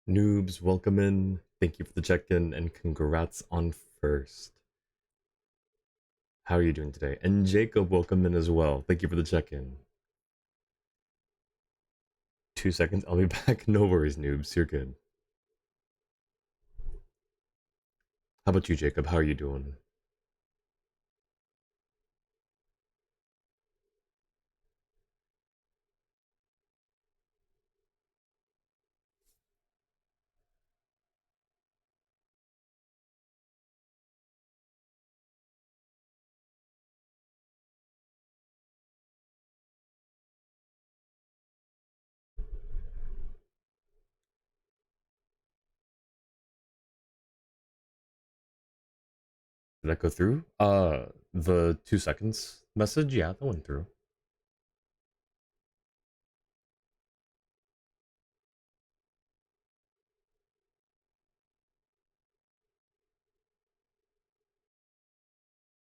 Noobs, welcome in. Thank you for the check-in and congrats on first. How are you doing today? And Jacob, welcome in as well. Thank you for the check-in. 2 seconds, I'll be back. No worries, noobs. You're good. How about you, Jacob? How are you doing? Did that go through? The 2 seconds message? Yeah, that went through.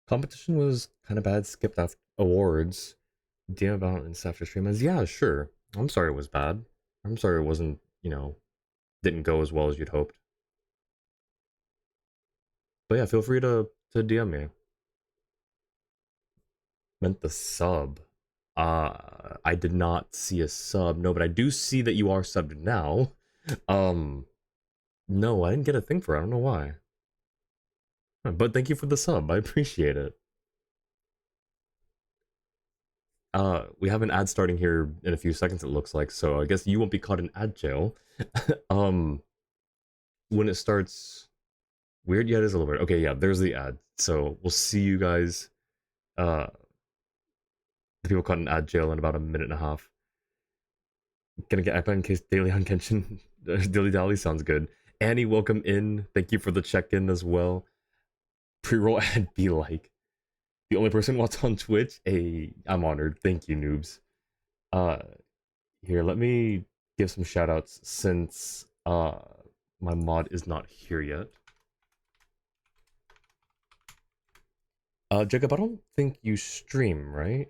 Competition was kind of bad. Skipped off awards. DM balance after stream as yeah, sure. I'm sorry it was bad. I'm sorry it wasn't, didn't go as well as you'd hoped. But yeah, feel free to DM me. Meant the sub. I did not see a sub. No, but I do see that you are subbed now. Um, no, I didn't get a thing for it. I don't know why. But thank you for the sub. I appreciate it. We have an ad starting here in a few seconds, it looks like, so I guess you won't be caught in ad jail. um, when it starts, weird. Yeah, it is a little weird. Okay, yeah, there's the ad. So we'll see you guys. Uh, the people caught in ad jail in about a minute and a half. Gonna get iPad in case daily on Genshin. Dilly Dally sounds good. Annie, welcome in. Thank you for the check-in as well. Pre-roll ad be like the only person watched on Twitch. Hey, I'm honored. Thank you, noobs. Uh, Here, let me give some shout-outs since my mod is not here yet. Jacob, I don't think you stream, right?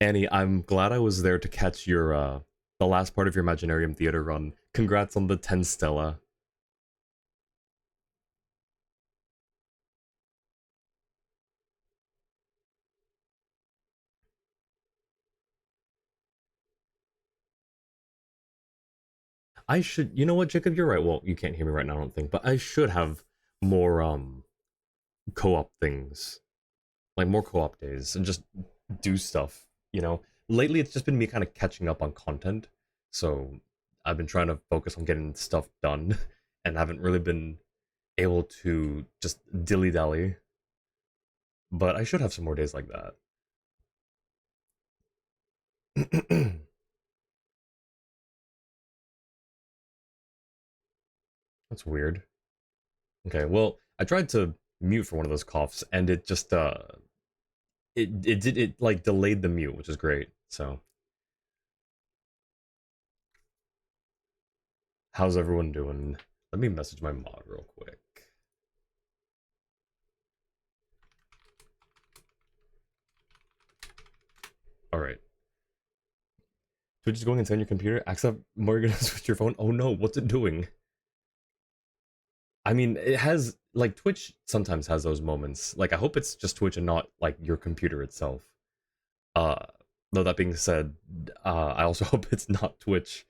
Annie, I'm glad I was there to catch your the last part of your Imaginarium theater run. Congrats on the 10 Stella. I should, you know what, Jacob, you're right. Well, you can't hear me right now, I don't think, but I should have more co-op things, like more co-op days, and just do stuff. Lately it's just been me kind of catching up on content, so I've been trying to focus on getting stuff done, and haven't really been able to just dilly dally. But I should have some more days like that. That's weird. Okay, well, I tried to mute for one of those coughs, and it just it like delayed the mute, which is great. So how's everyone doing? Let me message my mod real quick. All right. Twitch is going insane on your computer. Accept Morgan switch your phone. Oh no, what's it doing? I mean, it has like Twitch sometimes has those moments. Like I hope it's just Twitch and not like your computer itself. Uh though that being said, I also hope it's not Twitch.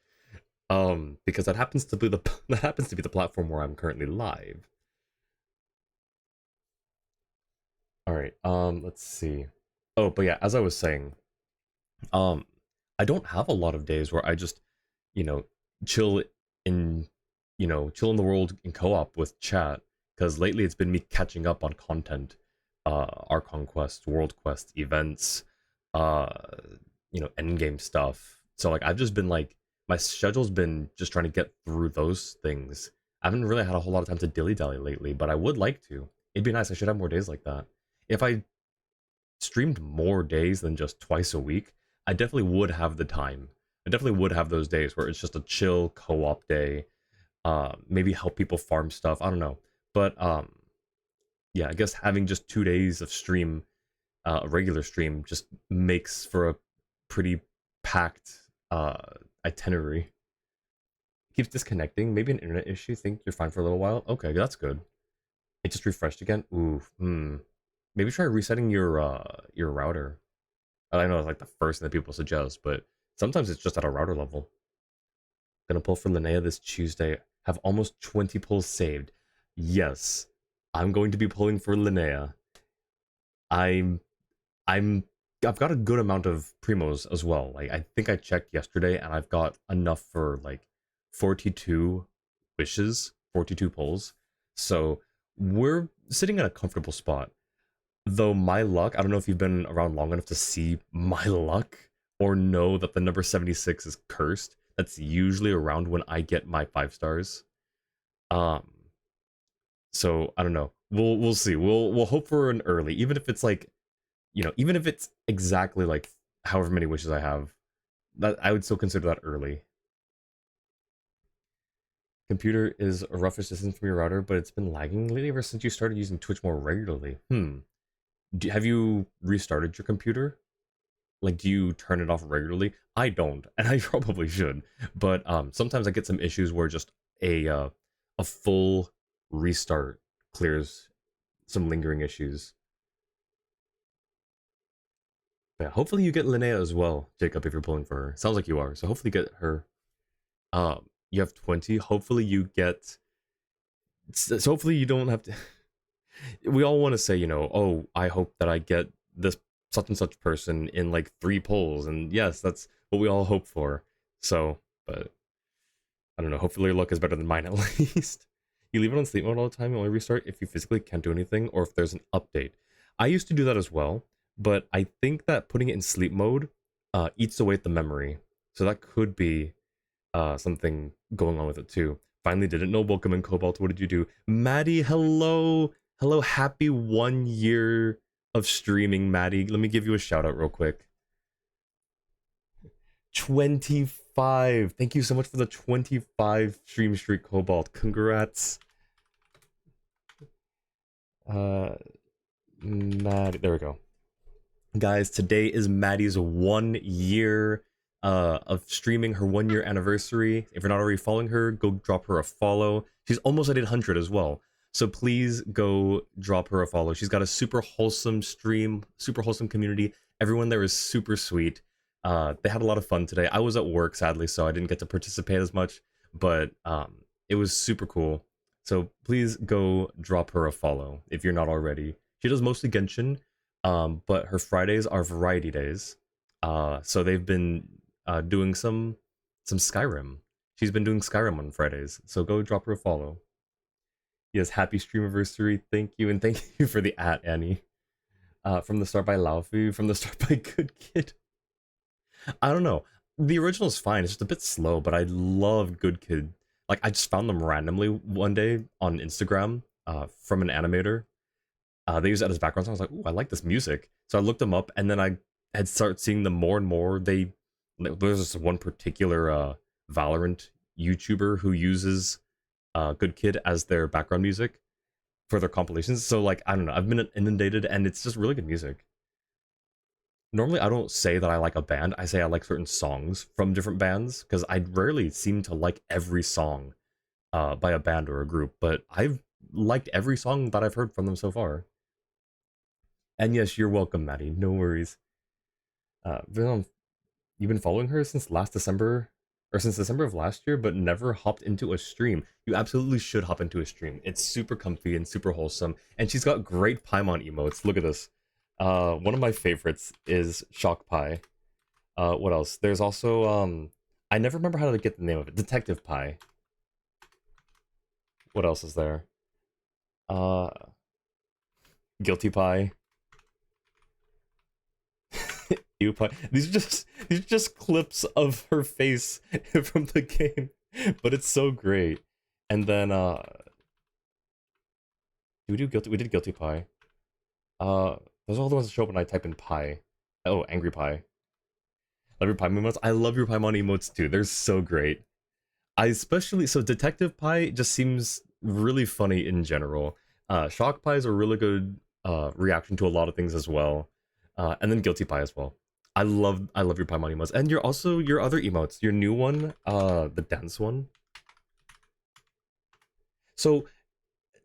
Because that happens to be the that happens to be the platform where I'm currently live. All right. Let's see. Oh, but yeah, as I was saying, um, I don't have a lot of days where I just, you know, chill in, chill in the world in co-op with chat. Because lately it's been me catching up on content, Archon quests, world quests, events, uh, endgame stuff. So like I've just been like my schedule's been just trying to get through those things. I haven't really had a whole lot of time to dilly dally lately, but I would like to. It'd be nice. I should have more days like that. If I streamed more days than just twice a week, I definitely would have the time. I definitely would have those days where it's just a chill co-op day. Maybe help people farm stuff. I don't know, but yeah, I guess having just 2 days of stream a regular stream just makes for a pretty packed uh itinerary. Keeps disconnecting. Maybe an internet issue. Think you're fine for a little while. Okay, that's good. It just refreshed again. Ooh, Maybe try resetting your router. I know it's like the first thing that people suggest, but sometimes it's just at a router level. Gonna pull for Linnea this Tuesday. Have almost 20 pulls saved. Yes, I'm going to be pulling for Linnea. I'm I'm I've got a good amount of primos as well. Like I think I checked yesterday and I've got enough for like 42 wishes, 42 pulls. So we're sitting in a comfortable spot. Though my luck, I don't know if you've been around long enough to see my luck or know that the number 76 is cursed. That's usually around when I get my 5 stars. Um so I don't know. We'll see. We'll hope for an early, even if it's like, even if it's exactly like however many wishes I have, that I would still consider that early. Computer is a roughest distance from your router, but it's been lagging lately ever since you started using Twitch more regularly. Have you restarted your computer? Like, do you turn it off regularly? I don't, and I probably should. But sometimes I get some issues where just a full restart clears some lingering issues. But yeah, hopefully you get Linnea as well, Jacob, if you're pulling for her. Sounds like you are, so hopefully you get her. You have 20. Hopefully you get. So hopefully you don't have to. We all want to say, oh, I hope that I get this such and such person in like 3 polls, and yes, that's what we all hope for. So, but I don't know. Hopefully your luck is better than mine at least. You leave it on sleep mode all the time and only restart if you physically can't do anything or if there's an update. I used to do that as well, but I think that putting it in sleep mode eats away at the memory. So that could be something going on with it too. Finally didn't know. Welcome in, Cobalt. What did you do? Maddie, hello. Hello, happy 1 year of streaming, Maddie. Let me give you a shout out real quick. 25. Thank you so much for the 25 stream streak, Cobalt. Congrats. Maddie, there we go. Guys, today is Maddie's 1 year of streaming, her 1 year anniversary. If you're not already following her, go drop her a follow. She's almost at 800 as well. So please go drop her a follow. She's got a super wholesome stream, super wholesome community. Everyone there is super sweet. They had a lot of fun today. I was at work, sadly, so I didn't get to participate as much, but it was super cool. So please go drop her a follow if you're not already. She does mostly Genshin, but her Fridays are variety days. So they've been doing some Skyrim. She's been doing Skyrim on Fridays, so go drop her a follow. Yes, happy stream anniversary. Thank you, and thank you for the Annie. From the start by Laofu, from the start by Good Kid. I don't know. The original is fine. It's just a bit slow, but I love Good Kid. Like, I just found them randomly one day on Instagram from an animator. They use that as background song. I was like, ooh, I like this music. So I looked them up, and then I had started seeing them more and more. There's this one particular Valorant YouTuber who uses Good Kid as their background music for their compilations. So, like, I don't know. I've been inundated, and it's just really good music. Normally, I don't say that I like a band. I say I like certain songs from different bands, because I rarely seem to like every song by a band or a group, but I've liked every song that I've heard from them so far. And yes, you're welcome, Maddie. No worries. You've been following her since last December, or since December of last year, but never hopped into a stream. You absolutely should hop into a stream. It's super comfy and super wholesome, and she's got great Paimon emotes. Look at this. One of my favorites is Shock Pie. What else? There's also I never remember how to get the name of it. Detective Pie. What else is there? Guilty Pie. You Pie. These are just clips of her face from the game, but it's so great. And then we did Guilty Pie. Those are all the ones that show up when I type in pie. Oh, Angry Pie. Love your pie emotes. I love your Paimon emotes too. They're so great. So Detective Pie just seems really funny in general. Shock Pie is a really good reaction to a lot of things as well. And then Guilty Pie as well. I love your Paimon emotes. And you're also your other emotes. Your new one, the dance one. So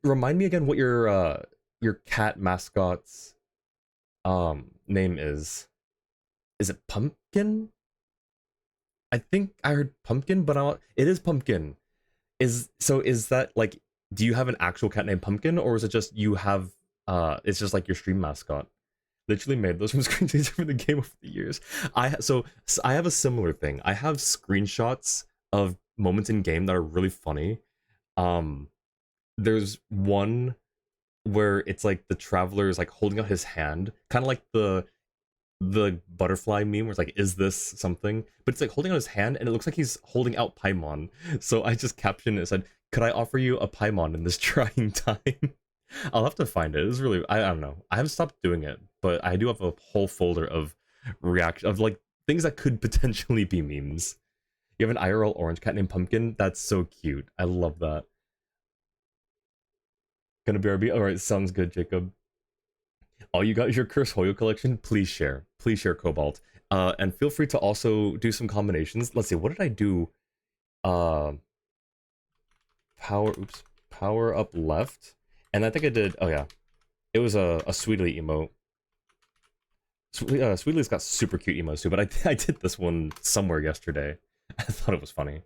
remind me again what your cat mascot's name is. Is it Pumpkin? I think I heard Pumpkin, but it is Pumpkin. Is that like, do you have an actual cat named Pumpkin, or is it just you have it's just like your stream mascot? Literally made those from screenshots from the game over the years. So I have a similar thing. I have screenshots of moments in game that are really funny. Um there's one where it's like the traveler is like holding out his hand, kind of like the butterfly meme where it's like, is this something? But it's like holding out his hand and it looks like he's holding out Paimon. So I just captioned it and said, could I offer you a Paimon in this trying time? I'll have to find it. It's really, I don't know. I haven't stopped doing it, but I do have a whole folder of reaction of like things that could potentially be memes. You have an IRL orange cat named Pumpkin? That's so cute. I love that. Gonna be RB? Alright, sounds good, Jacob. All you got is your Curse Hoyo collection. Please share. Please share Cobalt. And feel free to also do some combinations. Let's see, what did I do? Uh, power up left. And I think I did, oh yeah. It was a Sweetly emote. Sweetly's got super cute emotes too, but I did this one somewhere yesterday. I thought it was funny.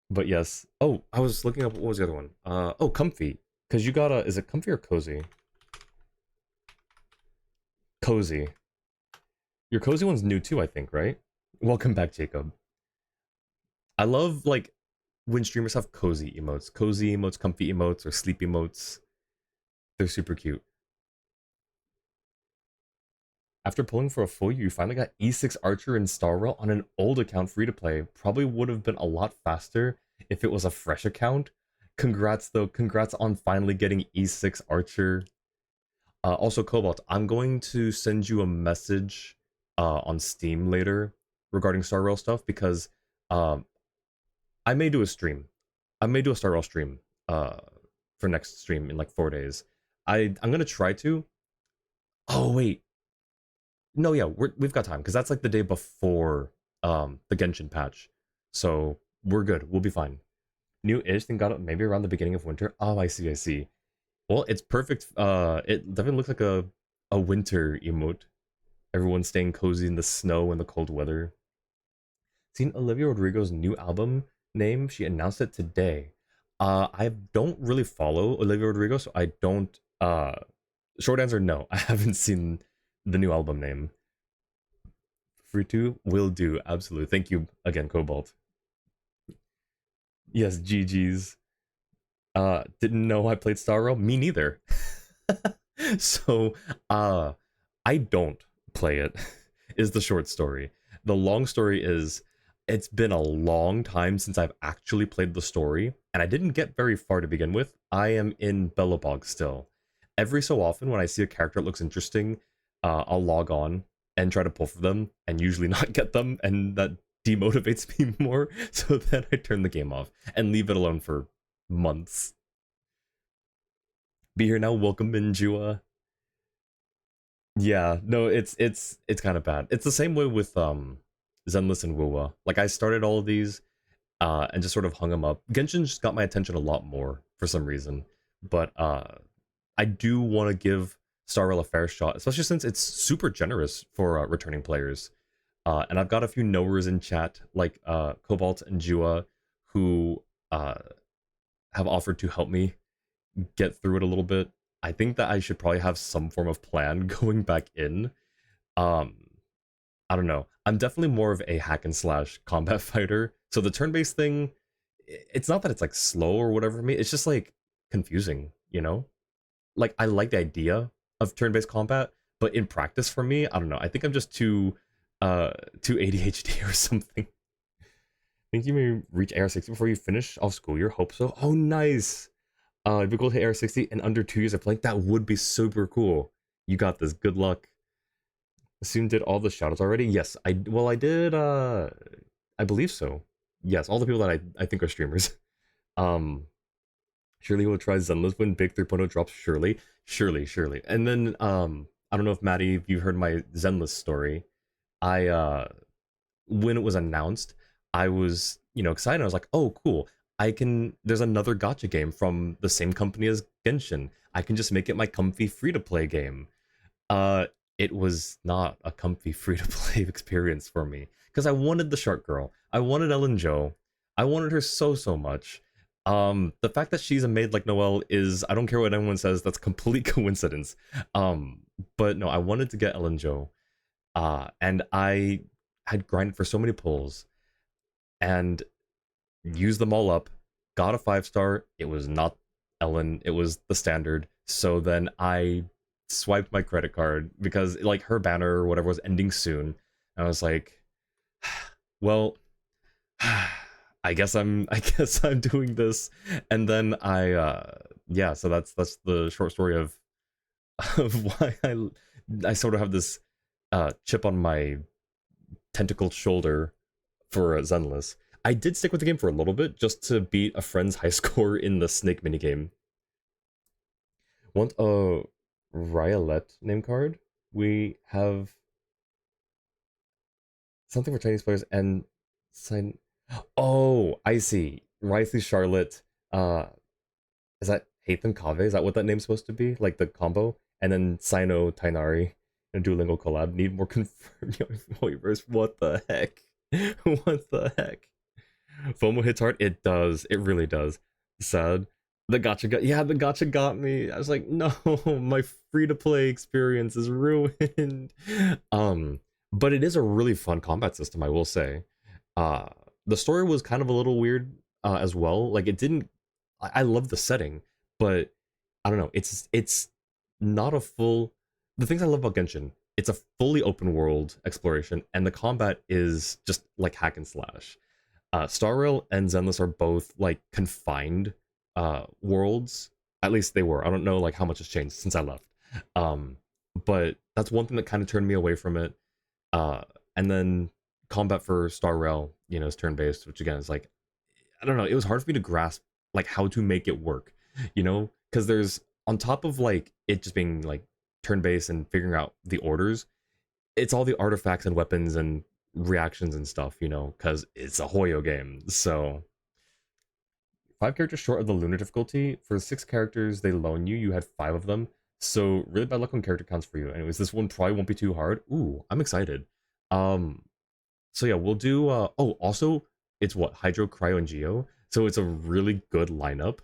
But yes. Oh, I was looking up, what was the other one? Oh, Comfy. Because you got a, is it Comfy or Cozy? Cozy. Your Cozy one's new too, I think, right? Welcome back, Jacob. I love, like, when streamers have cozy emotes. Cozy emotes, comfy emotes, or sleep emotes. They're super cute. After pulling for a full year, you finally got E6 Archer and Starwell on an old account free to play. Probably would have been a lot faster if it was a fresh account. Congrats though, congrats on finally getting E6 Archer. Also, Cobalt, I'm going to send you a message on Steam later regarding Starwell stuff because um, I may do a stream. I may do a Starwell stream for next stream in like 4 days. I'm gonna try to. Oh wait, no, yeah, we've got time because that's like the day before the Genshin patch, so we're good. We'll be fine. New ish thing got up maybe around the beginning of winter. Oh, I see, I see. Well, it's perfect. It definitely looks like a winter emote. Everyone's staying cozy in the snow and the cold weather. Seen Olivia Rodrigo's new album name? She announced it today. I don't really follow Olivia Rodrigo, so I don't. Short answer, no. I haven't seen the new album name. Free to will do, absolutely. Thank you again, Cobalt. Yes, GG's. Didn't know I played Star Rail. Me neither. So, I don't play it. Is the short story. The long story is, it's been a long time since I've actually played the story, and I didn't get very far to begin with. I am in Bellabog still. Every so often, when I see a character that looks interesting, I'll log on and try to pull for them, and usually not get them, and that demotivates me more. So then I turn the game off and leave it alone for months. Be here now. Welcome, Minjua. Yeah, no, it's kind of bad. It's the same way with Zenless and Wuwa. Like I started all of these and just sort of hung them up. Genshin just got my attention a lot more for some reason. But I do want to give Star Rail a fair shot, especially since it's super generous for returning players. And I've got a few knowers in chat, like Cobalt and Jua, who have offered to help me get through it a little bit. I think that I should probably have some form of plan going back in. Um, I don't know. I'm definitely more of a hack and slash combat fighter. So the turn-based thing, it's not that it's like slow or whatever for me. It's just like confusing, you know? Like I like the idea of turn-based combat, but in practice for me, I don't know. I think I'm just too ADHD or something. Think you may reach AR60 before you finish off school year? Hope so. Oh, nice. If you go to AR60 in under 2 years of playing, that would be super cool. You got this. Good luck. Assume did all the shoutouts already? Yes, I did I believe so. Yes, all the people that I think are streamers. Um surely we'll try Zenless when Big 3.0 drops, surely. Surely. And then I I don't know if Maddie, if you heard my Zenless story. I when it was announced, I was, excited. I was like, oh cool. There's another gotcha game from the same company as Genshin. I can just make it my comfy free to play game. Uh, it was not a comfy free to play experience for me because I wanted the Shark Girl. I wanted Ellen Joe. I wanted her so much. The fact that she's a maid like Noelle is, I don't care what anyone says, that's complete coincidence. Um, but no, I wanted to get Ellen Joe. And I had grinded for so many pulls and used them all up. Got a 5 star. It was not Ellen. It was the standard. So then I swiped my credit card because like her banner or whatever was ending soon. And I was like, well, I guess I'm doing this. And then yeah, so that's the short story of why I sort of have this chip on my tentacled shoulder for Zenless. I did stick with the game for a little bit just to beat a friend's high score in the snake minigame. Want a Riolet name card? We have something for Chinese players and sign. Oh, I see. Rythley Charlotte. Is that Hatham Kave? Is that what that name's supposed to be? Like the combo? And then Sino Tainari and Duolingo collab. Need more confirmed waivers. What the heck? What the heck? FOMO hits hard. It does. It really does. Sad. The gotcha got me. I was like, no, my free to play experience is ruined. Um, but it is a really fun combat system, I will say. Uh, the story was kind of a little weird as well. Like it didn't. I love the setting, but I don't know. It's not a full. The things I love about Genshin, it's a fully open world exploration, and the combat is just like hack and slash. Star Rail and Zenless are both like confined worlds. At least they were. I don't know like how much has changed since I left. Um, but that's one thing that kind of turned me away from it. Uh, and then combat for Star Rail, is turn based, which again is like I don't know. It was hard for me to grasp like how to make it work, because there's on top of like it just being like turn based and figuring out the orders. It's all the artifacts and weapons and reactions and stuff, because it's a Hoyo game. So 5 characters short of the Lunar difficulty. For 6 characters they loan you, you had 5 of them. So really bad luck on character counts for you. Anyways, this one probably won't be too hard. Ooh, I'm excited. Um, so yeah, we'll do oh, also it's what? Hydro, Cryo, and Geo. So it's a really good lineup.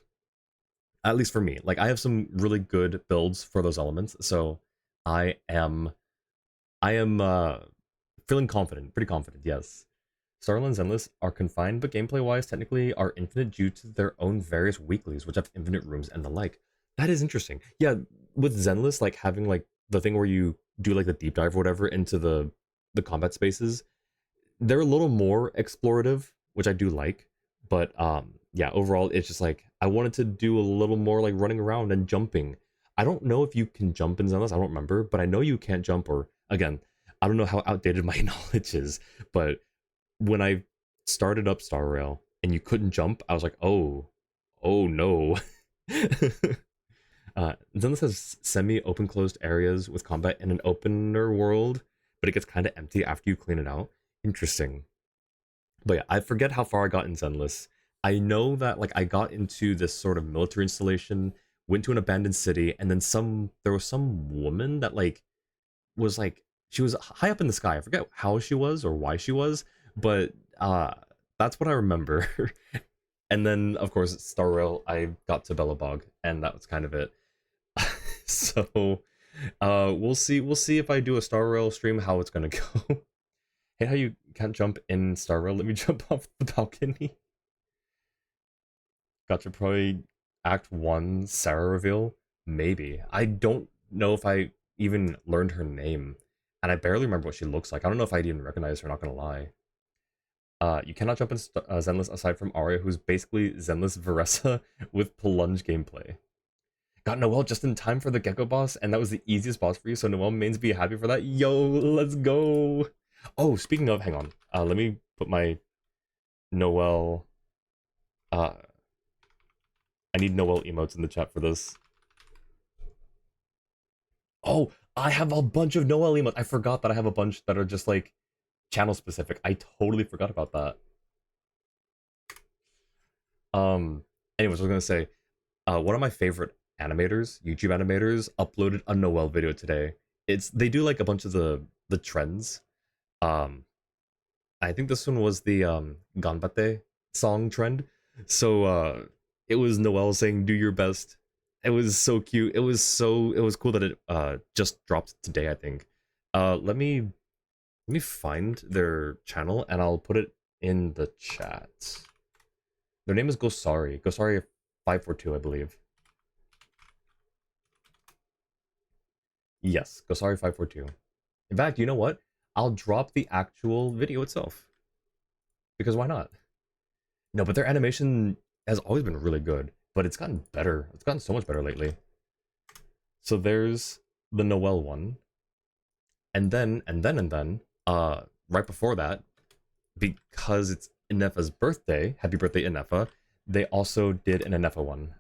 At least for me. Like I have some really good builds for those elements. So I am I am feeling confident, pretty confident, yes. Starland and Zenless are confined, but gameplay-wise, technically are infinite due to their own various weeklies, which have infinite rooms and the like. That is interesting. Yeah, with Zenless, like having like the thing where you do like the deep dive or whatever into the combat spaces, they're a little more explorative, which I do like. But yeah, overall, it's just like I wanted to do a little more like running around and jumping. I don't know if you can jump in Zenless. I don't remember, but I know you can't jump. Or again, I don't know how outdated my knowledge is, but when I started up Star Rail and you couldn't jump, I was like, oh no. Zenless has semi-open closed areas with combat in an opener world, but it gets kind of empty after you clean it out. Interesting. But yeah, I forget how far I got in Zenless. I know that like I got into this sort of military installation, went to an abandoned city, and then there was some woman that like she was high up in the sky. I forget how she was or why she was, but that's what I remember. And then of course Star Rail, I got to Bellabog, and that was kind of it. So we'll see if I do a Star Rail stream how it's gonna go. Hey, how you can't jump in Star Rail? Let me jump off the balcony. Gotcha. Probably Act 1 Sarah reveal. Maybe. I don't know if I even learned her name, and I barely remember what she looks like. I don't know if I'd even recognize her. Not gonna lie. You cannot jump in Zenless aside from Arya, who's basically Zenless Veressa with plunge gameplay. Got Noelle just in time for the Gecko boss, and that was the easiest boss for you, so Noelle mains be happy for that. Yo, let's go! Oh, speaking of, hang on. Let me put my Noelle... I need Noelle emotes in the chat for this. Oh, I have a bunch of Noel emotes. I forgot that I have a bunch that are just like channel specific. I totally forgot about that. Um, anyways, I was gonna say, one of my favorite animators, YouTube animators, uploaded a Noel video today. They do like a bunch of the trends. Um, I think this one was the Ganbate song trend. So it was Noel saying "Do your best." It was so cute. It was cool that it just dropped today, I think. Let me find their channel and I'll put it in the chat. Their name is Gosari. Gosari 542, I believe. Yes, Gosari 542. In fact, you know what? I'll drop the actual video itself. Because why not? No, but their animation has always been really good, but it's gotten better. It's gotten so much better lately. So there's the Noel one, and then, right before that, because it's Inefa's birthday, happy birthday Inefa, they also did an Inefa one.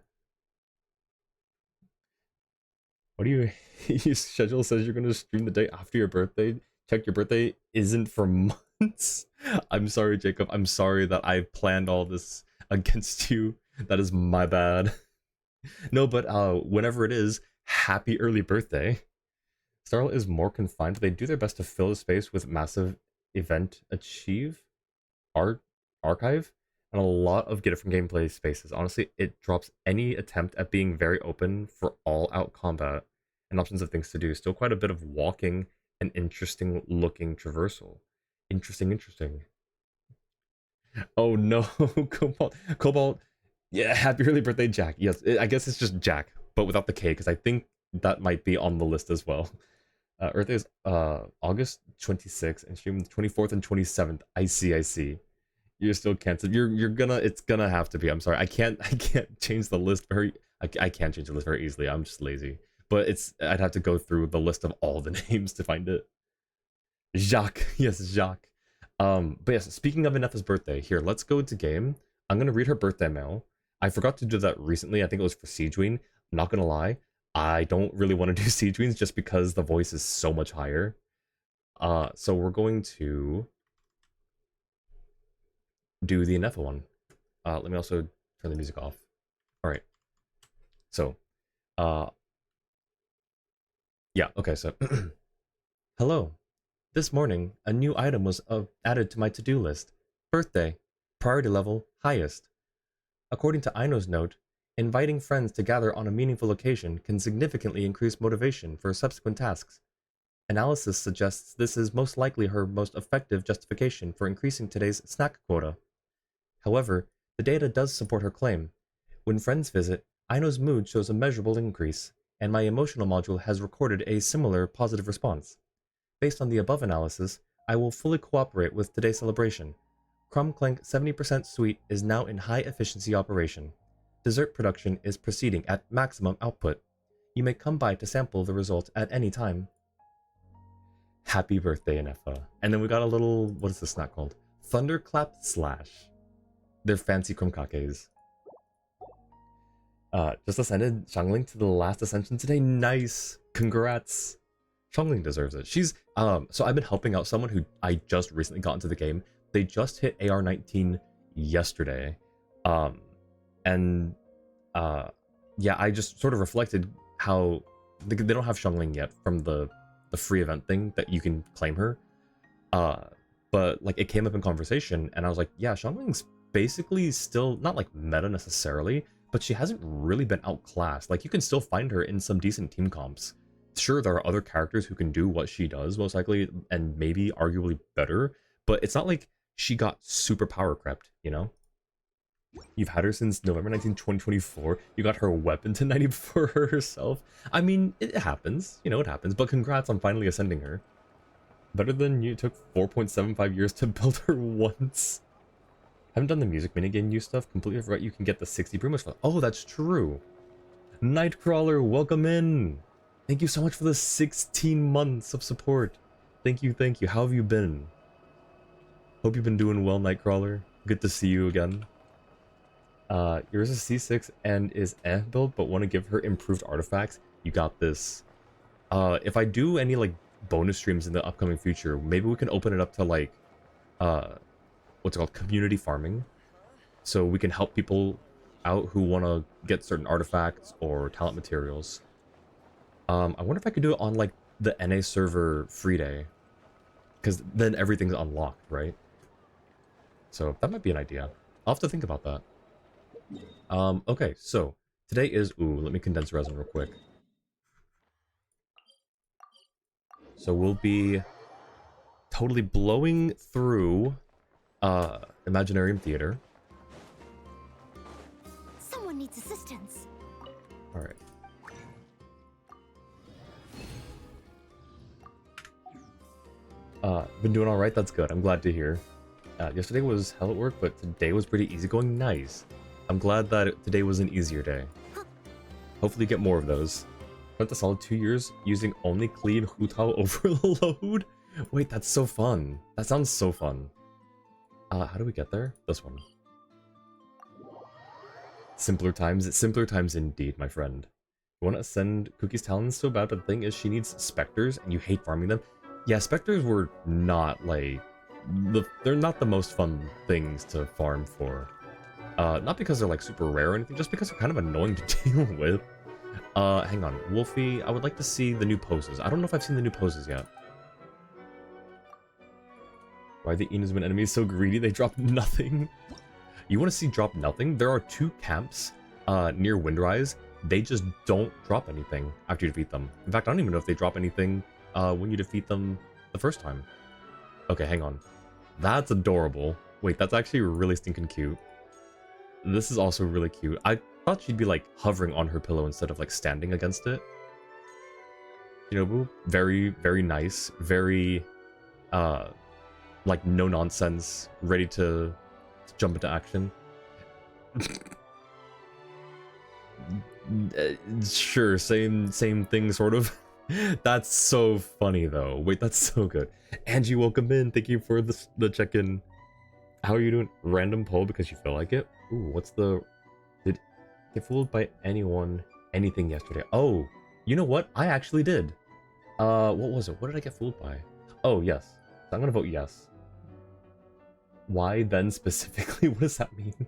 What do you, your schedule says you're gonna stream the day after your birthday? Check your birthday isn't for months. I'm sorry, Jacob. I'm sorry that I planned all this against you. That is my bad. No, but whenever it is, happy early birthday. Starlight is more confined. They do their best to fill the space with massive event achieve art archive and a lot of different gameplay spaces. Honestly, it drops any attempt at being very open for all out combat and options of things to do. Still quite a bit of walking and interesting looking traversal. Interesting. Oh no, Cobalt. Cobalt. Yeah, happy early birthday, Jack. Yes, I guess it's just Jack, but without the K, because I think that might be on the list as well. Earth is August 26th and stream 24th and 27th. I see. You're still canceled. You're gonna it's gonna have to be. I'm sorry. I can't change the list very I can't change the list very easily. I'm just lazy. But I'd have to go through the list of all the names to find it. Jacques. Yes, Jacques. But yes, speaking of Inefa's birthday, here, let's go to game. I'm gonna read her birthday mail. I forgot to do that recently. I think it was for Siegeween. Not gonna lie, I don't really want to do Siegeweens just because the voice is so much higher. So we're going to do the Inefa one. Let me also turn the music off. All right. So, uh, yeah. Okay. So, hello. This morning, a new item was added to my to-do list. Birthday. Priority level highest. According to Aino's note, inviting friends to gather on a meaningful occasion can significantly increase motivation for subsequent tasks. Analysis suggests this is most likely her most effective justification for increasing today's snack quota. However, the data does support her claim. When friends visit, Aino's mood shows a measurable increase, and my emotional module has recorded a similar positive response. Based on the above analysis, I will fully cooperate with today's celebration. Crumb Clank 70% Sweet is now in high efficiency operation. Dessert production is proceeding at maximum output. You may come by to sample the result at any time. Happy birthday, Inefa. And then we got a little, what is this snack called? Thunderclap Slash. They're fancy crumcakes. Just ascended Xiangling to the last ascension today. Nice. Congrats. Xiangling deserves it. She's so I've been helping out someone who I just recently got into the game. They just hit AR 19 yesterday. And yeah, I just sort of reflected how they don't have Xiangling yet from the free event thing that you can claim her. But like it came up in conversation and I was like, yeah, Xiangling's basically still not like meta necessarily, but she hasn't really been outclassed. Like you can still find her in some decent team comps. Sure, there are other characters who can do what she does most likely and maybe arguably better, but it's not like she got super power crept, you know? You've had her since November 19, 2024. You got her weapon to 90 for her herself. I mean, it happens. You know, it happens. But congrats on finally ascending her. Better than you took 4.75 years to build her once. Haven't done the music minigame new stuff. Completely forgot you can get the 60 Brumas for. Oh, that's true. Nightcrawler, welcome in. Thank you so much for the 16 months of support. Thank you, thank you. How have you been? Hope you've been doing well, Nightcrawler. Good to see you again. Yours is C6 and is build, but want to give her improved artifacts. You got this. If I do any like bonus streams in the upcoming future, maybe we can open it up to like uh what's it called, community farming, so we can help people out who want to get certain artifacts or talent materials. I wonder if I could do it on like the NA server free day, because then everything's unlocked, right? So that might be an idea. I'll have to think about that. Okay, so today is, ooh, let me condense resin real quick. So we'll be totally blowing through Imaginarium Theater. Someone needs assistance. All right. Been doing all right. That's good. I'm glad to hear. Yesterday was hell at work, but today was pretty easygoing. Nice. I'm glad that today was an easier day. Hopefully get more of those. Spent a solid 2 years using only clean Hutao overload. Wait, that's so fun. That sounds so fun. How do we get there? This one. Simpler times indeed, my friend. You want to ascend Cookie's talents so bad, but the thing is she needs specters and you hate farming them. Yeah, specters were not like they're not the most fun things to farm for. Not because they're like super rare or anything, just because they're kind of annoying to deal with. Hang on, Wolfie, I would like to see the new poses. I don't know if I've seen the new poses yet. Why the Inazuma enemies so greedy? They drop nothing. You want to see drop nothing? There are 2 camps near Windrise. They just don't drop anything after you defeat them. In fact, I don't even know if they drop anything when you defeat them the first time. Okay, hang on. That's adorable. Wait, that's actually really stinking cute. This is also really cute. I thought she'd be like hovering on her pillow instead of like standing against it. Shinobu, very, very nice. Very, like no nonsense, ready to jump into action. Sure, same thing, sort of. That's so funny, though. Wait, that's so good. Angie, welcome in. Thank you for the check-in. How are you doing? Random poll because you feel like it? Ooh, what's the... Did get fooled by anything yesterday? Oh, you know what? I actually did. What was it? What did I get fooled by? Oh, yes. So I'm gonna vote yes. Why then specifically? What does that mean?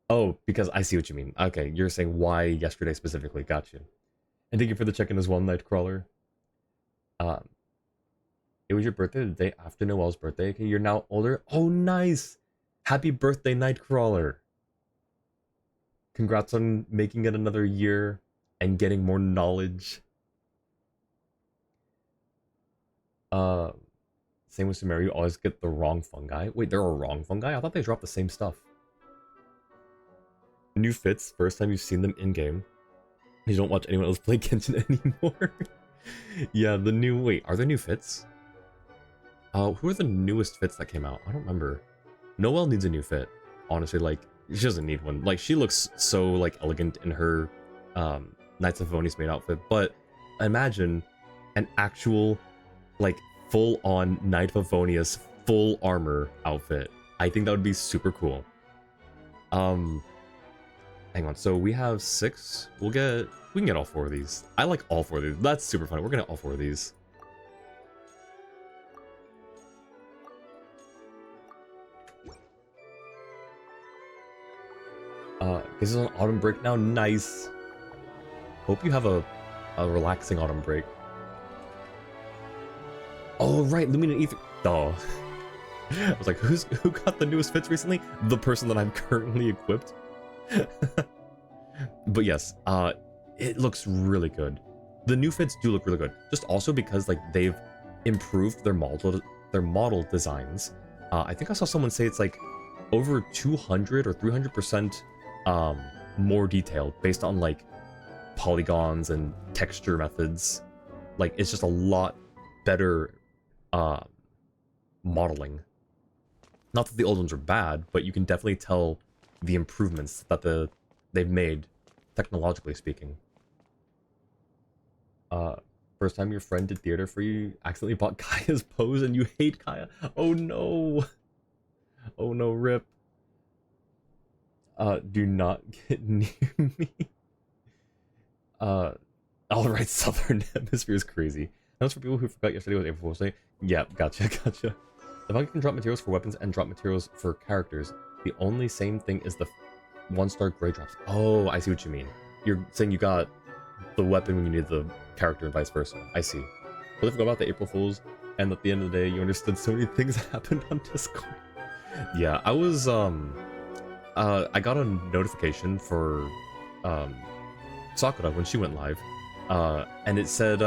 Oh, because I see what you mean. Okay, you're saying why yesterday specifically. Got you. And thank you for the check-in as well, Nightcrawler. It was your birthday the day after Noel's birthday. Okay, you're now older. Oh, nice! Happy birthday, Nightcrawler. Congrats on making it another year and getting more knowledge. Same with Sumeru, you always get the wrong fungi. Wait, there are wrong fungi? I thought they dropped the same stuff. New fits, first time you've seen them in-game. You don't watch anyone else play Genshin anymore. Yeah, the new... Wait, are there new fits? Who are the newest fits that came out? I don't remember. Noelle needs a new fit. Honestly, like, she doesn't need one. Like, she looks so, like, elegant in her, Knights of Favonius maid outfit. But imagine an actual, like, full-on Knight of Favonius full armor outfit. I think that would be super cool. Hang on, so we have 6. We can get all 4 of these. I like all 4 of these. That's super fun. We're gonna get all 4 of these. This is on autumn break now. Nice. Hope you have a relaxing autumn break. Oh right, Lumina Ether. Duh. I was like, who got the newest fits recently? The person that I'm currently equipped. But yes, it looks really good. The new fits do look really good. Just also because like they've improved their model designs. I think I saw someone say it's like over 200 or 300% more detailed based on like polygons and texture methods. Like it's just a lot better modeling. Not that the old ones are bad, but you can definitely tell the improvements that they've made, technologically speaking. First time your friend did theater for you, accidentally bought Kaya's pose and you hate Kaya. Oh no. Oh no, rip. Do not get near me. Uh, all right, Southern Hemisphere is crazy. That's for people who forgot yesterday was April Fool's Day. Yeah, gotcha, gotcha. The bug can drop materials for weapons and drop materials for characters. The only same thing is the 1-star gray drops. Oh, I see what you mean. You're saying you got the weapon when you need the character and vice versa. I see. But I forgot about the April Fools, and at the end of the day, you understood so many things that happened on Discord. Yeah, I was, I got a notification for, Sakura when she went live, and it said,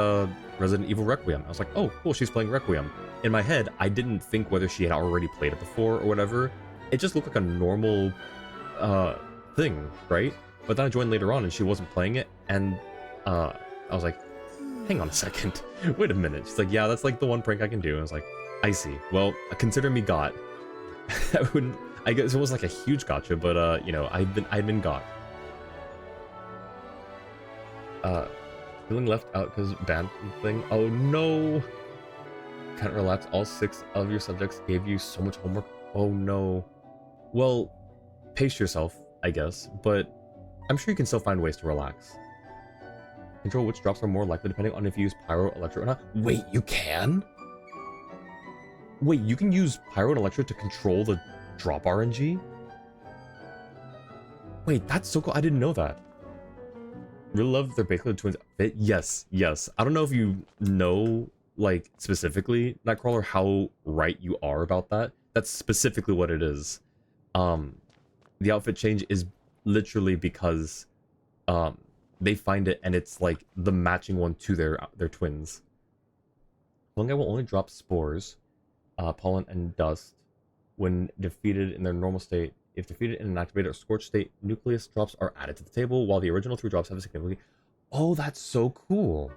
Resident Evil Requiem. I was like, oh, cool, she's playing Requiem. In my head, I didn't think whether she had already played it before or whatever. It just looked like a normal, thing, right? But then I joined later on and she wasn't playing it, and, I was like, hang on a second, wait a minute. She's like, yeah, that's like the one prank I can do. And I was like, I see. Well, consider me got. I guess it was like a huge gotcha, but, you know, I'd been got. Feeling left out because band thing. Oh no! Can't relax. All 6 of your subjects gave you so much homework. Oh no. Well, pace yourself, I guess, but I'm sure you can still find ways to relax. Control which drops are more likely depending on if you use Pyro, Electro, or not. Wait, you can? Wait, you can use Pyro and Electro to control the drop RNG? Wait, that's so cool. I didn't know that. Really love they're basically the twins. Yes, yes. I don't know if you know, like, specifically, Nightcrawler, how right you are about that. That's specifically what it is. The outfit change is literally because, they find it and it's like the matching one to their twins. Fungi will only drop spores, pollen, and dust when defeated in their normal state. If defeated in an activated or scorched state, nucleus drops are added to the table, while the original 3 drops have a significantly... Oh, that's so cool!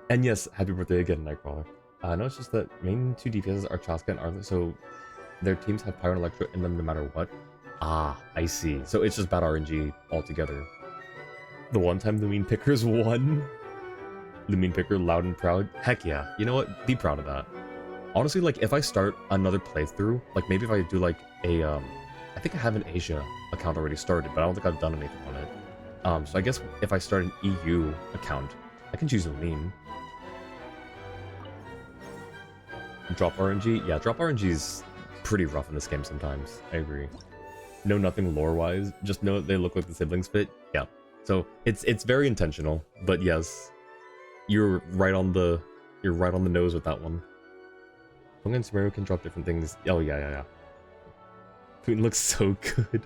And yes, happy birthday again, Nightcrawler. No, it's just that main 2 DPSs are Chaska and Arthur, so their teams have Pyro and Electro in them no matter what. Ah, I see. So it's just bad RNG altogether. The one time Lumine Pickers won? Lumine Picker, loud and proud? Heck yeah. You know what? Be proud of that. Honestly, like, if I start another playthrough, like, maybe if I do, like, a, I think I have an Asia account already started, but I don't think I've done anything on it. So I guess if I start an EU account, I can choose Lumine. Drop RNG? Yeah, drop RNG is pretty rough in this game sometimes. I agree. Know nothing lore-wise, just know that they look like the siblings fit. Yeah. So, it's very intentional, but yes, you're right on the nose with that one. Fungi and Sumeru can drop different things. Oh, yeah. Putin looks so good.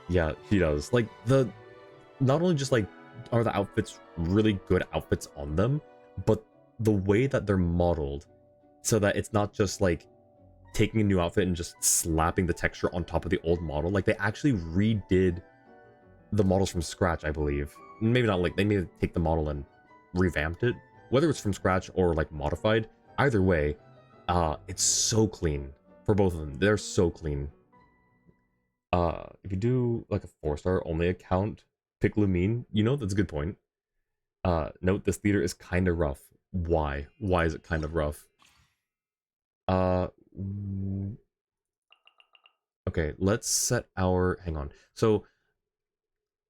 Yeah, she does. Like, not only just, like, are the outfits really good outfits on them, but the way that they're modeled, so that it's not just, like, taking a new outfit and just slapping the texture on top of the old model. Like, they actually redid the models from scratch, I believe. Maybe not, like, they may take the model and revamped it. Whether it's from scratch or, like, modified, either way, it's so clean for both of them. They're so clean. If you do like a 4-star only account, pick Lumine. You know, that's a good point. Note this theater is kind of rough. Why? Why is it kind of rough? Okay, let's set our... Hang on. So,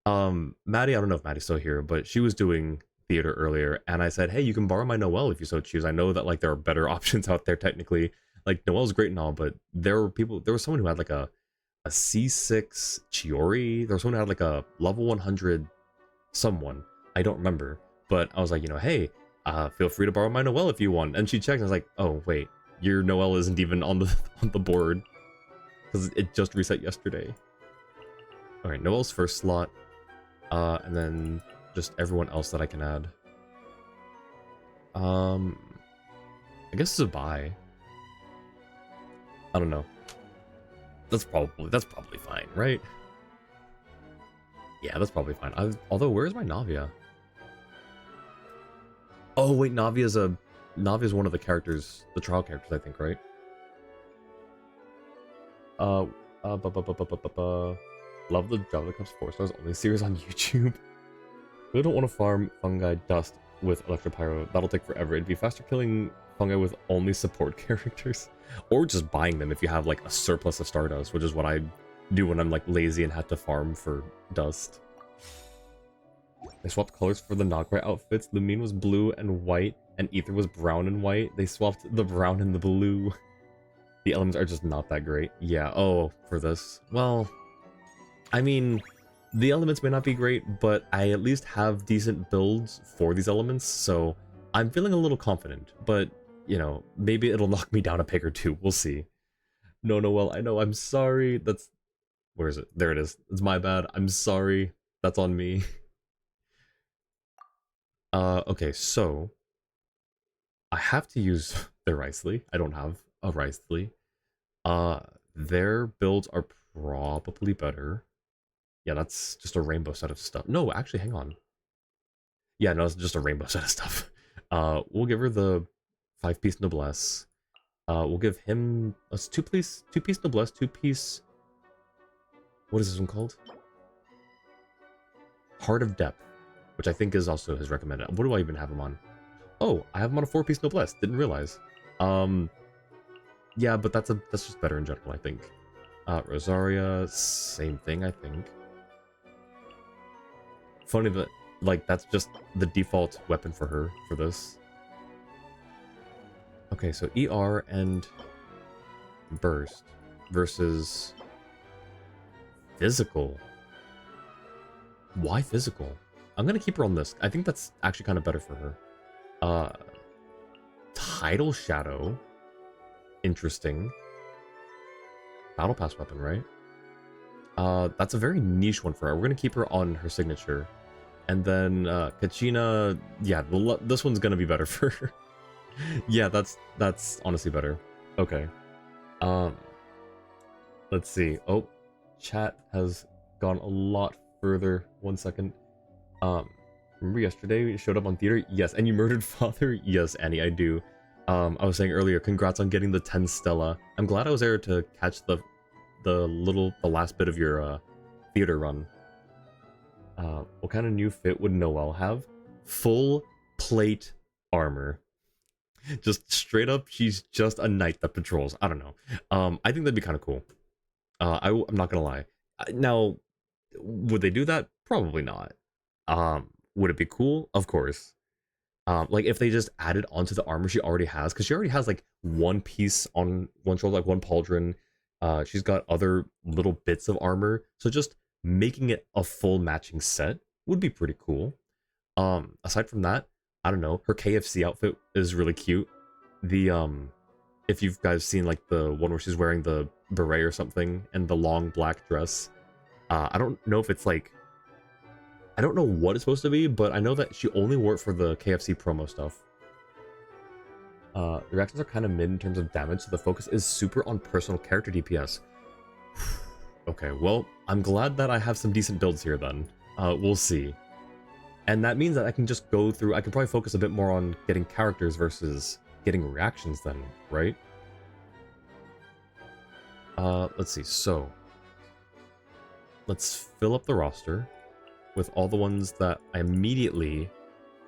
Maddie, I don't know if Maddie's still here, but she was doing theater earlier, and I said, hey, you can borrow my Noelle if you so choose. I know that, like, there are better options out there, technically. Like, Noelle's great and all, but there was someone who had, like, a C6 Chiori. There was someone who had, like, a level 100 someone. I don't remember. But I was like, you know, hey, feel free to borrow my Noelle if you want. And she checked, and I was like, oh, wait, your Noelle isn't even on the board. Because it just reset yesterday. Alright, Noelle's first slot. And then just everyone else that I can add. I guess it's a buy. I don't know. That's probably fine, right? Yeah, that's probably fine. Although, where's my Navia? Oh wait, Navia's one of the characters, the trial characters, I think, right? Love the Java Cups 4 stars only series on YouTube. Really don't want to farm fungi dust with Electropyro. That'll take forever. It'd be faster killing fungi with only support characters, or just buying them if you have like a surplus of Stardust, which is what I do when I'm like lazy and have to farm for dust. They swapped colors for the Nagrai outfits. Lumine was blue and white, and Ether was brown and white. They swapped the brown and the blue. The elements are just not that great. Yeah, oh, for this. Well, I mean, the elements may not be great, but I at least have decent builds for these elements, so I'm feeling a little confident. But, you know, maybe it'll knock me down a peg or two. We'll see. No, Noel, I know, I'm sorry. That's... Where is it? There it is. It's my bad. I'm sorry. That's on me. Okay, so... I have to use their Riceley. I don't have a Riceley. Their builds are probably better. Yeah, that's just a rainbow set of stuff. No, actually, hang on. Yeah, no, it's just a rainbow set of stuff. We'll give her the 5-piece noblesse. We'll give him a 2-piece noblesse, 2-piece... What is this one called? Heart of Depth, which I think is also his recommended. What do I even have him on? Oh, I have him on a 4-piece noblesse. Didn't realize. Yeah, but that's just better in general, I think. Rosaria, same thing, I think. Funny that, like, that's just the default weapon for her for this. Okay, so ER and Burst versus Physical. Why Physical? I'm gonna keep her on this. I think that's actually kind of better for her. Tidal Shadow. Interesting. Battle Pass weapon, right? That's a very niche one for her. We're gonna keep her on her signature. And then, Kachina, yeah, this one's gonna be better for her. Yeah, that's honestly better. Okay. Let's see. Oh, chat has gone a lot further. 1 second. Remember yesterday you showed up on theater? Yes. And you murdered father? Yes, Annie, I do. I was saying earlier, congrats on getting the 10 Stella. I'm glad I was there to catch the last bit of your theater run. What kind of new fit would Noelle have? Full plate armor. Just straight up, she's just a knight that patrols. I don't know. I think that'd be kind of cool. I'm not gonna lie. Now, would they do that? Probably not. Would it be cool? Of course. Like if they just added onto the armor she already has, because she already has like one piece on one shoulder, like one pauldron. She's got other little bits of armor, so just making it a full matching set would be pretty cool. Aside from that, I don't know, her KFC outfit is really cute. The if you've guys seen like the one where she's wearing the beret or something and the long black dress, I don't know if it's like, I don't know what it's supposed to be, but I know that she only wore it for the KFC promo stuff. The reactions are kind of mid in terms of damage, so the focus is super on personal character DPS. Okay, well, I'm glad that I have some decent builds here then. We'll see. And that means that I can just go through, I can probably focus a bit more on getting characters versus getting reactions then, right? Let's see, so let's fill up the roster with all the ones that I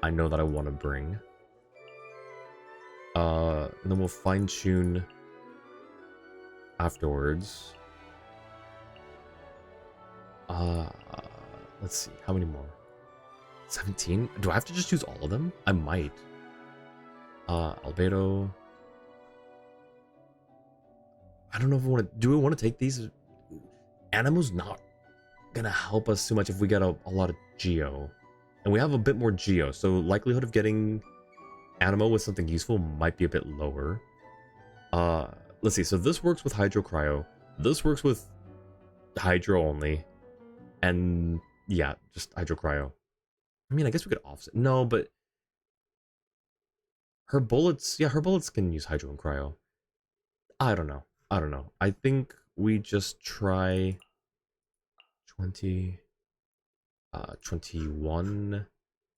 know that I want to bring. And then we'll fine-tune afterwards. Let's see, how many more? 17? Do I have to just choose all of them? I might. Albedo. I don't know if we want to... Do we want to take these? Animo's not gonna help us too much if we get a lot of Geo. And we have a bit more Geo, so likelihood of getting Animo with something useful might be a bit lower. Let's see, so this works with Hydro Cryo. This works with Hydro only. And yeah, just Hydro Cryo. I mean, I guess we could offset. No, but her bullets, yeah, her bullets can use Hydro and Cryo. I don't know. I think we just try 20, 21,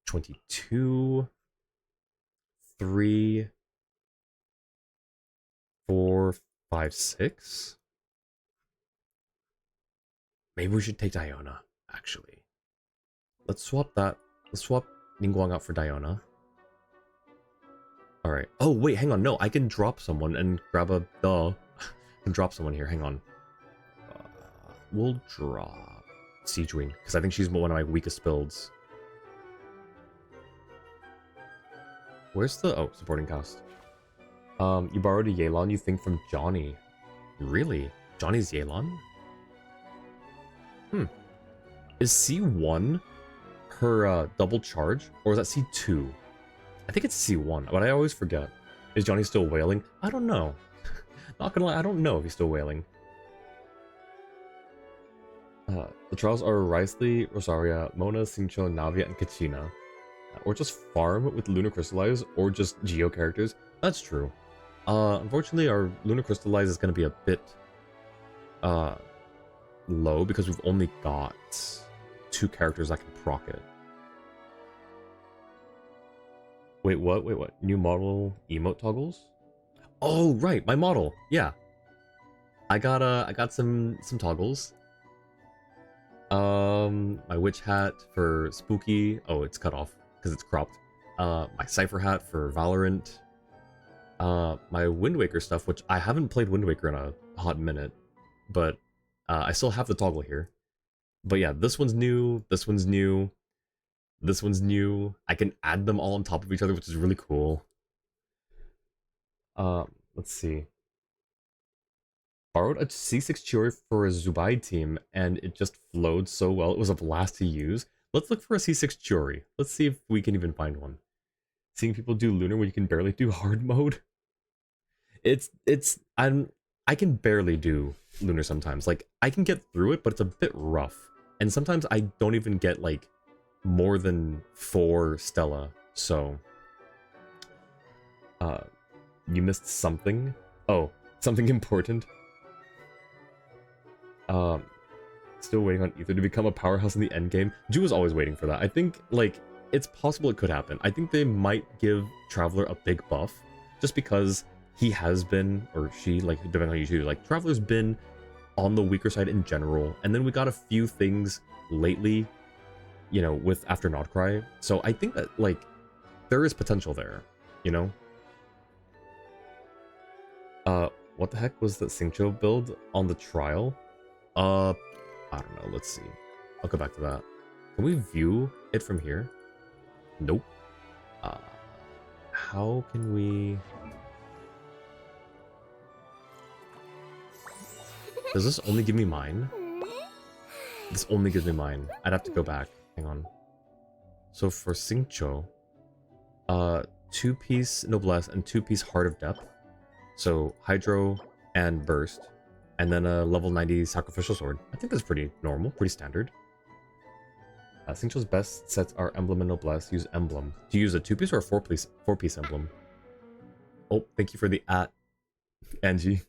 22, 3, 4, 5, 6. Maybe we should take Diona, actually. Let's swap that. Let's swap Ningguang out for Diona. Alright. Oh, wait, hang on. No, I can drop someone and grab a... Duh. I can drop someone here. Hang on. We'll drop... Siege Wing, because I think she's one of my weakest builds. Where's the... Oh, supporting cast. You borrowed a Yelan, you think, from Johnny. Really? Johnny's Yelan? Is C1 her double charge? Or is that C2? I think it's C1, but I always forget. Is Johnny still wailing? I don't know. Not gonna lie, I don't know if he's still wailing. The trials are Risley, Rosaria, Mona, Sincho, Navia, and Kachina. Or just farm with Lunar Crystallize, or just Geo characters. That's true. Unfortunately, our Lunar Crystallize is going to be a bit low because we've only got 2 characters that can proc it. Wait, what? Wait, what? New model emote toggles? Oh, right, my model. Yeah, I got some toggles. My witch hat for spooky. Oh, it's cut off because it's cropped. My cipher hat for Valorant. My Wind Waker stuff, which I haven't played Wind Waker in a hot minute, but I still have the toggle here. But yeah, this one's new, this one's new, this one's new. I can add them all on top of each other, which is really cool. Let's see. Borrowed a C6 Chiori for a Zubai team, and it just flowed so well. It was a blast to use. Let's look for a C6 Chiori. Let's see if we can even find one. Seeing people do Lunar when you can barely do hard mode. I can barely do Lunar sometimes. Like, I can get through it, but it's a bit rough. And sometimes I don't even get, like, more than 4 Stella. So, you missed something? Oh, something important? Still waiting on Ether to become a powerhouse in the endgame. Ju was always waiting for that. I think, like, it's possible it could happen. I think they might give Traveler a big buff, just because he has been, or she, like, depending on how you choose, like, Traveler's been on the weaker side in general, and then we got a few things lately, you know, with after Notcry. So I think that, like, there is potential there, you know? What the heck was that Singcho build on the trial? I don't know, let's see. I'll go back to that. Can we view it from here? Nope. How can we... Does this only give me mine? This only gives me mine. I'd have to go back. Hang on. So for Singcho, 2-piece Noblesse and 2-piece Heart of Depth. So Hydro and Burst. And then a level 90 Sacrificial Sword. I think that's pretty normal, pretty standard. Singcho's best sets are Emblem and Noblesse. Use Emblem. Do you use a 2-piece or a 4-piece Emblem? Oh, thank you for the Angie.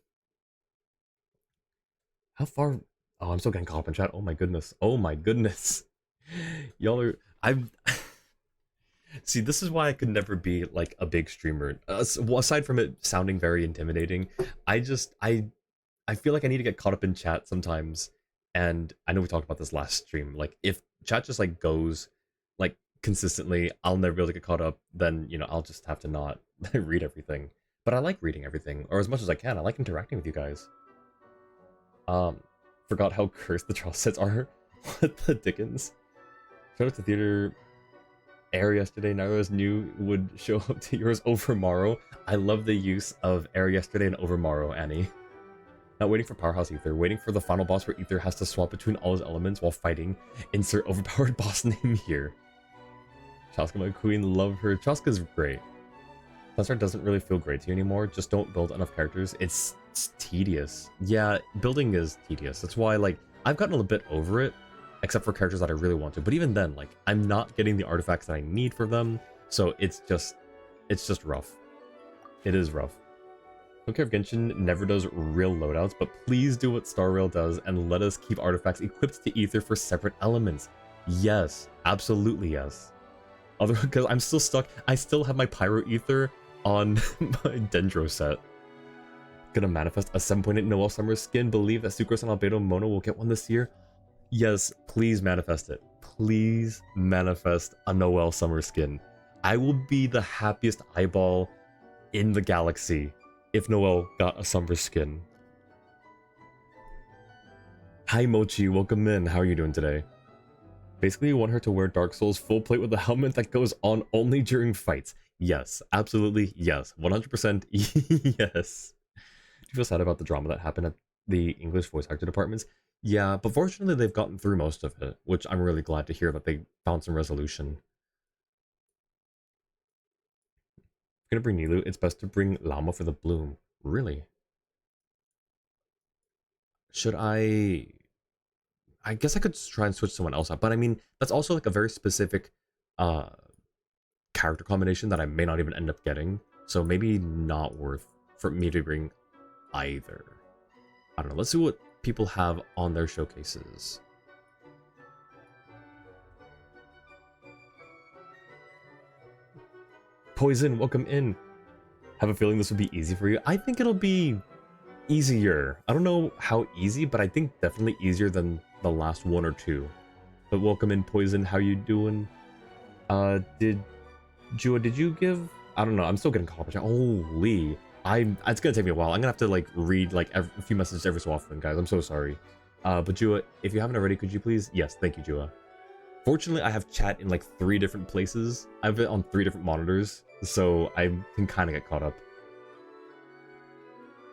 How far? Oh, I'm still getting caught up in chat. Oh my goodness. Oh my goodness. Y'all are... I'm... See, this is why I could never be, like, a big streamer. Aside from it sounding very intimidating, I feel like I need to get caught up in chat sometimes. And I know we talked about this last stream. Like, if chat just, like, goes, like, consistently, I'll never be able to get caught up. Then, you know, I'll just have to not read everything. But I like reading everything, or as much as I can. I like interacting with you guys. Forgot how cursed the trial sets are. What the dickens? Showed up to theater air yesterday. Nairo's knew would show up to yours over Morrow. I love the use of air yesterday and over Morrow, Annie. Not waiting for Powerhouse Ether. Waiting for the final boss where Ether has to swap between all his elements while fighting. Insert overpowered boss name here. Chaska, my queen, love her. Chaska's great. Sunstar doesn't really feel great to you anymore. Just don't build enough characters. It's tedious. Yeah, building is tedious. That's why, like, I've gotten a little bit over it, except for characters that I really want to. But even then, like, I'm not getting the artifacts that I need for them, so it's just rough. It is rough. Don't care if Genshin never does real loadouts, but please do what Star Rail does and let us keep artifacts equipped to Ether for separate elements. Yes, absolutely yes. Otherwise, because I'm still stuck. I still have my Pyro Ether on my Dendro set. Gonna manifest a 7.8 Noel Summer skin. Believe that Sucrose and Albedo Mono will get one this year. Yes, please manifest it. Please manifest a Noel Summer skin. I will be the happiest eyeball in the galaxy if Noel got a summer skin. Hi Mochi, welcome in. How are you doing today? Basically, you want her to wear Dark Souls full plate with a helmet that goes on only during fights. Yes, absolutely, yes. 100% yes. Do you feel sad about the drama that happened at the English voice actor departments? Yeah, but fortunately they've gotten through most of it, which I'm really glad to hear that they found some resolution. If you're gonna bring Nilu, it's best to bring Llama for the bloom. Really? Should I... I guess I could try and switch someone else out, but I mean, that's also like a very specific uh character combination that I may not even end up getting, so maybe not worth for me to bring either. I don't know, let's see what people have on their showcases. Poison, welcome in. Have a feeling this would be easy for you. I think it'll be easier. I don't know how easy, but I think definitely easier than the last one or two. But welcome in, Poison. How you doing? Did Jua, did you give? I don't know. I'm still getting caught. Holy, it's gonna take me a while. I'm gonna have to like read like a few messages every so often, guys. I'm so sorry. But Jua, if you haven't already, could you please? Yes, thank you, Jua. Fortunately, I have chat in like 3 different places. I have it on 3 different monitors, so I can kind of get caught up.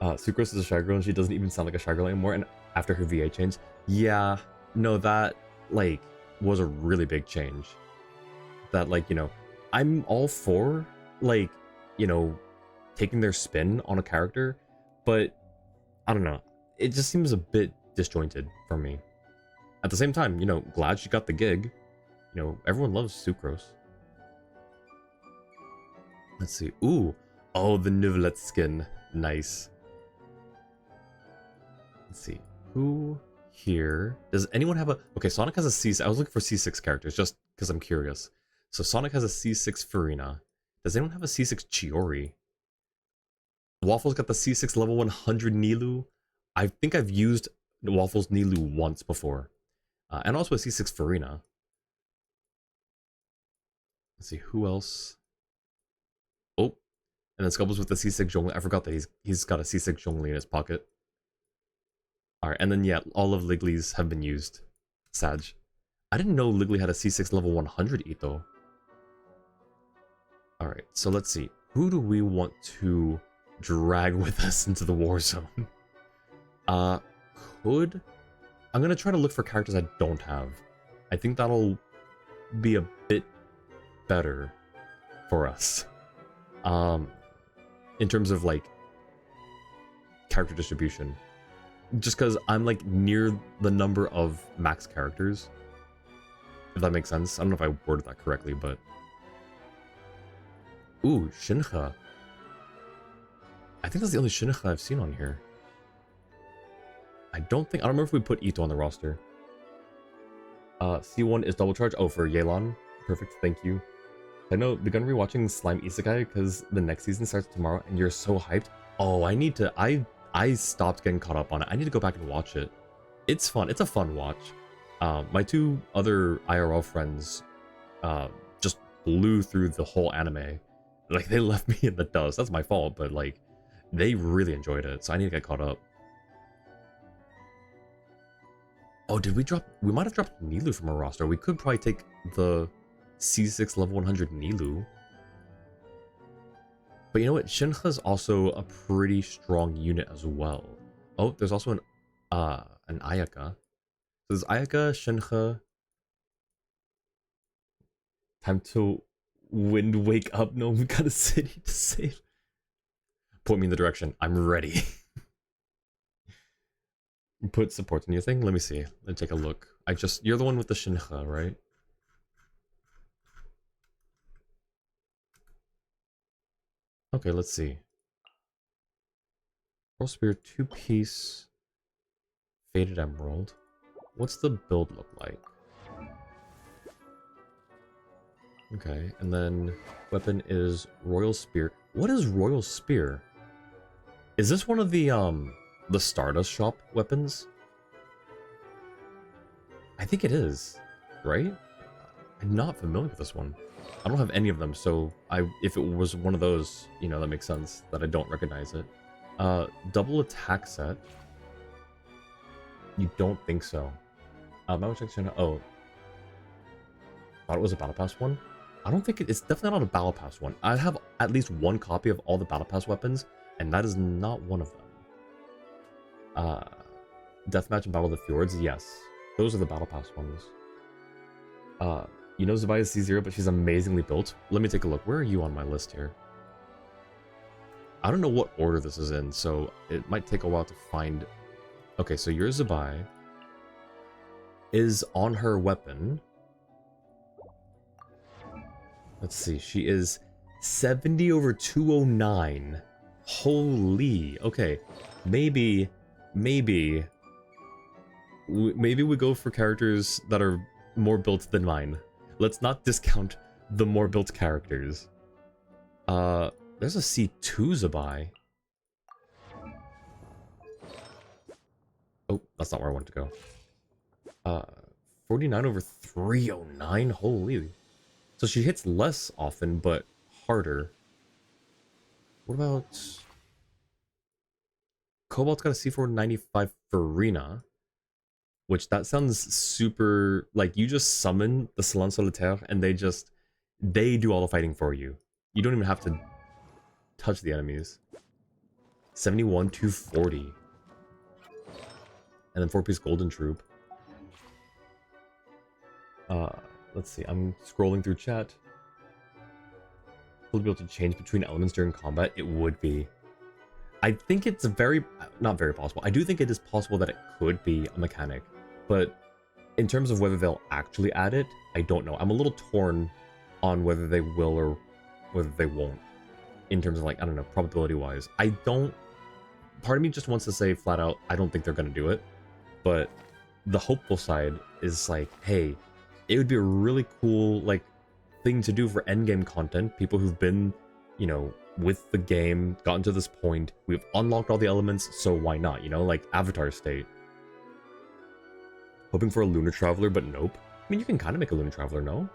Sucrose is a shy girl, and she doesn't even sound like a shy girl anymore. And after her VA change, yeah, no, that like was a really big change. That like I'm all for like taking their spin on a character, but I don't know, it just seems a bit disjointed for me. At the same time, glad she got the gig. Everyone loves Sucrose. Let's see. Ooh. Oh, the Nivelet skin. Nice. Let's see. Who here... Does anyone have a... Okay, Sonic has a C6... I was looking for C6 characters just because I'm curious. So Sonic has a C6 Farina. Does anyone have a C6 Chiori? Waffles got the C6 level 100 Nilu. I think I've used Waffles Nilu once before. And also a C6 Farina. Let's see, who else? Oh, and then Scubbles with the C6 Zhongli. I forgot that he's got a C6 Zhongli in his pocket. Alright, and then yeah, all of Ligley's have been used. Sag. I didn't know Ligley had a C6 level 100 Ito. Alright, so let's see. Who do we want to drag with us into the war zone? I'm gonna try to look for characters I don't have. I think that'll be a bit better for us. In terms of like character distribution. Just because I'm like near the number of max characters. If that makes sense. I don't know if I worded that correctly, but... Ooh, Shinja. I think that's the only Shinja I've seen on here. I don't remember if we put Ito on the roster. C1 is double charge. Oh, for Yelan. Perfect, thank you. I know, begun rewatching Slime Isekai because the next season starts tomorrow and you're so hyped. Oh, I need to... I stopped getting caught up on it. I need to go back and watch it. It's fun. It's a fun watch. My 2 other IRL friends just blew through the whole anime. Like, they left me in the dust. That's my fault, but like, they really enjoyed it, so I need to get caught up. Oh, did we drop... We might have dropped Nilu from our roster. We could probably take the C6 level 100 Nilu. But you know what? Shinja is also a pretty strong unit as well. Oh, there's also an Ayaka. So there's Ayaka, Shinja. Time to wind wake up. No, we got a city to save. Point me in the direction. I'm ready. Put support in your thing. Let me see. Let me take a look. You're the one with the Shinja, right? Okay, let's see. Pearl Spear, 2-piece, Faded Emerald. What's the build look like? Okay, and then weapon is Royal Spear. What is Royal Spear? Is this one of the Stardust Shop weapons? I think it is, right? I'm not familiar with this one. I don't have any of them, so if it was one of those, that makes sense that I don't recognize it. Double attack set. You don't think so? Oh, thought it was a Battle Pass one? I don't think it's definitely not a Battle Pass one. I have at least one copy of all the Battle Pass weapons, and that is not one of them. Uh, Deathmatch and Battle of the Fjords, yes. Those are the Battle Pass ones. Uh, you know Zabia's C0, but she's amazingly built. Let me take a look. Where are you on my list here? I don't know what order this is in, so it might take a while to find. Okay, so your Zabai is on her weapon. Let's see, she is 70 over 209. Holy, okay. Maybe we go for characters that are more built than mine. Let's not discount the more built characters. There's a C2 Zabai. Oh, that's not where I wanted to go. 49 over 309? Holy. So she hits less often, but harder. What about... Cobalt's got a C495 Farina, which that sounds super... Like, you just summon the Salon Solitaire, and they do all the fighting for you. You don't even have to touch the enemies. 71, 240. And then 4-piece Golden Troop. Let's see, I'm scrolling through chat. Will be able to change between elements during combat? It would be. I think it's not very possible. I do think it is possible that it could be a mechanic, but in terms of whether they'll actually add it, I don't know. I'm a little torn on whether they will or whether they won't. In terms of, like, I don't know, probability-wise. Part of me just wants to say flat out, I don't think they're gonna do it, but the hopeful side is like, hey, it would be a really cool, like, thing to do for endgame content. People who've been, you know, with the game, gotten to this point, we've unlocked all the elements, so why not, you know, like Avatar State. Hoping for a Lunar Traveler, but nope. I mean, you can kind of make a Lunar Traveler, no?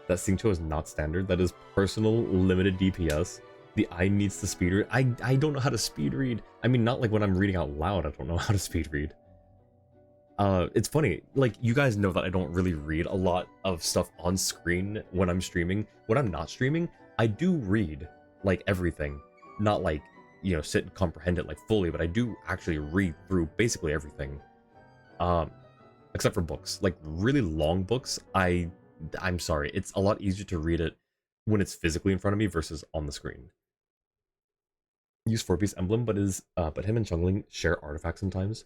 That Xingqiu is not standard. That is personal, limited DPS. The eye needs to speed read. I don't know how to speed read. I mean, not like when I'm reading out loud, I don't know how to speed read. It's funny, like, you guys know that I don't really read a lot of stuff on screen when I'm streaming. When I'm not streaming, I do read, like, everything. Not like, you know, sit and comprehend it, like, fully, but I do actually read through basically everything. Except for books. Like, really long books, I'm sorry, it's a lot easier to read it when it's physically in front of me versus on the screen. Use 4-piece emblem, but him and Chungling share artifacts sometimes.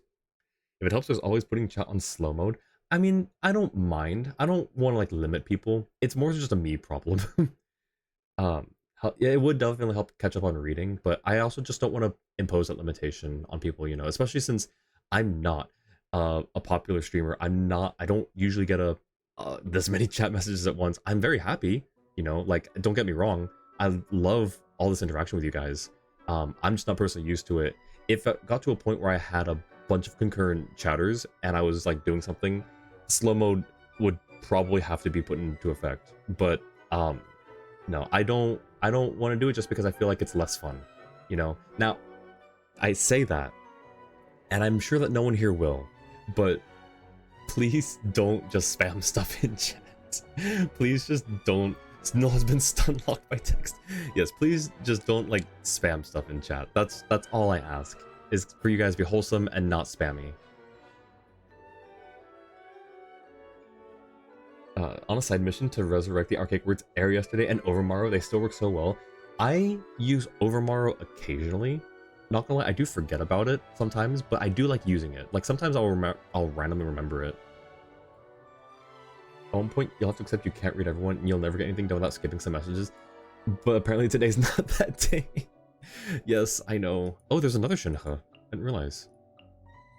If it helps, there's always putting chat on slow mode. I mean, I don't mind. I don't want to, like, limit people. It's more just a me problem. Yeah, it would definitely help catch up on reading, but I also just don't want to impose that limitation on people, you know, especially since I'm not a popular streamer. I don't usually get this many chat messages at once. I'm very happy, you know, like, don't get me wrong. I love all this interaction with you guys. I'm just not personally used to it. If it got to a point where I had a bunch of concurrent chatters and I was, like, doing something, slow mode would probably have to be put into effect. But no, I don't want to do it just because I feel like it's less fun, you know. Now, I say that, and I'm sure that no one here will, but please don't just spam stuff in chat. Please just don't. Snow has been stun locked by text. Yes, please just don't, like, spam stuff in chat. That's all I ask, is for you guys to be wholesome and not spammy. On a side mission to resurrect the Archaic Words Air yesterday and Overmorrow, they still work so well. I use Overmorrow occasionally. Not gonna lie, I do forget about it sometimes, but I do like using it. Like, sometimes I'll randomly remember it. At one point, you'll have to accept you can't read everyone, and you'll never get anything done without skipping some messages. But apparently today's not that day. Yes, I know. Oh, there's another Shinha. I didn't realize.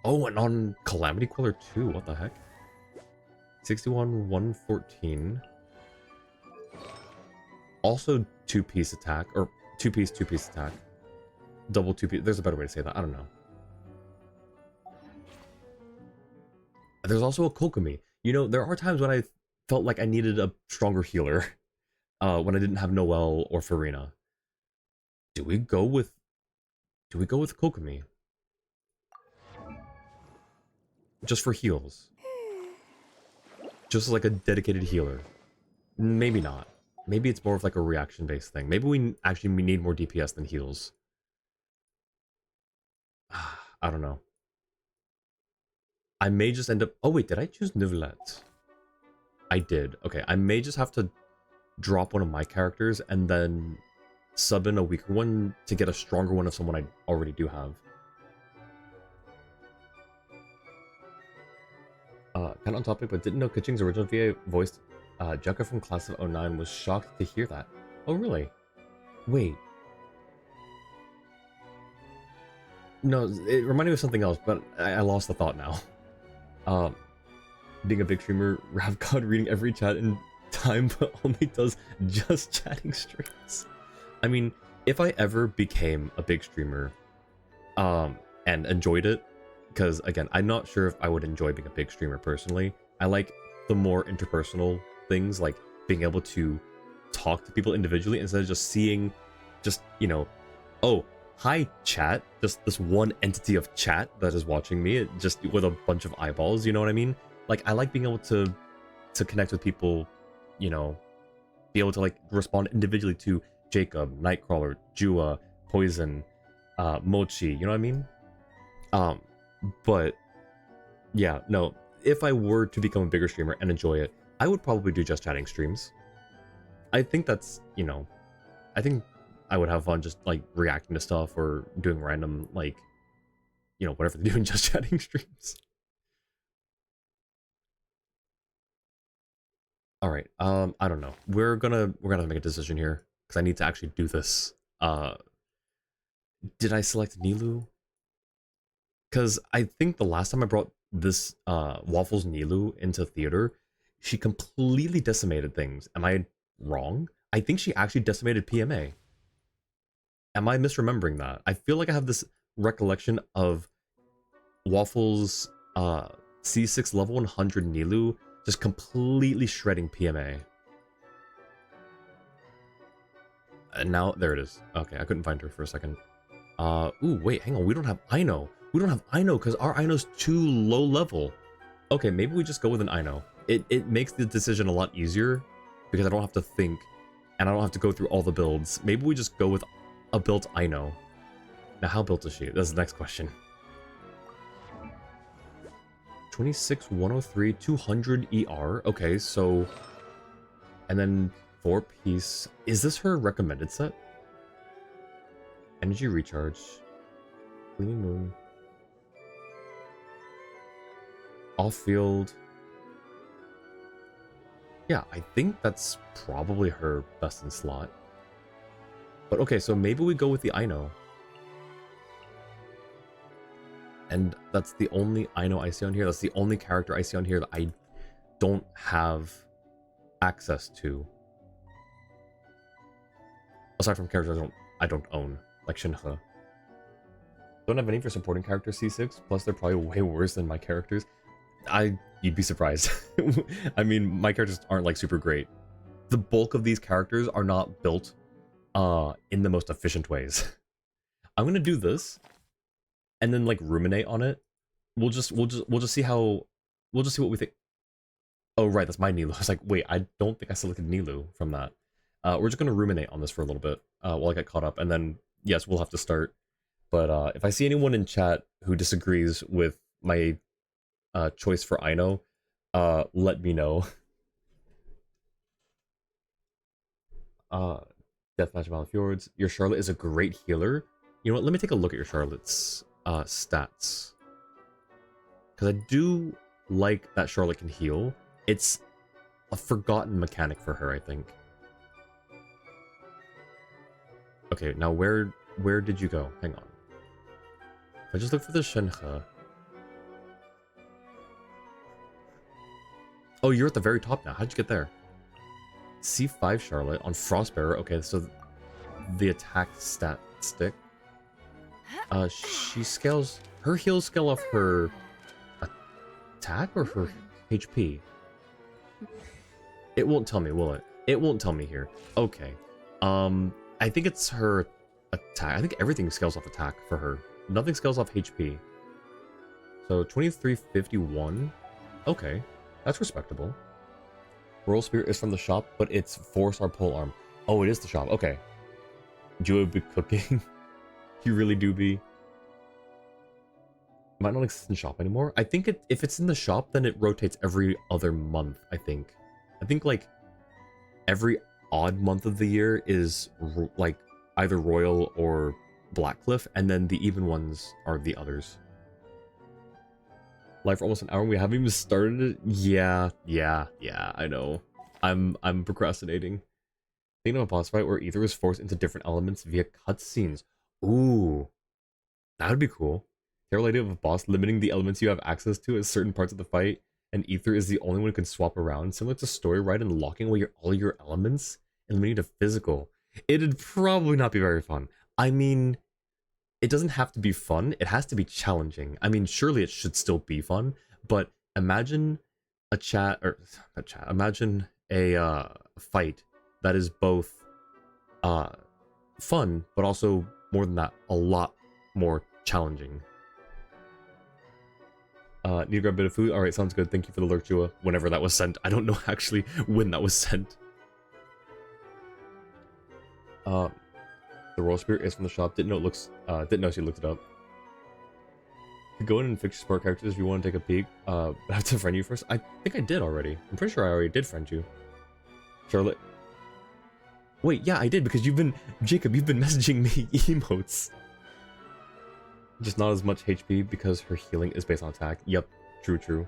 Oh, and on Calamity Queller too. What the heck? 61, 114. Also 2-piece attack, or 2-piece attack. Double 2-piece. There's a better way to say that. I don't know. There's also a Kokomi. You know, there are times when I felt like I needed a stronger healer. When I didn't have Noelle or Farina. Do we go with Kokomi? just for heals. Just like a dedicated healer. Maybe not. Maybe it's more of like a reaction-based thing. Maybe we actually need more DPS than heals. I don't know. I may just end up... Oh wait, did I choose Neuvillette? I did. Okay, I may just have to drop one of my characters and then sub in a weaker one to get a stronger one of someone I already do have. Kind of on topic, but didn't know Kaching's original VA voiced Jekka from Class of '09. Was shocked to hear that. Oh really? Wait. No, it reminded me of something else, but I lost the thought now. Being a big streamer, Ravgod reading every chat in time, but only does just chatting streams. I mean, if I ever became a big streamer, and enjoyed it, because again, I'm not sure if I would enjoy being a big streamer personally. I like the more interpersonal things, like being able to talk to people individually instead of just seeing, you know, oh, hi chat, just this one entity of chat that is watching me, just with a bunch of eyeballs, you know what I mean? Like, I like being able to connect with people, you know, be able to like respond individually to Jacob, Nightcrawler, Jua, Poison, Mochi, you know what I mean? But yeah, no, if I were to become a bigger streamer and enjoy it, I would probably do just chatting streams. I think that's, you know, I think I would have fun just like reacting to stuff or doing random, like, you know, whatever they do in just chatting streams. All right, I don't know. We're gonna make a decision here because I need to actually do this. Did I select Nilu? Because I think the last time I brought this Waffles Nilu into theater, she completely decimated things. Am I wrong? I think she actually decimated PMA. Am I misremembering that? I feel like I have this recollection of Waffles C6 level 100 Nilu just completely shredding PMA. And now, there it is. Okay, I couldn't find her for a second. Ooh, wait, hang on. We don't have Ino. We don't have Ino because our Ino's too low level. Okay, maybe we just go with an Ino. It makes the decision a lot easier because I don't have to think and I don't have to go through all the builds. Maybe we just go with a built Ino. Now, how built is she? That's the next question. 26, 103, 200 ER. Okay, so... And then 4-piece. Is this her recommended set? Energy recharge. Gleaming moon. Off-field. Yeah, I think that's probably her best in slot. But okay, so maybe we go with the Ino. And that's the only Ino I see on here. That's the only character I see on here that I don't have access to. Aside from characters I don't own, like Shinhe. Don't have any for supporting character C6, plus they're probably way worse than my characters. You'd be surprised. I mean, my characters aren't like super great. The bulk of these characters are not built in the most efficient ways. I'm gonna do this and then like ruminate on it. We'll just see how we'll just see what we think. Oh right, that's my Nilu. I was like, wait, I don't think I selected Nilu from that. We're just gonna ruminate on this for a little bit while I get caught up, and then yes, we'll have to start. But if I see anyone in chat who disagrees with my choice for Ino, let me know. Deathmatch Malfjords. Your Charlotte is a great healer. You know what? Let me take a look at your Charlotte's stats. Because I do like that Charlotte can heal. It's a forgotten mechanic for her, I think. Okay, now where did you go? Hang on. If I just look for the Shenhe. Oh, you're at the very top now. How'd you get there? C5 Charlotte on Frostbearer. Okay, so the attack stat stick. She scales... Her heals scale off her attack or her HP? It won't tell me, will it? It won't tell me here. Okay. I think it's her attack. I think everything scales off attack for her. Nothing scales off HP. So 2351. Okay, that's respectable. Royal Spear is from the shop, but it's 4-star pole arm. Oh, it is the shop. Okay. You would be cooking. You really do be. Might not exist in shop anymore. I think if it's in the shop, then it rotates every other month, I think. I think, like, every odd month of the year is, like, either Royal or Blackcliff, and then the even ones are the others. Live for almost an hour, we haven't even started it? Yeah, I know. I'm procrastinating. Thinking of a boss fight where either is forced into different elements via cutscenes. Ooh, that would be cool. Terrible idea of a boss limiting the elements you have access to at certain parts of the fight, and Ether is the only one who can swap around, similar to Story Ride and locking away all your elements and limiting to physical. It'd probably not be very fun. I mean, it doesn't have to be fun, it has to be challenging. I mean, surely it should still be fun, but imagine imagine a fight that is both fun, but also more than that, a lot more challenging. Need to grab a bit of food? Alright, sounds good. Thank you for the lurk, Jua. Whenever that was sent. I don't know actually when that was sent. The Royal Spirit is from the shop. Didn't know she looked it up. Could go in and fix your sport characters if you want to take a peek. I have to friend you first. I think I did already. I'm pretty sure I already did friend you. Charlotte. Wait, yeah, I did because Jacob, you've been messaging me emotes. Just not as much HP because her healing is based on attack. Yep, true.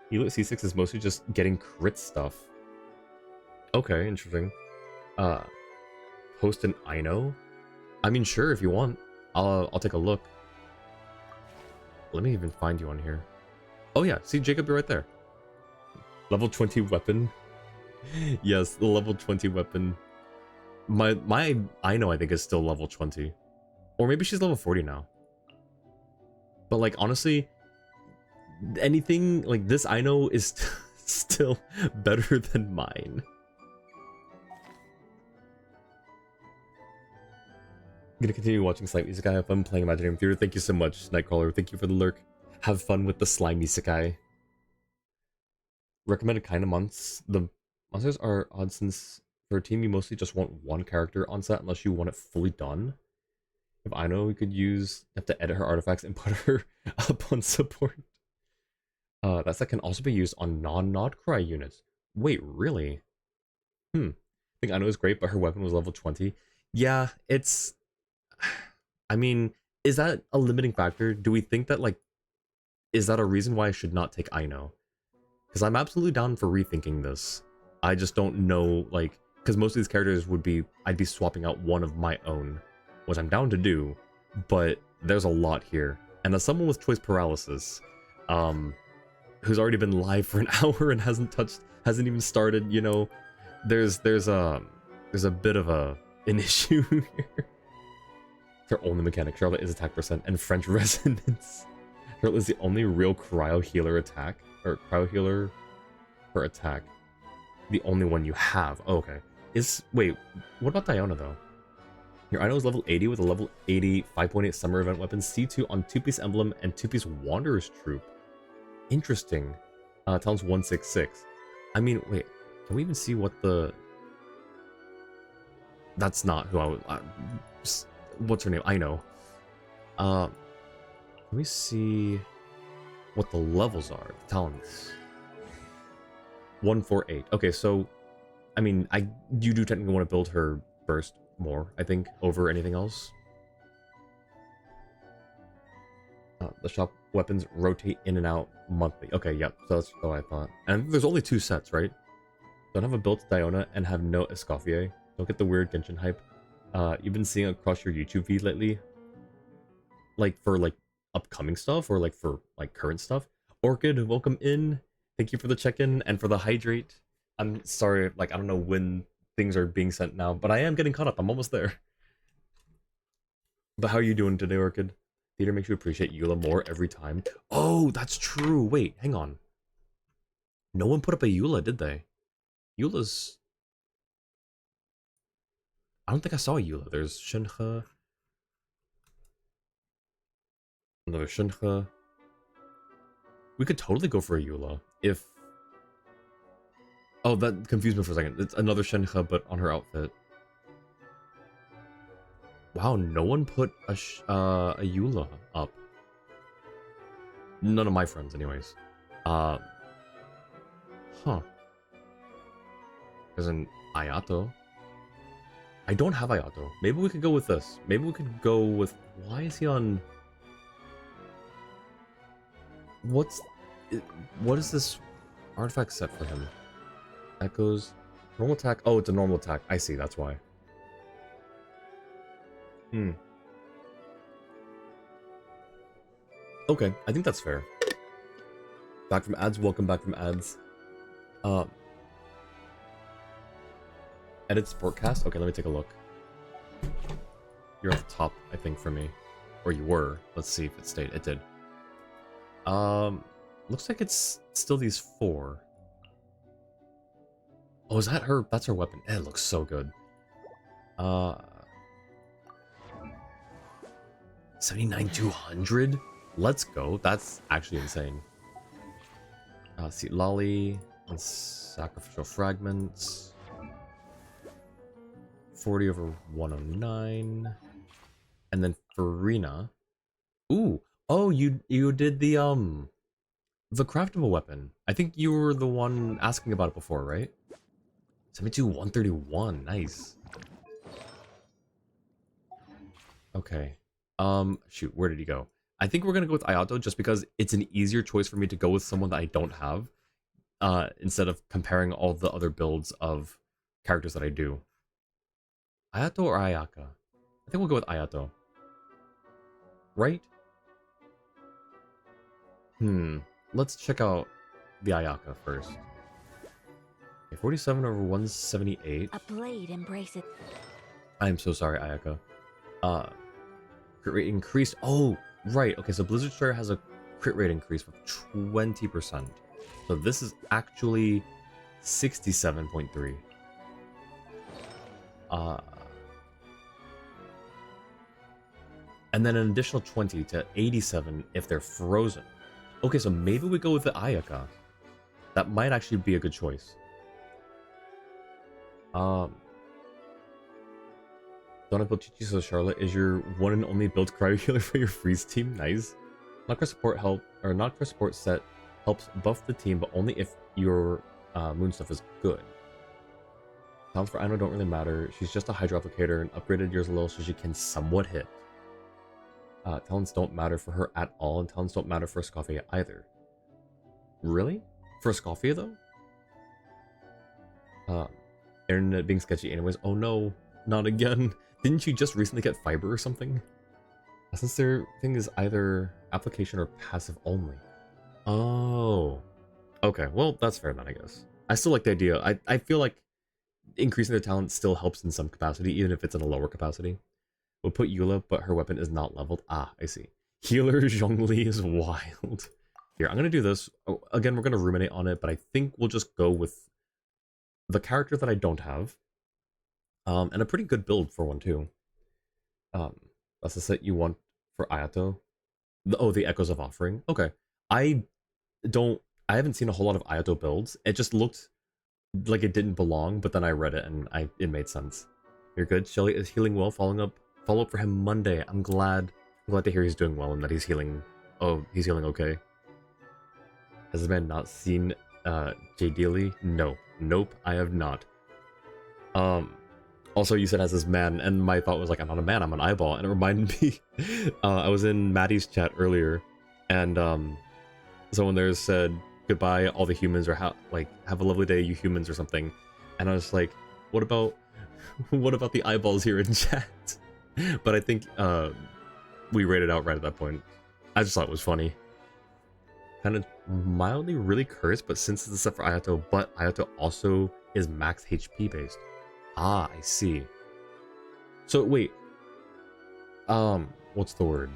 Heal at C6 is mostly just getting crit stuff. Okay, interesting. Host an Ino? I mean, sure, if you want. I'll take a look. Let me even find you on here. Oh yeah, see, Jacob, you're right there. Level 20 weapon. Yes, the level 20 weapon. My Ino, I think, is still level 20. Or maybe she's level 40 now. But, like, honestly, anything like this I know is still better than mine. I'm gonna continue watching Slime Isekai. Have fun playing Imaginarium Theater. Thank you so much, Nightcrawler. Thank you for the lurk. Have fun with the Slime Isekai. Recommended kind of months. The monsters are odd since for a team you mostly just want one character on set unless you want it fully done. If I know we could have to edit her artifacts and put her up on support. That set can also be used on non-Nod Cry units. Wait, really? I think I know is great, but her weapon was level 20. Yeah, it's... I mean, is that a limiting factor? Do we think that, like, is that a reason why I should not take Aino? Because I'm absolutely down for rethinking this. I just don't know, like, because most of these characters I'd be swapping out one of my own, which I'm down to do, but there's a lot here. And as someone with choice paralysis, who's already been live for an hour and hasn't even started, you know, there's a bit of an issue here. Her only mechanic, Charlotte, is attack percent and French resonance. Charlotte is the only real cryo healer attack, or cryo healer per attack. The only one you have. Oh, okay. Wait, what about Diona though? Your Ino is level 80 with a level 80 5.8 summer event weapon, C2 on 2-piece emblem and 2-piece Wanderer's Troop. Interesting. Talents 166. I mean, wait, can we even see what the... That's not who I would... what's her name? I know. Let me see what the levels are. The talents. 148. Okay, so I mean, you do technically want to build her burst more, I think, over anything else. The shop weapons rotate in and out monthly. Okay, yep. So that's what I thought. And there's only 2 sets, right? Don't have a built Diona and have no Escoffier. Don't get the weird Genshin hype. You've been seeing across your YouTube feed lately, like for like upcoming stuff or like for like current stuff. Orchid, welcome in. Thank you for the check-in and for the hydrate. I'm sorry, like I don't know when things are being sent now, but I am getting caught up. I'm almost there. But how are you doing today, Orchid? Theater makes you appreciate Eula more every time. Oh, that's true. Wait, hang on. No one put up a Eula, did they? Eula's... I don't think I saw a Eula. There's Shenhe. Another Shenhe. We could totally go for a Eula if... Oh, that confused me for a second. It's another Shenhe, but on her outfit. Wow, no one put a Eula up. None of my friends, anyways. Huh. There's an Ayato. I don't have Ayato. Maybe we could go with this. Maybe we could go with... Why is he on... What is this artifact set for him? Echoes. Normal attack. Oh, it's a normal attack. I see, that's why. Okay, I think that's fair. Back from ads. Welcome back from ads. Edit Sportcast? Okay, let me take a look. You're at the top, I think, for me. Or you were. Let's see if it stayed. It did. Looks like it's still these 4. Oh, is that her? That's her weapon. It looks so good. 79,200? Let's go. That's actually insane. See, Lolly and Sacrificial Fragments. 40 over 109. And then Farina. Ooh. Oh, you did the craftable weapon. I think you were the one asking about it before, right? 72,131. Nice. Okay. Shoot, where did he go? I think we're gonna go with Ayato just because it's an easier choice for me to go with someone that I don't have, instead of comparing all the other builds of characters that I do. Ayato or Ayaka? I think we'll go with Ayato. Right? Let's check out the Ayaka first. Okay, 47 over 178. A blade embrace it. I am so sorry, Ayaka. Crit rate increased. Oh, right. Okay, so Blizzard Strider has a crit rate increase of 20%. So this is actually 67.3. And then an additional 20 to 87 if they're frozen. Okay, so maybe we go with the Ayaka. That might actually be a good choice. Donna Chichi says Charlotte is your one and only build cryo healer for your freeze team. Nice. Knockcraft support Knockcraft support set helps buff the team, but only if your moon stuff is good. Talents for Aino don't really matter. She's just a Hydro applicator and upgraded yours a little so she can somewhat hit. Talents don't matter for her at all, and talents don't matter for Scoffia either. Really? For Scoffia though? Internet being sketchy anyways. Oh no, not again. Didn't you just recently get fiber or something? Since their thing is either application or passive only. Oh. Okay, well, that's fair then, I guess. I still like the idea. I feel like increasing their talent still helps in some capacity, even if it's in a lower capacity. We'll put Eula, but her weapon is not leveled. Ah, I see. Healer Zhongli is wild. Here, I'm going to do this. Oh, again, we're going to ruminate on it, but I think we'll just go with the character that I don't have. And a pretty good build for one, too. That's the set you want for Ayato. The Echoes of Offering. Okay. I haven't seen a whole lot of Ayato builds. It just looked like it didn't belong, but then I read it and it made sense. You're good. Shelly is healing well. Follow up for him Monday. I'm glad to hear he's doing well and that he's healing. Oh, he's healing okay. Has this man not seen Jay Dealey? No. Nope, I have not. Also, you said as this man, and my thought was like, I'm not a man, I'm an eyeball. And it reminded me, I was in Maddie's chat earlier, and someone there said, goodbye, all the humans, or have a lovely day, you humans, or something. And I was like, what about the eyeballs here in chat? But I think we rated out right at that point. I just thought it was funny. Kind of mildly really cursed, but since it's a set for Ayato, but Ayato also is max HP based. Ah, I see. So wait. What's the word?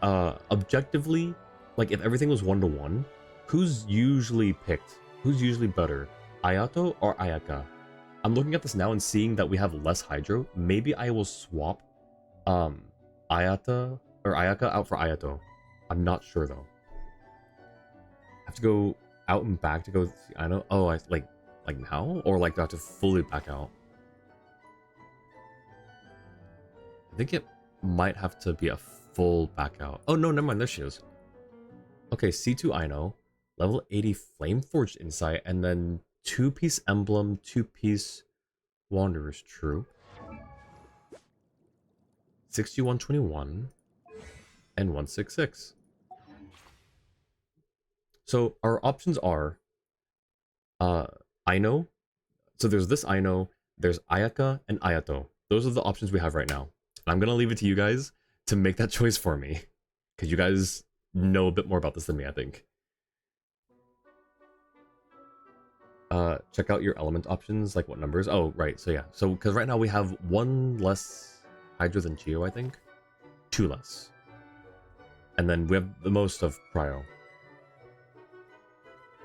Objectively, like if everything was 1-to-1, who's usually picked? Who's usually better? Ayato or Ayaka? I'm looking at this now and seeing that we have less Hydro. Maybe I will swap Ayaka out for Ayato. I'm not sure though. have to go out and back to go see Ino? Oh, I like now? Or like do I have to fully back out? I think it might have to be a full back out. Oh no, never mind, there she is. Okay, C2 Ino, level 80 Flameforged Insight, and then 2-piece Emblem, 2-piece Wanderer's Troop. 6121 and 166. So our options are Ino. So there's this Ino, there's Ayaka and Ayato. Those are the options we have right now. And I'm gonna leave it to you guys to make that choice for me. Because you guys know a bit more about this than me, I think. Check out your element options, like what numbers. Oh, right, so yeah. So, because right now we have 1 less Hydra than Geo, I think. 2 less. And then we have the most of Cryo.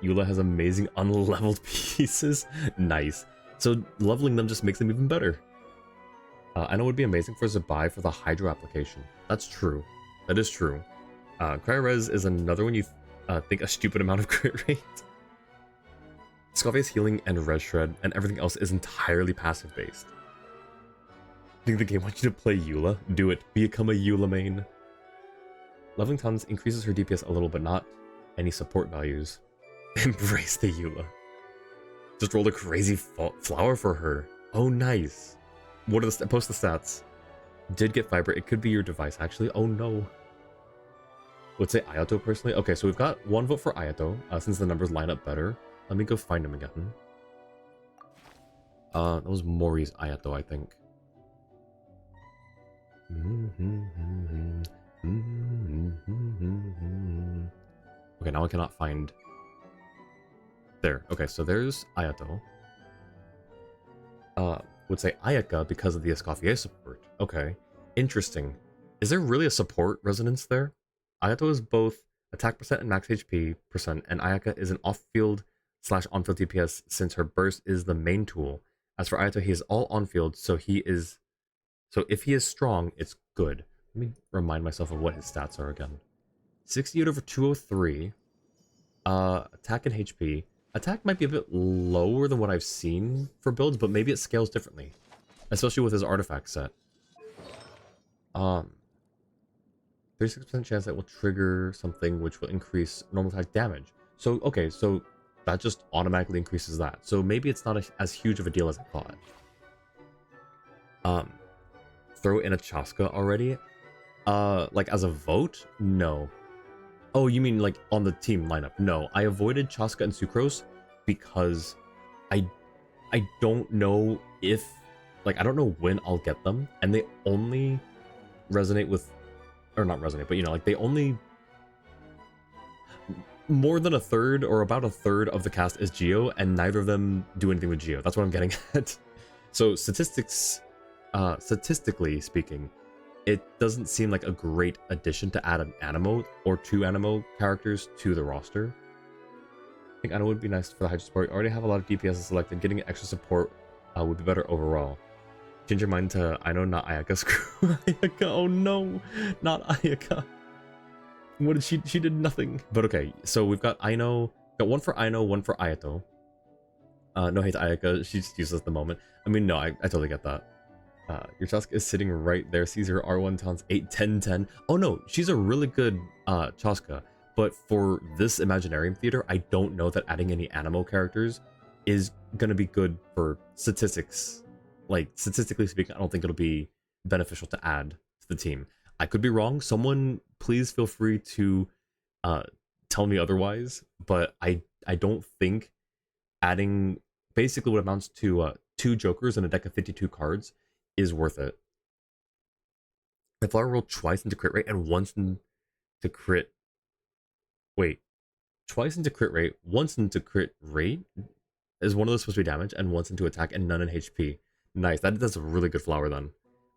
Eula has amazing unleveled pieces. Nice. So leveling them just makes them even better. I know it would be amazing for Zabai for the Hydro application. That's true. That is true. Cryo-Res is another one you think a stupid amount of crit rate. Scovia's healing and Res Shred and everything else is entirely passive based. Think the game wants you to play Eula? Do it. Become a Eula main. Leveling tons increases her DPS a little, but not any support values. Embrace the Eula. Just rolled a crazy flower for her. Oh, nice. What are the post the stats? Did get fiber. It could be your device, actually. Oh, no. Would say Ayato personally. Okay, so we've got 1 vote for Ayato, since the numbers line up better. Let me go find him again. That was Mori's Ayato, I think. Okay, now I cannot find... There. Okay, so there's Ayato. Would say Ayaka because of the Escoffier support. Okay. Interesting. Is there really a support resonance there? Ayato is both attack percent and max HP percent, and Ayaka is an off-field / on-field DPS since her burst is the main tool. As for Ayato, he is all on-field, so if he is strong, it's good. Let me remind myself of what his stats are again. 68 over 203. Attack and HP. Attack might be a bit lower than what I've seen for builds, but maybe it scales differently. Especially with his artifact set. 36% chance that will trigger something which will increase normal attack damage. So, okay, so that just automatically increases that. So maybe it's not as huge of a deal as I thought. Throw in a Chaska already? Like as a vote? No. Oh, you mean like on the team lineup? No, I avoided Chaska and Sucrose because I don't know if, like, I don't know when I'll get them, and they only resonate with, or not resonate, but you know, like they only, more than a third or about a third of the cast is Geo, and neither of them do anything with Geo. That's what I'm getting at. So statistically speaking, it doesn't seem like a great addition to add an Animo or 2 Animo characters to the roster. I think Animo would be nice for the Hydra support. You already have a lot of DPS selected. Getting extra support would be better overall. Change your mind to Ino, not Ayaka. Screw Ayaka. Oh no, not Ayaka. What did she did nothing. But okay, so we've got Ino. Got 1 for Ino, 1 for Ayato. No hate to Ayaka. She's useless at the moment. I mean, no, I totally get that. Your Chaska is sitting right there. Sees her R1 talents 8, 10, 10. Oh no, she's a really good Chaska. But for this Imaginarium theater, I don't know that adding any Animo characters is going to be good for statistics. Like, statistically speaking, I don't think it'll be beneficial to add to the team. I could be wrong. Someone, please feel free to tell me otherwise. But I don't think adding basically what amounts to 2 Jokers and a deck of 52 cards is worth it. If I roll twice into crit rate and once into crit... Wait. Twice into crit rate, once into crit rate? Is one of those supposed to be damage, and once into attack and none in HP? Nice, that's a really good flower then.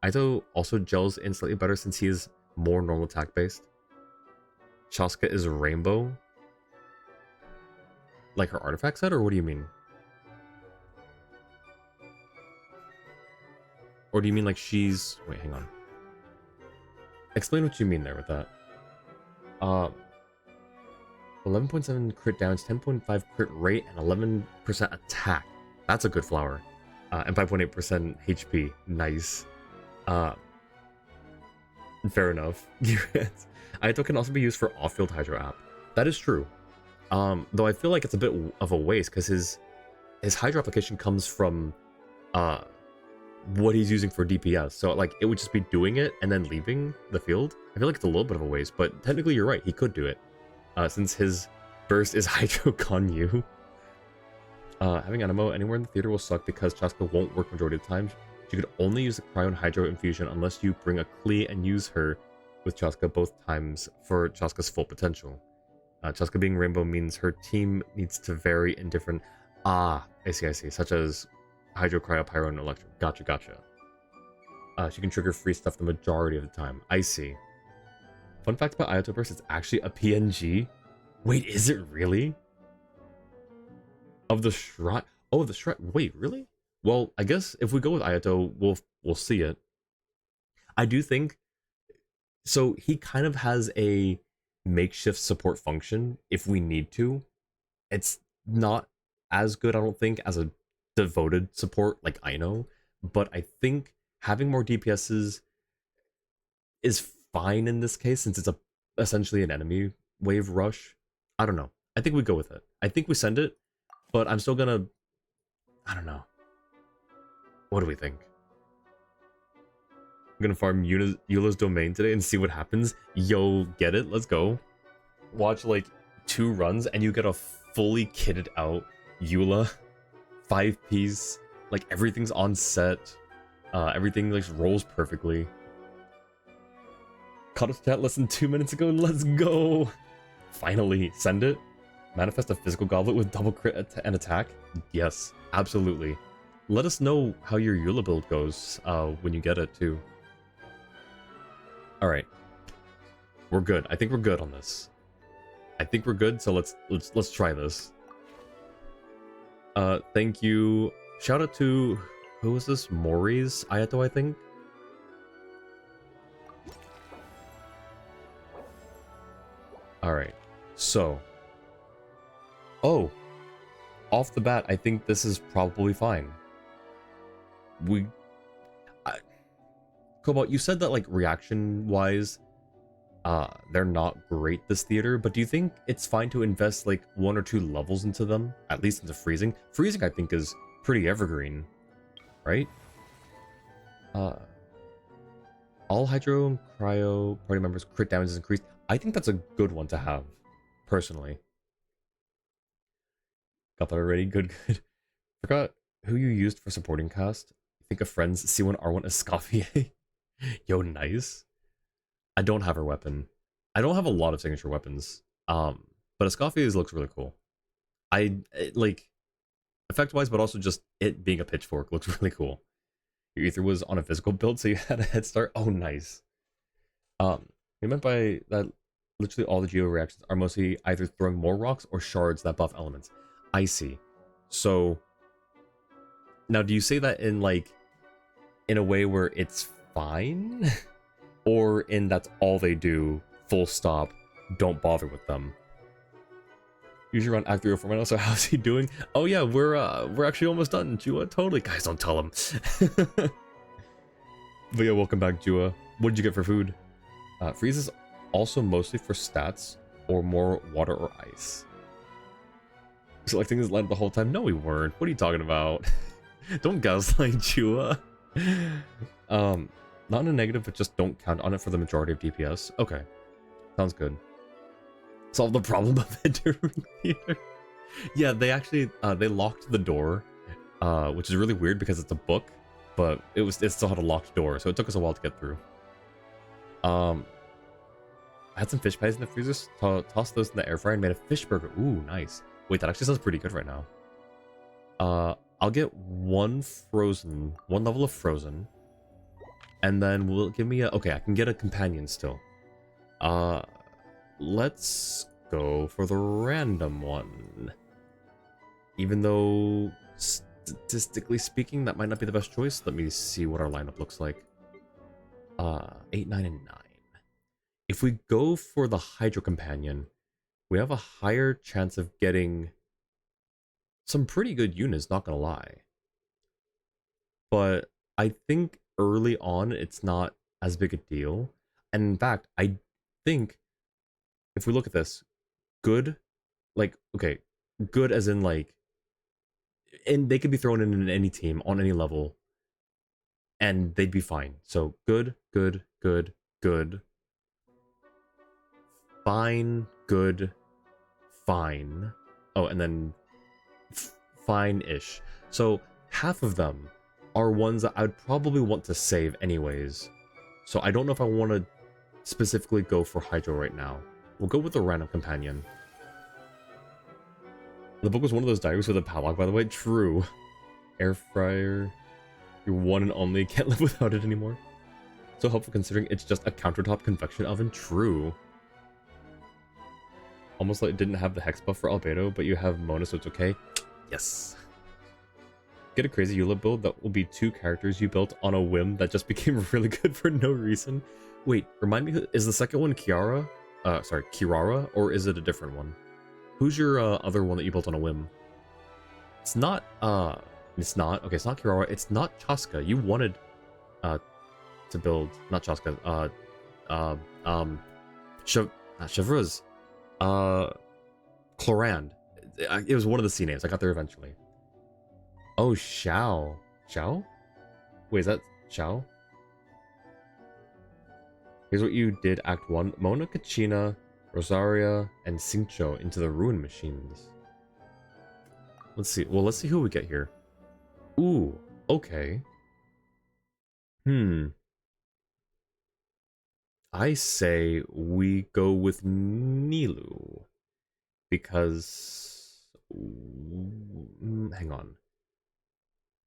Aito also gels in slightly better since he is more normal attack based. Chaska is rainbow? Like her artifact set, or what do you mean? Or do you mean like she's... Wait, hang on. Explain what you mean there with that. 11.7 crit damage, 10.5 crit rate, and 11% attack. That's a good flower. And 5.8% HP. Nice. Uh, fair enough. Ayato can also be used for off-field Hydro app. That is true. Though I feel like it's a bit of a waste because his Hydro application comes from what he's using for DPS. So like it would just be doing it and then leaving the field. I feel like it's a little bit of a waste, but technically you're right. He could do it since his burst is Hydro Ganyu. Having Animo anywhere in the theater will suck because Chaska won't work majority of the time. She could only use the Cryo and Hydro infusion unless you bring a Klee and use her with Chaska both times for Chaska's full potential. Chaska being Rainbow means her team needs to vary in different... I see, such as Hydro, Cryo, Pyro, and Electro. Gotcha. She can trigger free stuff the majority of the time. I see. Fun fact about Ayato Burst, it's actually a PNG. Wait, is it really? Of the Shrine? Oh, the Shrine. Wait, really? Well, I guess if we go with Ayato, we'll see it. I do think... So he kind of has a makeshift support function if we need to. It's not as good, I don't think, as a devoted support like Aino, but I think having more DPSs is fine in this case since it's essentially an enemy wave rush. I don't know. I think we go with it. I think we send it, but I'm still gonna... I don't know. What do we think? I'm gonna farm Eula's domain today and see what happens. Yo, get it? Let's go. Watch like 2 runs and you get a fully kitted out Eula. 5-piece. Like everything's on set. Everything like rolls perfectly. Caught us chat less than 2 minutes ago. Let's go. Finally, send it. Manifest a physical goblet with double crit and attack. Yes, absolutely. Let us know how your Eula build goes when you get it too. All right, we're good. I think we're good on this. I think we're good. So let's try this. Thank you. Shout out to who was this? Mori's Ayato, I think. All right, so. Oh, off the bat, I think this is probably fine. Cobalt, you said that like reaction-wise, they're not great this theater, but do you think it's fine to invest like 1 or 2 levels into them, at least into freezing? Freezing, I think, is pretty evergreen, right? All Hydro and Cryo party members' crit damage is increased. I think that's a good one to have, personally. Got that already? Good. Forgot who you used for supporting cast. Think of friends, C1, R1, Escoffier. Yo, nice. I don't have her weapon. I don't have a lot of signature weapons. But Escoffier's looks really cool. Like, effect-wise, but also just it being a pitchfork looks really cool. Your Ether was on a physical build, so you had a head start. Oh, nice. We meant by that literally all the geo reactions are mostly either throwing more rocks or shards that buff elements. I see. So, now do you say that in, like, in a way where it's fine? Or in that's all they do, full stop, don't bother with them? Usually around Act 3 or 4 right now, so how's he doing? Oh yeah, we're actually almost done, Jua, totally. Guys, don't tell him. But yeah, welcome back, Jua. What did you get for food? Freeze is also mostly for stats, or more water or ice. Selecting his land the whole time? No, we weren't. What are you talking about? Don't gaslight Jua. Not in a negative, but just don't count on it for the majority of DPS. Okay. Sounds good. Solve the problem of entering theater. Yeah, they actually, they locked the door, which is really weird because it's a book, but it still had a locked door, so it took us a while to get through. I had some fish patties in the freezer, tossed those in the air fryer and made a fish burger. Ooh, nice. Wait, that actually sounds pretty good right now. I'll get one level of frozen. And then will it give me a... Okay, I can get a companion still. Let's go for the random one. Even though, statistically speaking, that might not be the best choice. Let me see what our lineup looks like. 8, 9, and 9. If we go for the Hydro Companion, we have a higher chance of getting some pretty good units, not gonna lie. But I think early on it's not as big a deal. And in fact, I think if we look at this, good, like, okay, good as in like, and they could be thrown in any team on any level and they'd be fine. So good, good, good, good, fine, good, fine. Oh, and then fine-ish. So half of them are ones that I'd probably want to save anyways. So I don't know if I want to specifically go for Hydro right now. We'll go with the random companion. The book was one of those diaries with a padlock, by the way. True. Air fryer. Your one and only. Can't live without it anymore. So helpful considering it's just a countertop convection oven. True. Almost like it didn't have the hex buff for Albedo, but you have Mona, so it's okay. Yes. Get a crazy Eula build that will be 2 characters you built on a whim that just became really good for no reason. Wait, remind me, is the second one Kiara? Sorry, Kirara, or is it a different one? Who's your other one that you built on a whim? It's not, okay, it's not Kirara, it's not Chaska. You wanted, to build, not Chaska, not Chevruz, Clorand. It was one of the C names, I got there eventually. Oh, Xiao. Xiao? Wait, is that Xiao? Here's what you did Act 1. Mona, Kachina, Rosaria, and Xingqiu into the Ruin Machines. Let's see. Well, let's see who we get here. Ooh, okay. I say we go with Nilu. Because... hang on.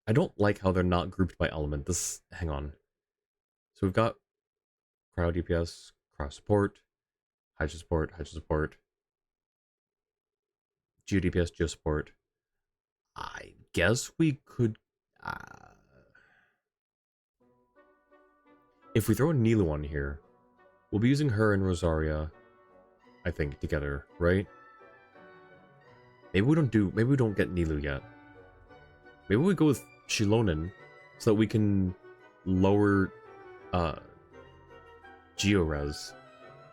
I don't like how they're not grouped by element. Hang on. So we've got Cryo DPS, Cryo Support, Hydro Support, Geo DPS, Geo Support. I guess we could... if we throw a Nilu on here, we'll be using her and Rosaria, I think, together, right? Maybe we don't get Nilu yet. Maybe we go with Shilonen so that we can lower Geores,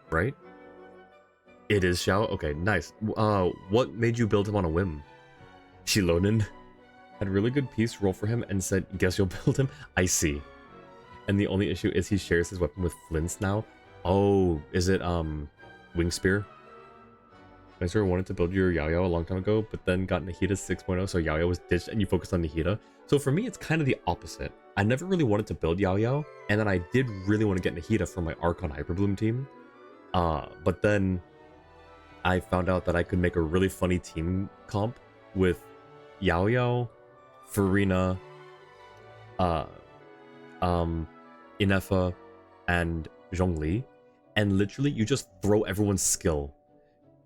right? It is Xiao? Okay, nice. What made you build him on a whim? Shilonen had a really good piece roll for him and said, guess you'll build him? I see. And the only issue is he shares his weapon with Flints now. Oh, is it Wing Spear? I sort of wanted to build your Yao Yao a long time ago, but then got Nahida 6.0, so Yao Yao was ditched and you focused on Nahida. So for me, it's kind of the opposite. I never really wanted to build Yao Yao, and then I did really want to get Nahida for my Archon Hyperbloom team. But then I found out that I could make a really funny team comp with Yao Yao, Farina, Inefa, and Zhongli, and literally you just throw everyone's skill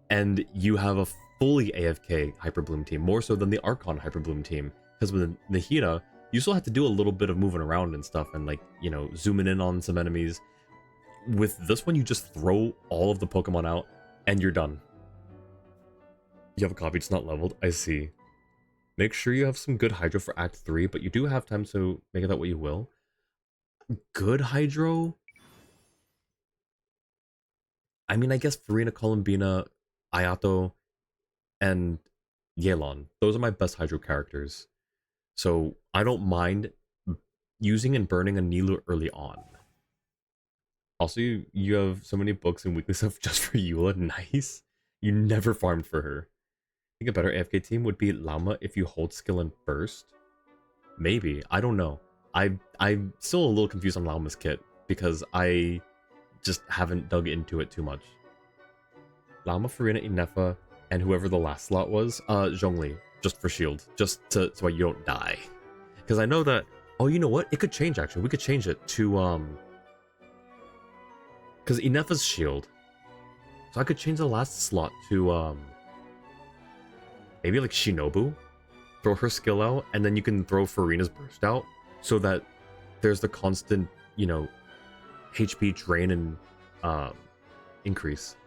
and you have a fully AFK Hyperbloom team, more so than the Archon Hyperbloom team. Because with Nahida, you still have to do a little bit of moving around and stuff, and like, you know, zooming in on some enemies. With this one, you just throw all of the Pokemon out, and you're done. You have a copy, it's not leveled, I see. Make sure you have some good Hydro for Act 3, but you do have time, so make of that what you will. Good Hydro? I mean, I guess Farina, Columbina, Ayato, and Yelan. Those are my best Hydro characters. So I don't mind using and burning a Nilu early on. Also, you have so many books and weekly stuff just for Eula. Nice. You never farmed for her. I think a better AFK team would be Llama if you hold skill and burst. Maybe. I don't know. I'm still a little confused on Llama's kit because I just haven't dug into it too much. Llama, Farina, Inefa, and whoever the last slot was, Zhongli, just for shield, just so you don't die. Because I know that, oh, you know what? It could change, actually. We could change it to, because Inefa's shield. So I could change the last slot to, maybe like Shinobu. Throw her skill out, and then you can throw Farina's burst out, so that there's the constant, you know, HP drain and, increase.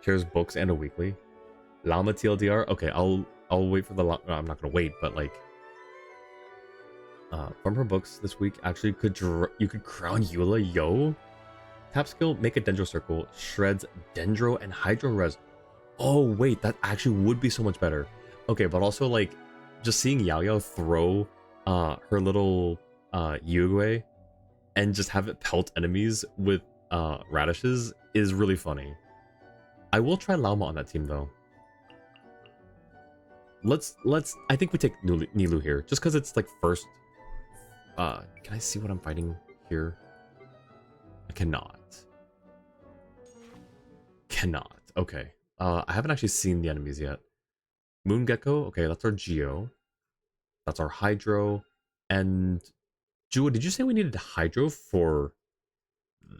Shares books and a weekly. Llama TLDR. Okay, I'll wait for the. No, I'm not gonna wait, but like, from her books this week, actually you could crown Eula. Yo, tap skill, make a Dendro circle, shreds Dendro and Hydro Res. Oh wait, that actually would be so much better. Okay, but also like, just seeing Yao Yao throw her little Yugui and just have it pelt enemies with radishes is really funny. I will try Lauma on that team though. Let's I think we take Nilu here just because it's like first. Can I see what I'm fighting here? I cannot. Okay. I haven't actually seen the enemies yet. Moon Gecko. Okay, that's our Geo. That's our Hydro. And Jua, did you say we needed Hydro for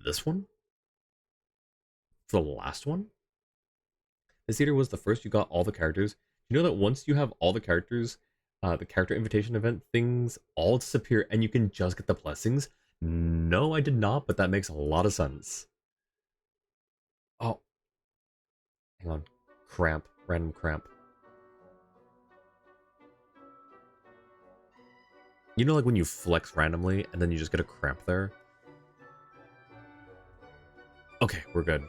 this one? For the last one? This theater was the first you got all the characters. You know that once you have all the characters, the character invitation event things all disappear and you can just get the blessings? No, I did not, but that makes a lot of sense. Oh, hang on. Cramp. Random cramp. You know like when you flex randomly and then you just get a cramp there? Okay, we're good.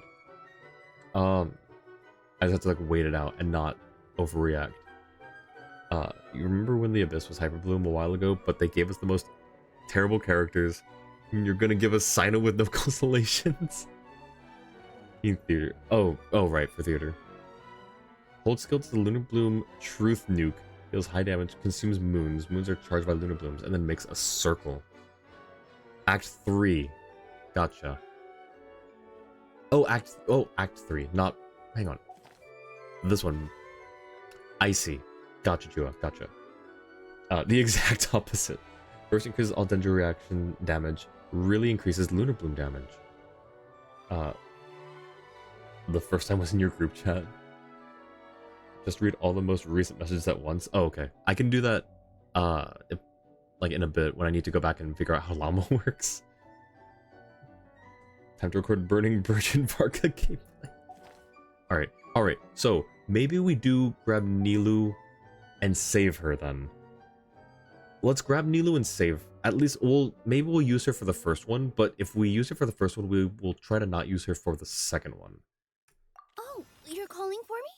I just have to like wait it out and not overreact. You remember when the Abyss was Hyper Bloom a while ago, but they gave us the most terrible characters, and you're gonna give us Sino with no constellations? In theater. Oh, right, for theater. Hold skill to the Lunar Bloom Truth Nuke. Deals high damage, consumes moons. Moons are charged by Lunar Blooms, and then makes a circle. Act 3. Gotcha. Oh, Act 3. Not... Hang on. This one. Icy. Gotcha, Jua. Gotcha. The exact opposite. First increases all Dendro reaction damage. Really increases Lunar Bloom damage. The first time was in your group chat. Just read all the most recent messages at once. Oh, okay. I can do that, like in a bit when I need to go back and figure out how Llama works. Time to record Burning Virgin Varka gameplay. Alright. So, maybe we do grab Nilu and save her then. Let's grab Nilu and save. At least maybe we'll use her for the first one, but if we use her for the first one, we will try to not use her for the second one. Oh, you're calling for me?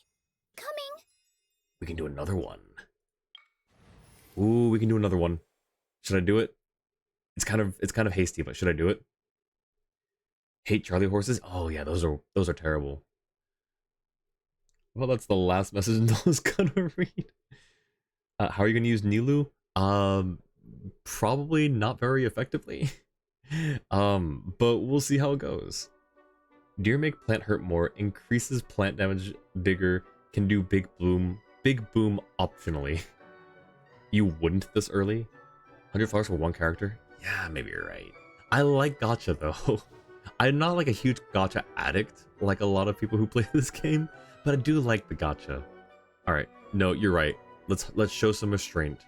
Coming. We can do another one. Ooh, we can do another one. Should I do it? It's kind of hasty, but should I do it? Hate Charlie horses? Oh yeah, those are terrible. Well, that's the last message Noah's gonna read. How are you gonna use Nilu? Probably not very effectively. But we'll see how it goes. Deer make plant hurt more, increases plant damage bigger, can do big boom optionally. You wouldn't this early? 100 flowers for one character? Yeah, maybe you're right. I like gacha though. I'm not like a huge gacha addict like a lot of people who play this game, but I do like the gacha. Alright, no, you're right. Let's show some restraint.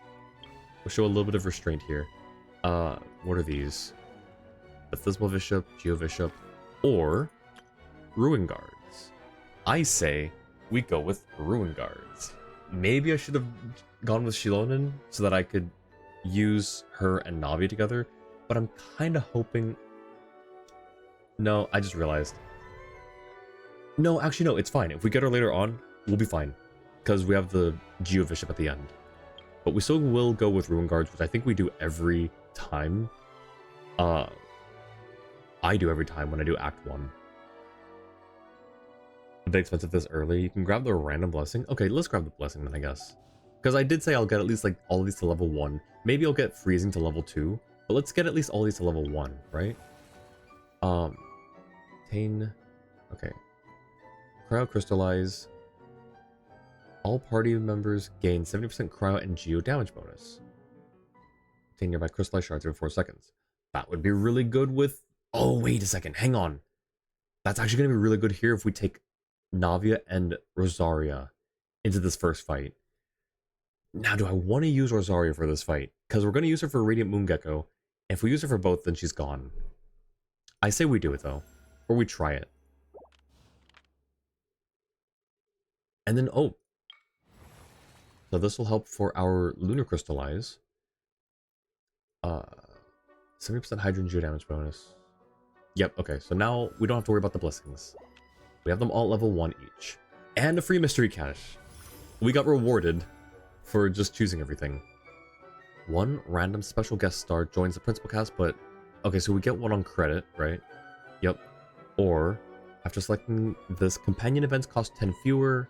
We'll show a little bit of restraint here. What are these? Baptismal Bishop, Geo Bishop, or Ruin Guards. I say we go with Ruin Guards. Maybe I should have gone with Shilonen so that I could use her and Navi together, but I'm kind of hoping... No, I just realized. No, actually no, it's fine. If we get her later on, we'll be fine. Because we have the Geo Bishop at the end. But we still will go with Ruin Guards, which I think we do every time. I do every time when I do Act 1. A bit expensive this early. You can grab the random blessing. Okay, let's grab the blessing then, I guess. Because I did say I'll get at least like all of these to level 1. Maybe I'll get freezing to level 2. But let's get at least all these to level 1, right? Obtain... Okay. Cryo Crystallize. All party members gain 70% cryo and geo damage bonus. Obtain nearby crystallized shards every 4 seconds. That would be really good with... Oh, wait a second. Hang on. That's actually going to be really good here if we take Navia and Rosaria into this first fight. Now, do I want to use Rosaria for this fight? Because we're going to use her for Radiant Moon Gecko. If we use her for both, then she's gone. I say we do it, though. Or we try it. And then, oh, so this will help for our Lunar Crystallize. 70% hydrogen geo damage bonus. Yep, okay, so now we don't have to worry about the blessings. We have them all at level 1 each. And a free mystery cache. We got rewarded for just choosing everything. One random special guest star joins the principal cast, but... Okay, so we get one on credit, right? Yep. Or, after selecting this, companion events cost 10 fewer.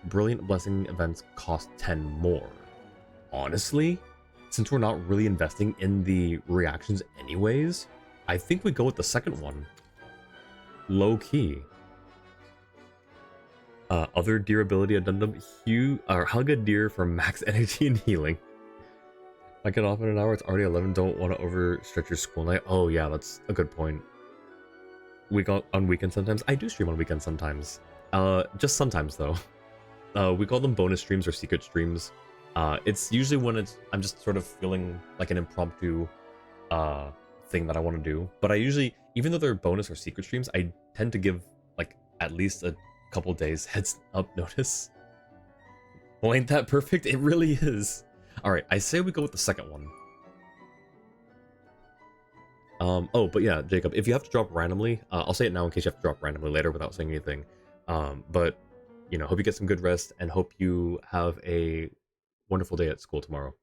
Brilliant blessing events cost 10 more. Honestly, since we're not really investing in the reactions anyways, I think we go with the second one. Low key. Other deer ability addendum, hug a deer for max energy and healing. I get off in an hour, it's already 11, don't want to overstretch your school night. Oh yeah, that's a good point. We go on weekends sometimes. I do stream on weekends sometimes. Just sometimes though. We call them bonus streams or secret streams. It's usually when I'm just sort of feeling like an impromptu thing that I want to do. But I usually, even though they're bonus or secret streams, I tend to give like at least a couple days heads up notice. Well, ain't that perfect? It really is. Alright, I say we go with the second one. Oh, but yeah, Jacob, if you have to drop randomly, I'll say it now in case you have to drop randomly later without saying anything. But, you know, hope you get some good rest and hope you have a wonderful day at school tomorrow.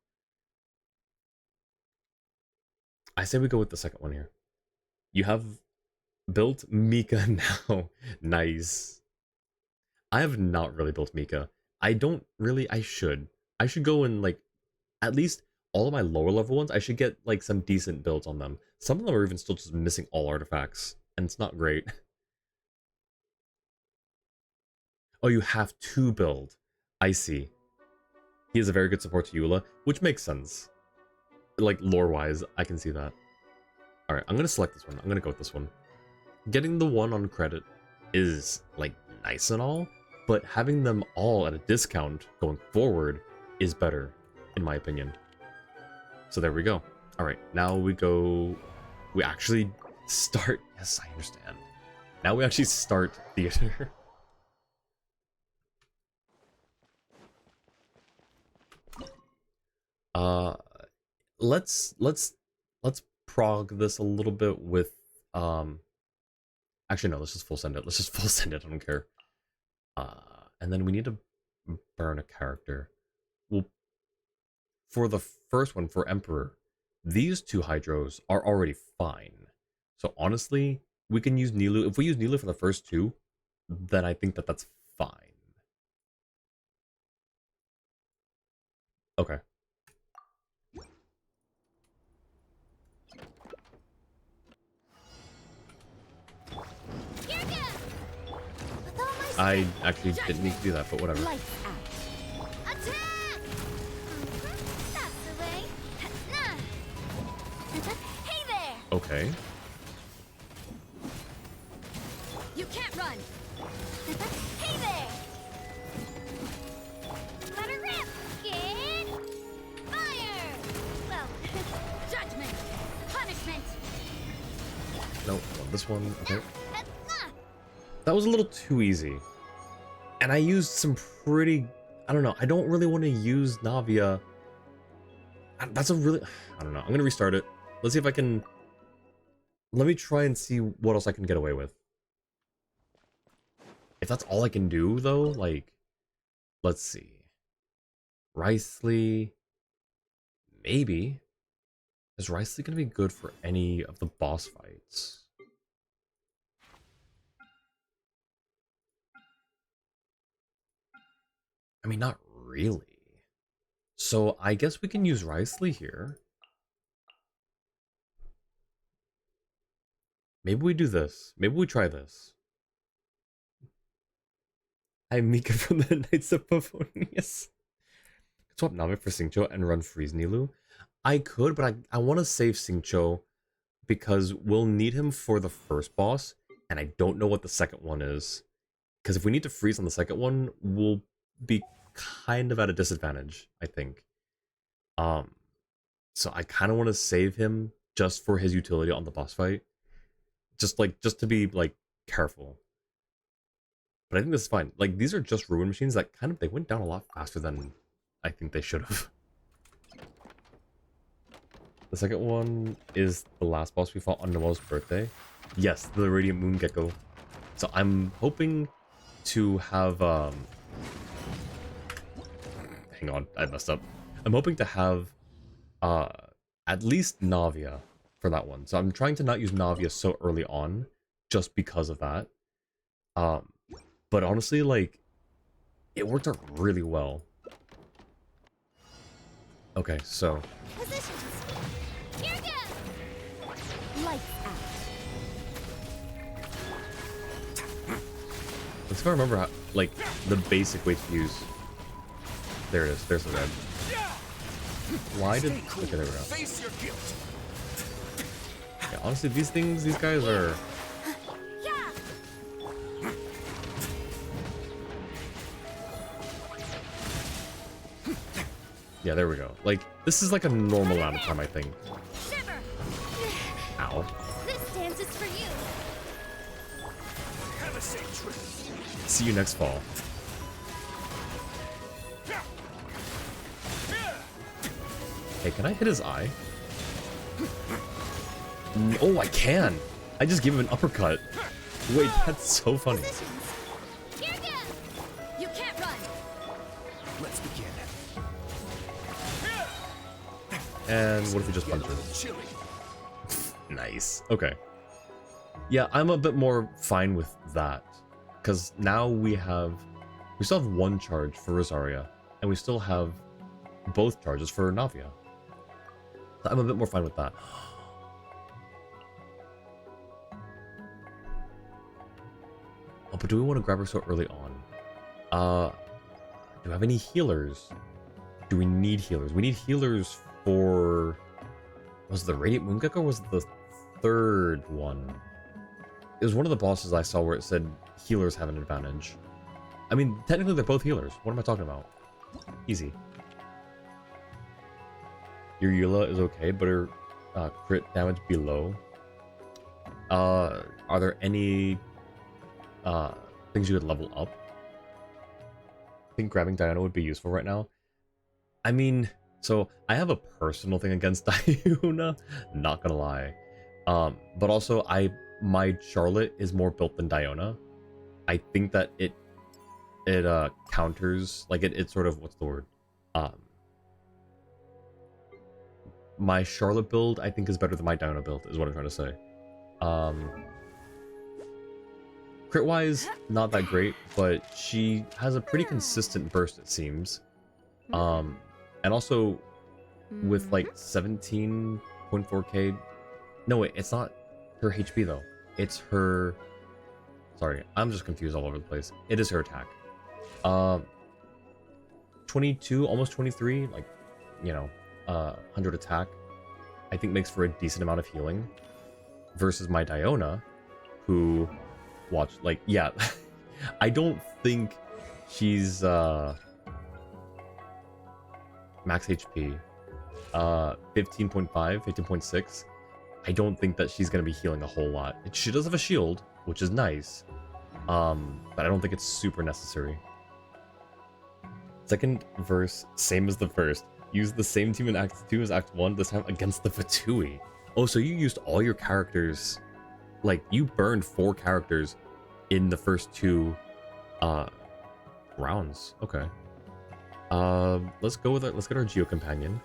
I say we go with the second one here. You have built Mika now. Nice. I have not really built Mika. I don't really, I should. I should go and, like, at least all of my lower level ones, I should get, like, some decent builds on them. Some of them are even still just missing all artifacts, and it's not great. Oh, you have to build. I see. He is a very good support to Eula, which makes sense. Like, lore-wise, I can see that. Alright, I'm gonna select this one. I'm gonna go with this one. Getting the one on credit is, like, nice and all, but having them all at a discount going forward is better, in my opinion. So there we go. Alright, now we go... We actually start... Yes, I understand. Now we actually start theater. Let's prog this a little bit with actually no, let's just full send it. Let's just full send it, I don't care. And then we need to burn a character. Well, for the first one, for Emperor, these two hydros are already fine. So honestly, we can use Nilu. If we use Nilu for the first two, then I think that that's fine. Okay. I actually didn't need to do that, but whatever. Attack! That's the way. Hey there! Okay. You can't run. Hey there! Let her rip, kid! Fire! Well, judgment, punishment. Nope, this one. Okay. That was a little too easy. And I used some pretty... I don't know. I don't really want to use Navia. That's a really... I don't know. I'm going to restart it. Let's see if I can... Let me try and see what else I can get away with. If that's all I can do, though, like... Let's see. Ricely... Maybe. Is Ricely going to be good for any of the boss fights? I mean, not really. So I guess we can use Ricely here. Maybe we do this. Maybe we try this. I'm Mika from the Knights of Favonius. Swap Nami for Xingqiu and run Freeze Nilu. I could, but I want to save Xingqiu because we'll need him for the first boss, and I don't know what the second one is. Because if we need to freeze on the second one, we'll be kind of at a disadvantage, I think. So I kind of want to save him just for his utility on the boss fight. Just to be, like, careful. But I think this is fine. Like, these are just ruin machines that kind of, they went down a lot faster than I think they should have. The second one is the last boss we fought on Noel's birthday. Yes, the Radiant Moon Gecko. So I'm hoping to have, hang on, I messed up. I'm hoping to have, at least Navia for that one. So I'm trying to not use Navia so early on, just because of that. But honestly, like, it worked out really well. Okay, so Positions. Here goes. Lights out. let's go remember how, like, the basic way to use. There it is. There's the red. Why did? Okay, there we go. Face your guilt. Yeah, honestly, these things, these guys are. Yeah. Yeah, there we go. Like, this is like a normal amount of time, I think. Shiver. Ow. This dance is for you. Have a safe trip. See you next fall. Hey, can I hit his eye? Oh, I can! I just gave him an uppercut. Wait, that's so funny. Positions. Here goes. You can't run. Let's begin. And what if we just Get a punch him? little chilly. Nice. Okay. Yeah, I'm a bit more fine with that. Because now we still have one charge for Rosaria, and we still have both charges for Navia. So I'm a bit more fine with that. Oh, but do we want to grab her so early on? Do we have any healers? Do we need healers? We need healers for... Was it the Radiant Moon Gecko or was it the third one? It was one of the bosses I saw where it said healers have an advantage. I mean, technically they're both healers. What am I talking about? Easy. Your Eula is okay, but her crit damage below. Are there any things you could level up? I think grabbing Diana would be useful right now. I mean, so I have a personal thing against Diana, not gonna lie. But also my Charlotte is more built than Diona. I think that it counters, like it sort of, what's the word? My Charlotte build I think is better than my Diona build, is what I'm trying to say. Crit wise, not that great, but she has a pretty consistent burst, it seems. And also with like 17.4k. No, wait, it's not her HP though. It's her. Sorry, I'm just confused all over the place. It is her attack. 22, almost 23, like, you know, 100 attack, I think makes for a decent amount of healing. Versus my Diona, who, watch, like, yeah, I don't think she's max HP. 15.5, 15.6. I don't think that she's gonna be healing a whole lot. She does have a shield, which is nice, but I don't think it's super necessary. Second verse, same as the first. Use the same team in Act 2 as Act 1, this time against the Fatui. Oh, so you used all your characters, like, you burned 4 characters in the first 2 rounds. Okay. Let's go with it. Let's get our Geo Companion.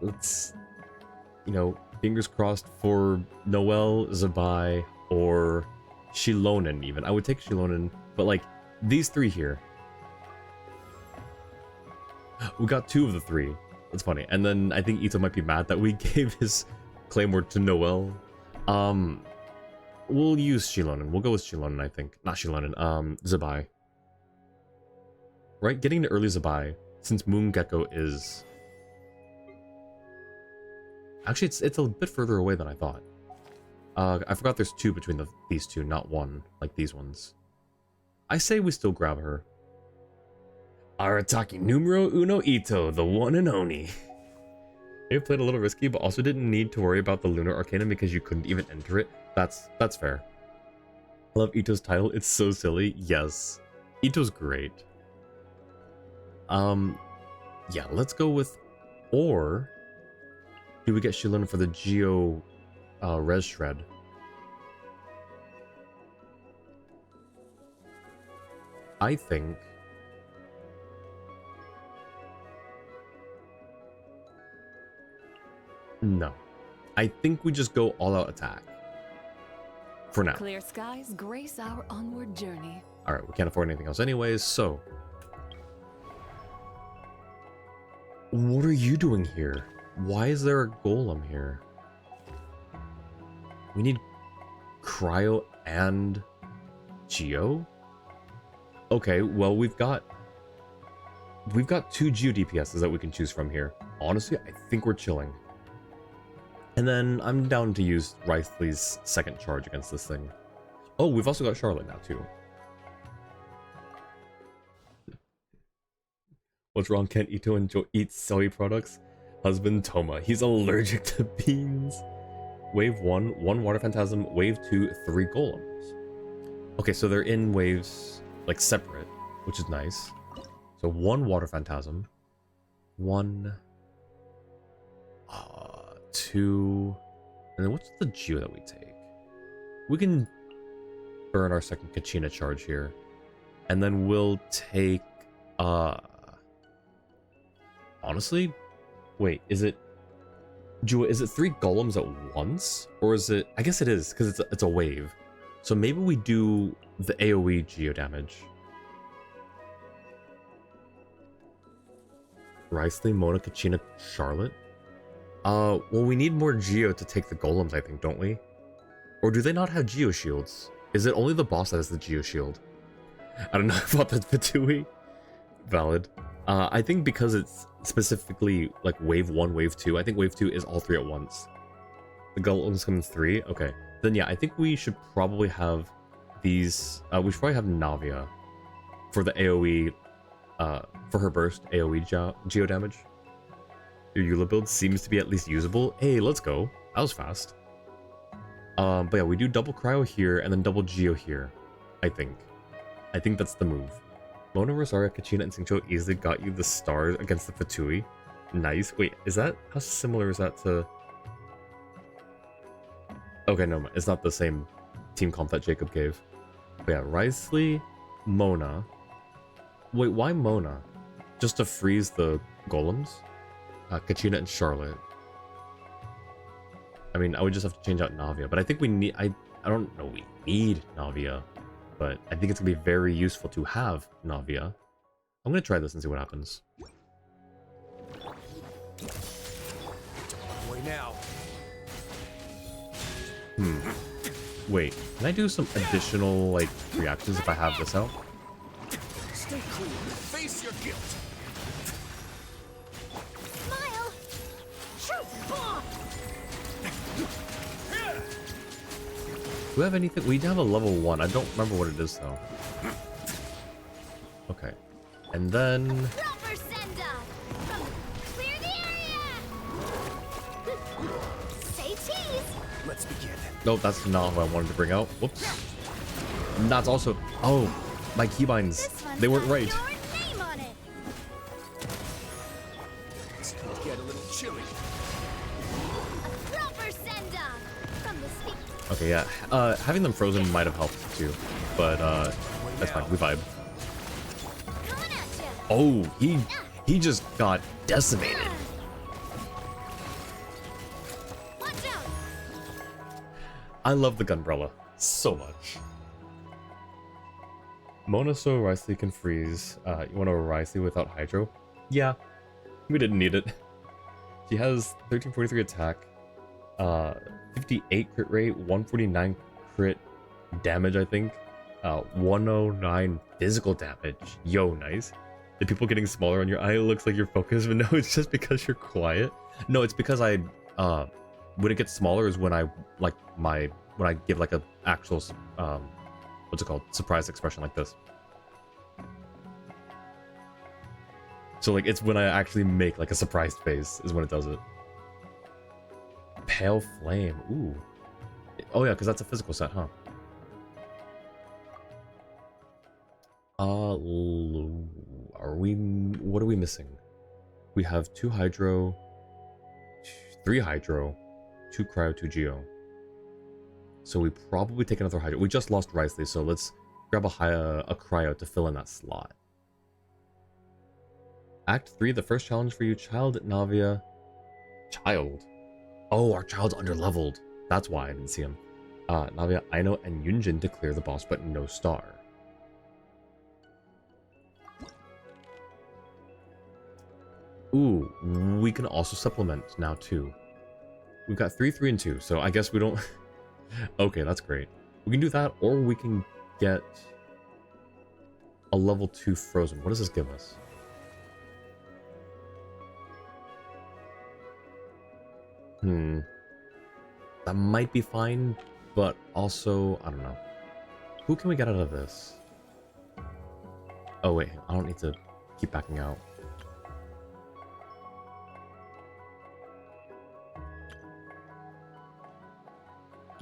Let's, you know, fingers crossed for Noelle, Zabai, or Shilonen even. I would take Shilonen, but like, these 3 here. We got 2 of the 3. That's funny. And then I think Ito might be mad that we gave his Claymore to Noelle. We'll use Shilonen. We'll go with Shilonen, I think. Not Shilonen, Zabai. Right? Getting to early Zabai, since Moon Gecko is... Actually, it's a bit further away than I thought. I forgot there's 2 between these 2, not 1, like these ones. I say we still grab her. Arataki numero uno Ito, the one and only. You played a little risky, but also didn't need to worry about the Lunar Arcanum because you couldn't even enter it. That's fair. I love Ito's title. It's so silly. Yes. Ito's great. Yeah, let's go with, or do we get Shilin for the Geo Res Shred? I think no. I think we just go all out attack. For now. Clear skies grace our onward journey. Alright, we can't afford anything else anyways, so. What are you doing here? Why is there a golem here? We need Cryo and Geo? Okay, well we've got two Geo DPSs that we can choose from here. Honestly, I think we're chilling. And then I'm down to use Writhley's second charge against this thing. Oh, we've also got Charlotte now too. What's wrong? Can't Ito eat soy products? Husband Toma. He's allergic to beans. Wave 1, 1 Water Phantasm. Wave 2, 3 Golems. Okay, so they're in waves, like, separate, which is nice. So 1 Water Phantasm. 1... 2... And then what's the Geo that we take? We can burn our second Kachina charge here. And then we'll take... Honestly? Wait, is it... Jua, is it 3 golems at once? Or is it... I guess it is, because it's a wave. So maybe we do the AoE geo damage. Writhley, Mona, Kachina, Charlotte? Well, we need more geo to take the golems, I think, don't we? Or do they not have geo shields? Is it only the boss that has the geo shield? I don't know about the Fatui. Valid. I think because it's specifically like wave 1, wave 2, I think wave 2 is all 3 at once. The golems come in 3? Okay. Then yeah, I think we should probably have these... we should probably have Navia for the AoE, for her burst AoE geo damage. Your Eula build seems to be at least usable. Hey, let's go. That was fast. But yeah, we do double cryo here and then double geo here, I think. I think that's the move. Mona, Rosaria, Kachina, and Xingqiu easily got you the stars against the Fatui. Nice. Wait, is that... How similar is that to... Okay, no, it's not the same team comp that Jacob gave. But yeah, Writhley, Mona. Wait, why Mona? Just to freeze the golems? Kachina and Charlotte. I mean, I would just have to change out Navia, but I think we need... I don't know we need Navia, but I think it's going to be very useful to have Navia. I'm going to try this and see what happens. Boy, now. Wait, can I do some additional, like, reactions if I have this out? Stay cool. Face your guilt. Smile! Truth bomb! Do we have anything? We have a level 1. I don't remember what it is, though. Okay. And then... Proper send-up! Clear the area! Say cheese! Let's begin. No, that's not what I wanted to bring out. Whoops. And that's also... Oh, my keybinds. This one's They weren't got right. your name on it! It's gonna get a little chilly. Proper send-up! From the speaker. Okay, yeah. Having them frozen might have helped, too. But, that's fine. We vibe. Coming at ya! Oh, he just got decimated. Watch out! I love the Gunbrella so much. Mona so Writhley can freeze. You want to Writhley without Hydro? Yeah, we didn't need it. She has 1343 attack, 58 crit rate, 149 crit damage, I think, 109 physical damage. Yo, nice. The people getting smaller on your eye, it looks like you're focused, but no, it's just because you're quiet. No, it's because I, when it gets smaller is when I, like, when I give, like, a actual, what's it called? Surprise expression like this. So, like, it's when I actually make, like, a surprised face is when it does it. Pale Flame. Ooh. Oh, yeah, because that's a physical set, huh? Are we? What are we missing? We have 2 Hydro, 3 Hydro, 2 Cryo, 2 Geo. So we probably take another Hydro. We just lost Risley, so let's grab a Cryo to fill in that slot. Act 3, the first challenge for you, Child Navia. Child? Oh, our child's underleveled. That's why I didn't see him. Navia, Aino, and Yunjin to clear the boss, but no star. Ooh, we can also supplement now too. We've got 3, 3, and 2, so I guess we don't... Okay, that's great. We can do that, or we can get a level 2 Frozen. What does this give us? That might be fine, but also, I don't know. Who can we get out of this? Oh wait, I don't need to keep backing out.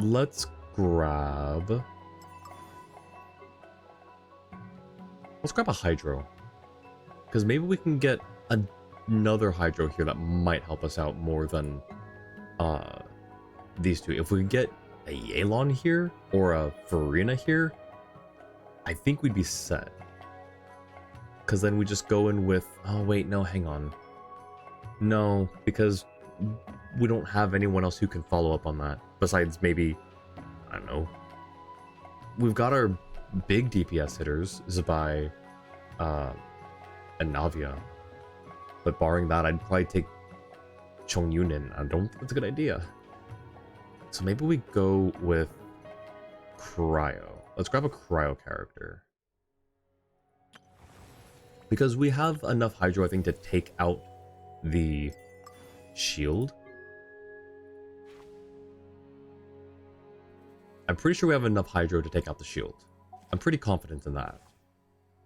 Let's grab... Let's grab a Hydro. Because maybe we can get another Hydro here that might help us out more than these two. If we could get a Yelan here or a Farina here, I think we'd be set. Because then we just go in with... Oh wait, no, hang on. No, because we don't have anyone else who can follow up on that. Besides maybe, I don't know. We've got our big DPS hitters, Zabai, and Navia. But barring that, I'd probably take Chong Yunin. I don't think that's a good idea. So maybe we go with Cryo. Let's grab a Cryo character. Because we have enough Hydro, I think, to take out the shield. I'm pretty sure we have enough Hydro to take out the shield. I'm pretty confident in that.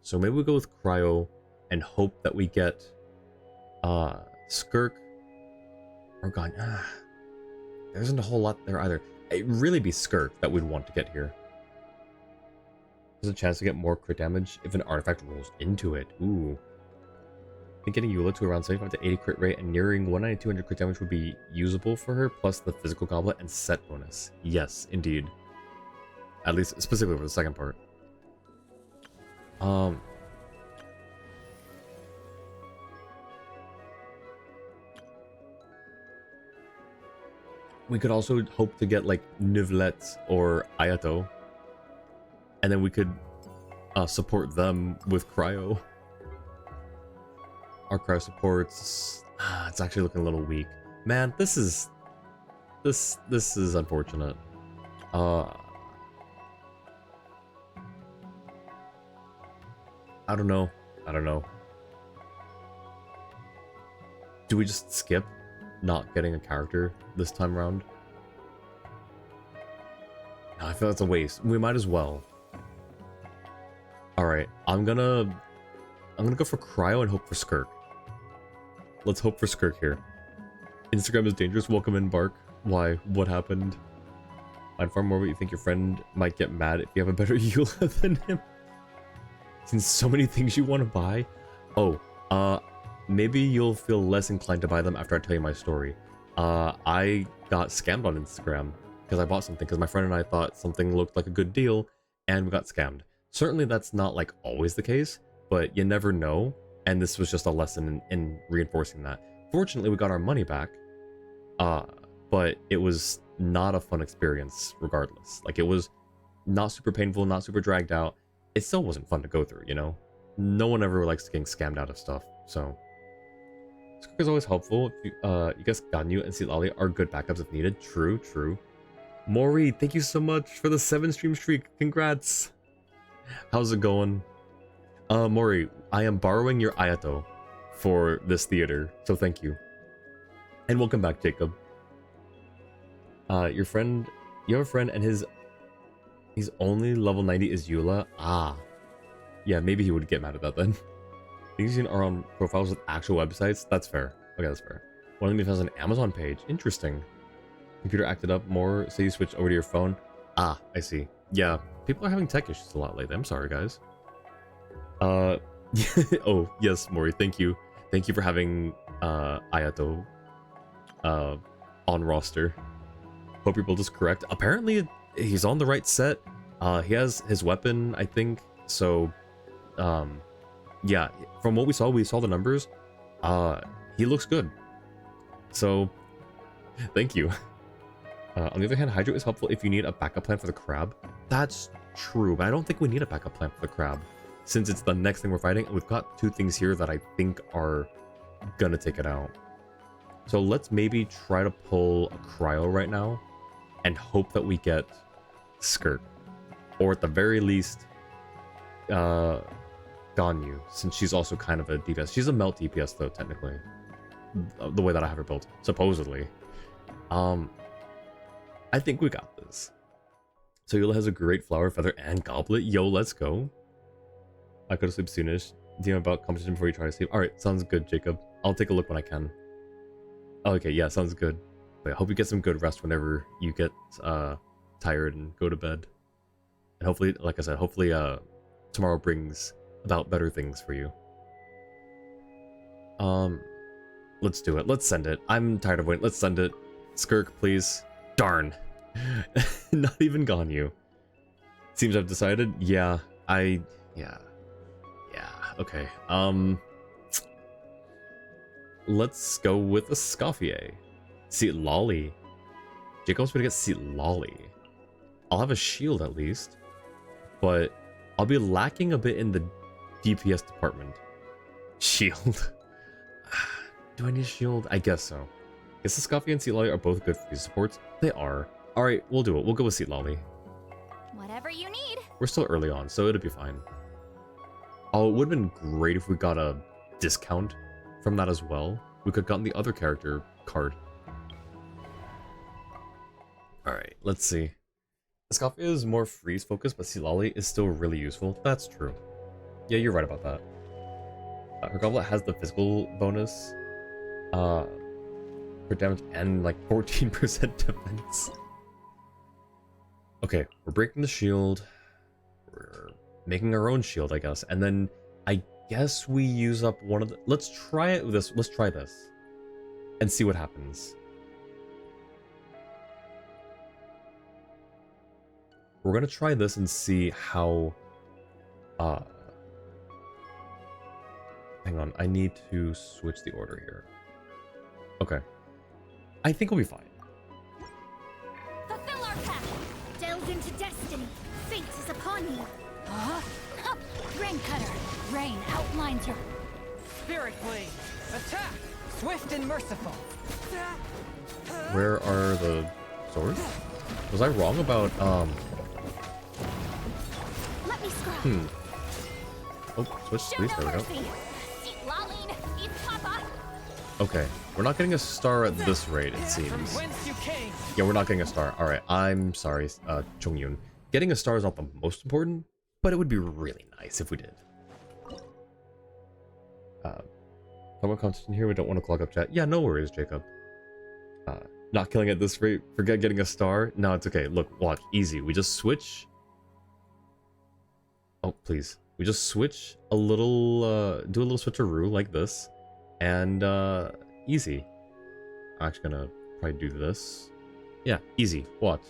So maybe we go with Cryo and hope that we get Skirk or God. There isn't a whole lot there either. It'd really be Skirk that we'd want to get here. There's a chance to get more crit damage if an artifact rolls into it. Ooh. I think getting Eula to around 75 to 80 crit rate and nearing 190 200 crit damage would be usable for her, plus the physical goblet and set bonus. Yes, indeed. At least specifically for the second part. We could also hope to get like Nivlet or Ayato. And then we could support them with Cryo. Our Cryo supports... it's actually looking a little weak. Man, this is unfortunate. I don't know. Do we just skip not getting a character this time around? No, I feel that's a waste. We might as well. Alright, I'm gonna go for Cryo and hope for Skirk. Let's hope for Skirk here. Instagram is dangerous. Welcome in, Bark. Why? What happened? I'd far more, but you think your friend might get mad if you have a better Eula than him. Seen so many things you want to buy. Oh, maybe you'll feel less inclined to buy them after I tell you my story. I got scammed on Instagram because I bought something because my friend and I thought something looked like a good deal and we got scammed. Certainly that's not like always the case, but you never know, and this was just a lesson in reinforcing that. Fortunately, we got our money back, but it was not a fun experience regardless. Like, it was not super painful, not super dragged out. It still wasn't fun to go through, you know? No one ever likes getting scammed out of stuff, so... Skirk is always helpful. You guys, Ganyu and Silali are good backups if needed. True, true. Maury, thank you so much for the 7-stream streak. Congrats! How's it going? Maury, I am borrowing your Ayato for this theater, so thank you. And welcome back, Jacob. You have a friend and his only level 90 is Eula? Ah. Yeah, maybe he would get mad at that then. These are on profiles with actual websites? That's fair. Okay, that's fair. One of them has an Amazon page. Interesting. Computer acted up more, so you switched over to your phone? Ah, I see. Yeah, people are having tech issues a lot lately. I'm sorry, guys. Uh, oh yes, Mori. Thank you. Thank you for having Ayato on roster. Hope your build is correct. Apparently, he's on the right set. He has his weapon, I think. So, yeah. From what we saw the numbers. He looks good. So, thank you. On the other hand, Hydro is helpful if you need a backup plan for the crab. That's true, but I don't think we need a backup plan for the crab, since it's the next thing we're fighting, and we've got two things here that I think are gonna take it out. So let's maybe try to pull a cryo right now, and hope that we get Skirt, or at the very least, Ganyu, since she's also kind of a DPS. She's a melt DPS though, technically, the way that I have her built, supposedly. I think we got this. So Yola has a great flower, feather, and goblet. Yo, let's go. I go to sleep soonish. DM about competition before you try to sleep. Alright, sounds good, Jacob. I'll take a look when I can. Okay, yeah, sounds good. I hope you get some good rest whenever you get tired and go to bed. And hopefully, like I said, hopefully tomorrow brings about better things for you. Let's do it. Let's send it. I'm tired of waiting. Let's send it. Skirk, please. Darn. Not even Ganyu. Seems I've decided. Yeah, yeah, okay. Let's go with a Scoffier. Seat Lolly. Jacob's gonna get Seat Lolly. I'll have a shield at least, but I'll be lacking a bit in the DPS department. Shield. Do I need a shield? I guess so. Guess the Scoffier and Seat Lolly are both good for these supports. They are. Alright, we'll do it. We'll go with Seat Lolly. Whatever you need. We're still early on, so it'll be fine. Oh, it would have been great if we got a discount from that as well. We could have gotten the other character card. Alright, let's see. Scoffier is more freeze focused, but Seat Lolly is still really useful. That's true. Yeah, you're right about that. Her goblet has the physical bonus. For damage and like 14% defense. Okay, we're breaking the shield. We're making our own shield, I guess. And then I guess we use up one of the... Let's try it with this. Let's try this. And see what happens. We're gonna try this and see how... Hang on, I need to switch the order here. Okay. I think we'll be fine. Fulfill our path. Delve into destiny. Fate is upon you. Huh? Rain Cutter. Rain outlines your... Spirit Blade! Attack! Swift and merciful! Where are the swords? Was I wrong about, Let me scrub. Oh, switch Show please, no there we go. mercy. Seat Laline. Eat Papa. Okay, we're not getting a star at this rate, it From seems. whence you came! Yeah, we're not getting a star. Alright, I'm sorry, Chongyun. Getting a star is not the most important, but it would be really nice if we did. Someone competition here, we don't want to clog up chat. Yeah, no worries, Jacob. Not killing at this rate, forget getting a star. No, it's okay. Look, watch, easy. We just switch. Oh, please. We just switch a little, do a little switcheroo like this. And, easy. I'm actually gonna probably do this. Yeah, easy. Watch.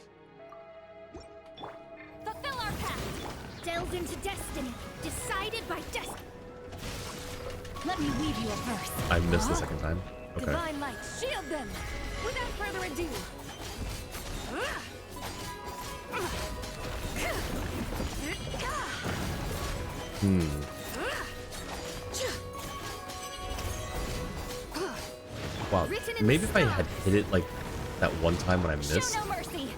Fulfill our path. Delve into destiny. Decided by destiny. Let me weave you a verse. I missed the second time. Okay. Divine light, shield them! Without further ado. Wow. Maybe if I had hit it like that one time when I Show missed. no mercy.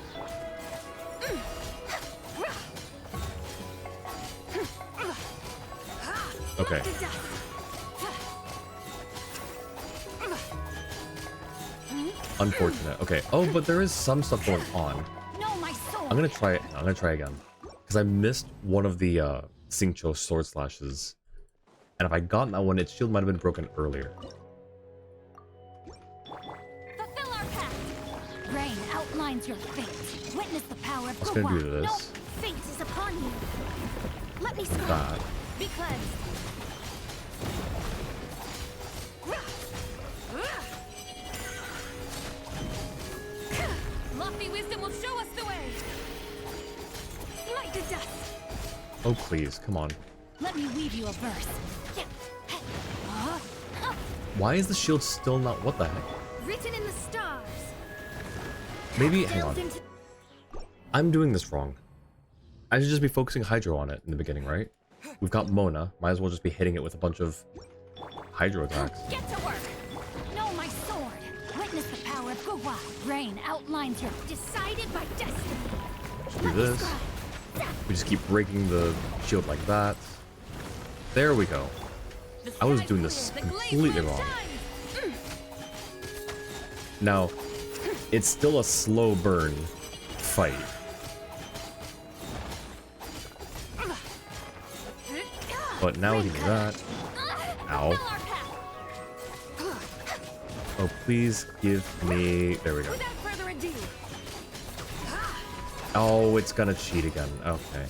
Okay. To dust. Unfortunate. Okay. Oh, but there is some stuff going on. No, my soul. I'm gonna try it. I'm gonna try again. Because I missed one of the Xingqiu sword slashes. And if I gotten that one, its shield might have been broken earlier. Fulfill our path. Rain outlines your fate. Witness the power of I was the gonna do one. this. No, fate is upon you. Let me scrub. That. Be cleansed. Lofty wisdom will show us the way. Smite to dust. Oh, please, come on. Let me weave you a verse. Why is the shield still not... What the heck? Written in the stars. Maybe... Hang on. Delved into I'm doing this wrong. I should just be focusing Hydro on it in the beginning, right? We've got Mona. Might as well just be hitting it with a bunch of Hydro attacks. Get to work. Know my sword. Witness the power of Gugwa. Rain outlines your decided by destiny. Just do this. We just keep breaking the shield like that. There we go. I was doing this completely wrong. Now, it's still a slow burn fight. But now we can do that. Ow. Oh, please give me... There we go. Without further ado. Oh, it's gonna cheat again. Okay.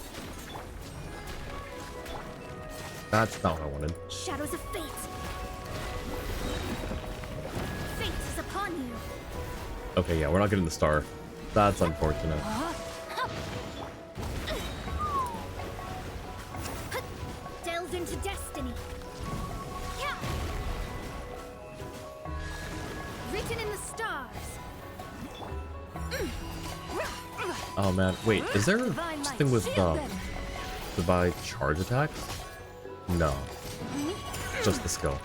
That's not what I wanted. Shadows of fate. Fate is upon you. Okay, yeah, we're not getting the star. That's unfortunate. Delve into destiny. Written in the stars. Oh man, wait, is there something with to buy charge attacks? No. Just the skill.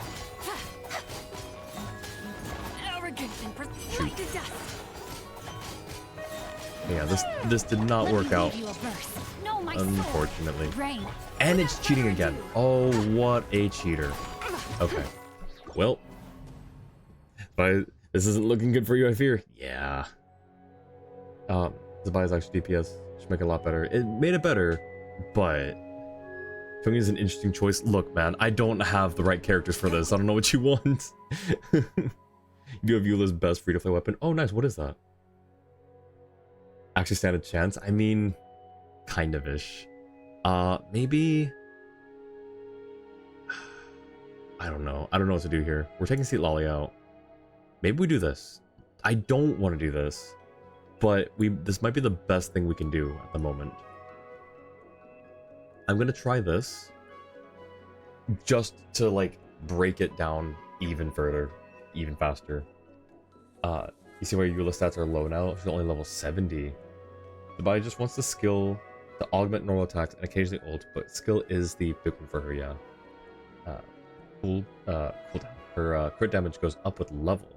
Shoot. Yeah, this did not work out. Unfortunately. And it's cheating again. Oh, what a cheater. Okay. Well. But this isn't looking good for you, I fear. Yeah. Zabai's actually DPS should make it a lot better. It made it better, but Chung is an interesting choice. Look, man, I don't have the right characters for this. I don't know what you want. You do have Eula's best free-to-play weapon. Oh, nice. What is that? Actually stand a chance? I mean, kind of-ish. Maybe... I don't know. I don't know what to do here. We're taking Seat Lolly out. Maybe we do this. I don't want to do this. But this might be the best thing we can do at the moment. I'm gonna try this. Just to, like, break it down even further. Even faster. You see why Eula stats are low now? She's only level 70. The body just wants the skill to augment normal attacks and occasionally ult, but skill is the big one for her, yeah. Cooldown. Her crit damage goes up with level.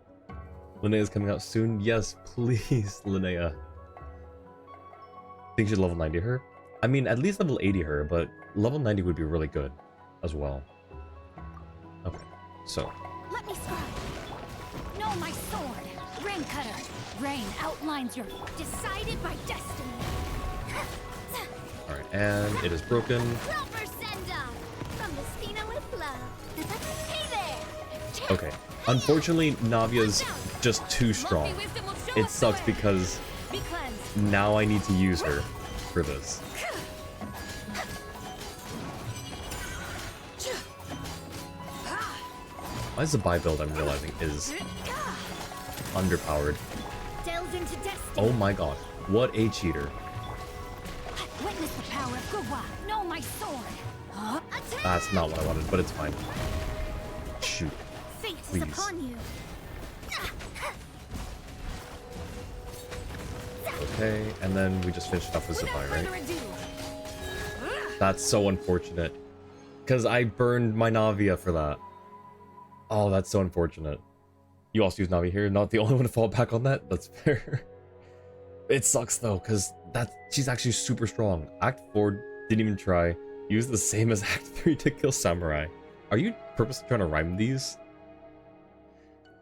Linnea is coming out soon. Yes, please, Linnea. Think she'd level 90 her? I mean, at least level 80 her, but level 90 would be really good as well. Okay, so. Let me scribe. Know my sword. Rain cutter. Rain outlines your Decided by destiny. Alright, and it is broken. Proper send-off from Messina with love. Hey there. Okay, unfortunately, Navia's just too strong. It sucks because now I need to use her for this. My Zabai build, I'm realizing, is underpowered. Delve into destiny. Oh my god, what a cheater. Witness the power of Gugwa. Know my sword. That's not what I wanted, but it's fine. Shoot. Fate Please. is upon you. Okay, and then we just finished off with Zabai, right? That's so unfortunate. Because I burned my Navia for that. Oh, that's so unfortunate. You also use Navi here, not the only one to fall back on that. That's fair. It sucks though, because she's actually super strong. Act 4 didn't even try. Use the same as Act 3 to kill Samurai. Are you purposely trying to rhyme these?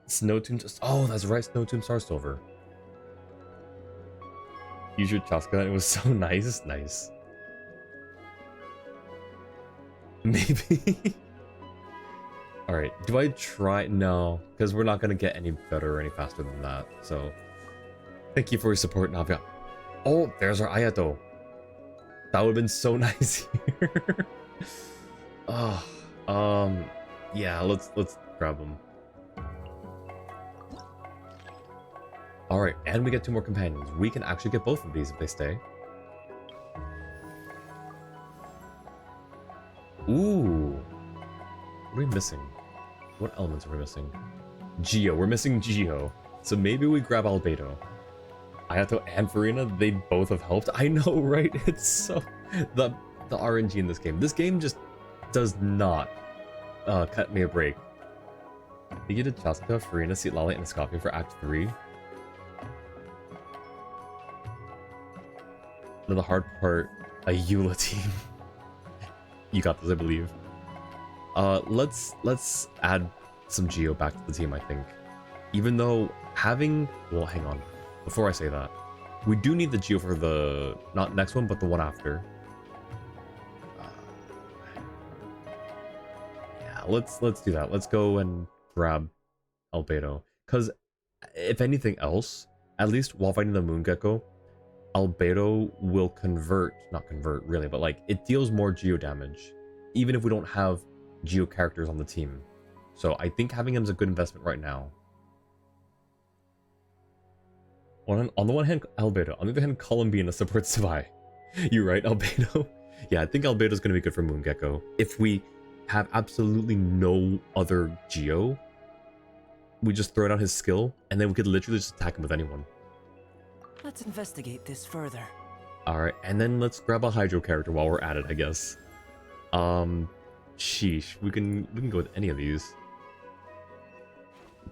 Snow Tomb. Oh, that's right, Snow Tomb Star Silver. Use your Chaska. It was so nice. Nice. Maybe. Alright, do I try? No, because we're not going to get any better or any faster than that. So, thank you for your support, Navia. Oh, there's our Ayato. That would have been so nice here. Oh, yeah, let's grab them. All right, and we get 2 more companions. We can actually get both of these if they stay. Ooh, what are we missing? What elements are we missing? Geo, we're missing Geo. So maybe we grab Albedo. Ayato and Farina, they both have helped. I know, right? It's so the RNG in this game. This game just does not cut me a break. You get a Jessica, Farina, Seat Lala, and Escopia for Act 3. Then the hard part, a Eula team. You got this, I believe. Let's add some Geo back to the team, I think. Even though having... Well, hang on. Before I say that, we do need the Geo for the... Not next one, but the one after. Yeah, let's do that. Let's go and grab Albedo. Because if anything else, at least while fighting the Moon Gecko, Albedo will convert... Not convert, really, but like, it deals more Geo damage. Even if we don't have Geo characters on the team. So I think having him is a good investment right now. On the one hand, Albedo. On the other hand, Columbina supports Savai. You're right, Albedo. Yeah, I think Albedo is going to be good for Moon Gecko. If we have absolutely no other Geo, we just throw down his skill, and then we could literally just attack him with anyone. Let's investigate this further. Alright, and then let's grab a Hydro character while we're at it, I guess. Sheesh. We can go with any of these.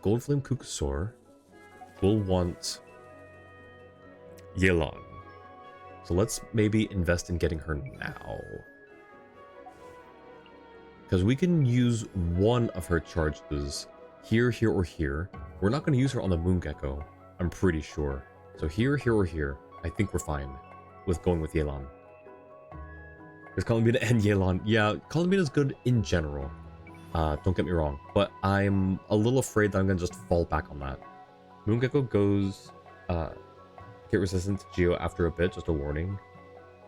Goldflame Kukusor. We'll want Yelan. So let's maybe invest in getting her now. Because we can use one of her charges here, here, or here. We're not going to use her on the Moon Gecko, I'm pretty sure. So here, here, or here. I think we're fine with going with Yelan. There's Columbina and Yelan. Yeah, Columbina's good in general. Don't get me wrong. But I'm a little afraid that I'm going to just fall back on that. Moon Gecko goes... Get resistant to Geo after a bit, just a warning.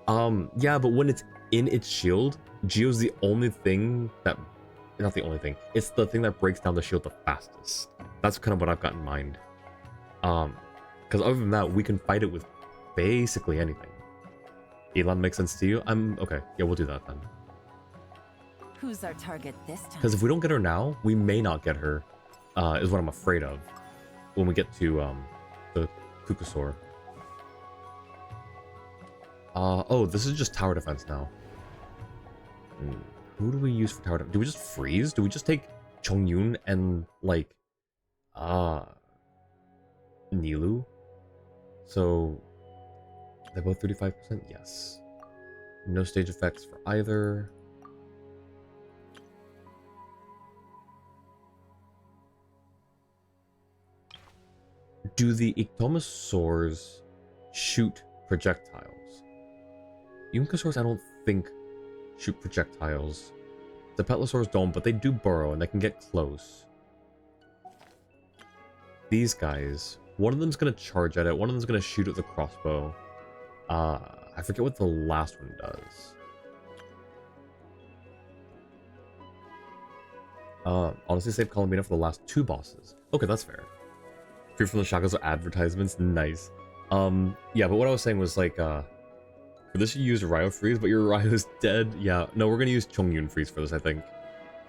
Yeah, but when it's in its shield, Geo's the only thing that... Not the only thing. It's the thing that breaks down the shield the fastest. That's kind of what I've got in mind. Because other than that, we can fight it with basically anything. Elon makes sense to you? Okay, yeah, we'll do that then. Who's our target this time? Because if we don't get her now, we may not get her, is what I'm afraid of. When we get to, the Kukusor. Oh, this is just tower defense now. Who do we use for tower defense? Do we just freeze? Do we just take Chongyun and, like, Nilu? So, they're both 35%? Yes. No stage effects for either. Do the Ictomosaurs shoot projectiles? Yunkasaurs, I don't think, shoot projectiles. The Petlosaurs don't, but they do burrow and they can get close. These guys, one of them's going to charge at it, one of them's going to shoot at the crossbow. I forget what the last one does. Honestly, save Columbina for the last 2 bosses. Okay, that's fair. Free from the shackles of advertisements, nice. Yeah, but what I was saying was like, for this you use Ryo Freeze, but your Ryo's dead. Yeah, no, we're gonna use Chongyun Freeze for this, I think.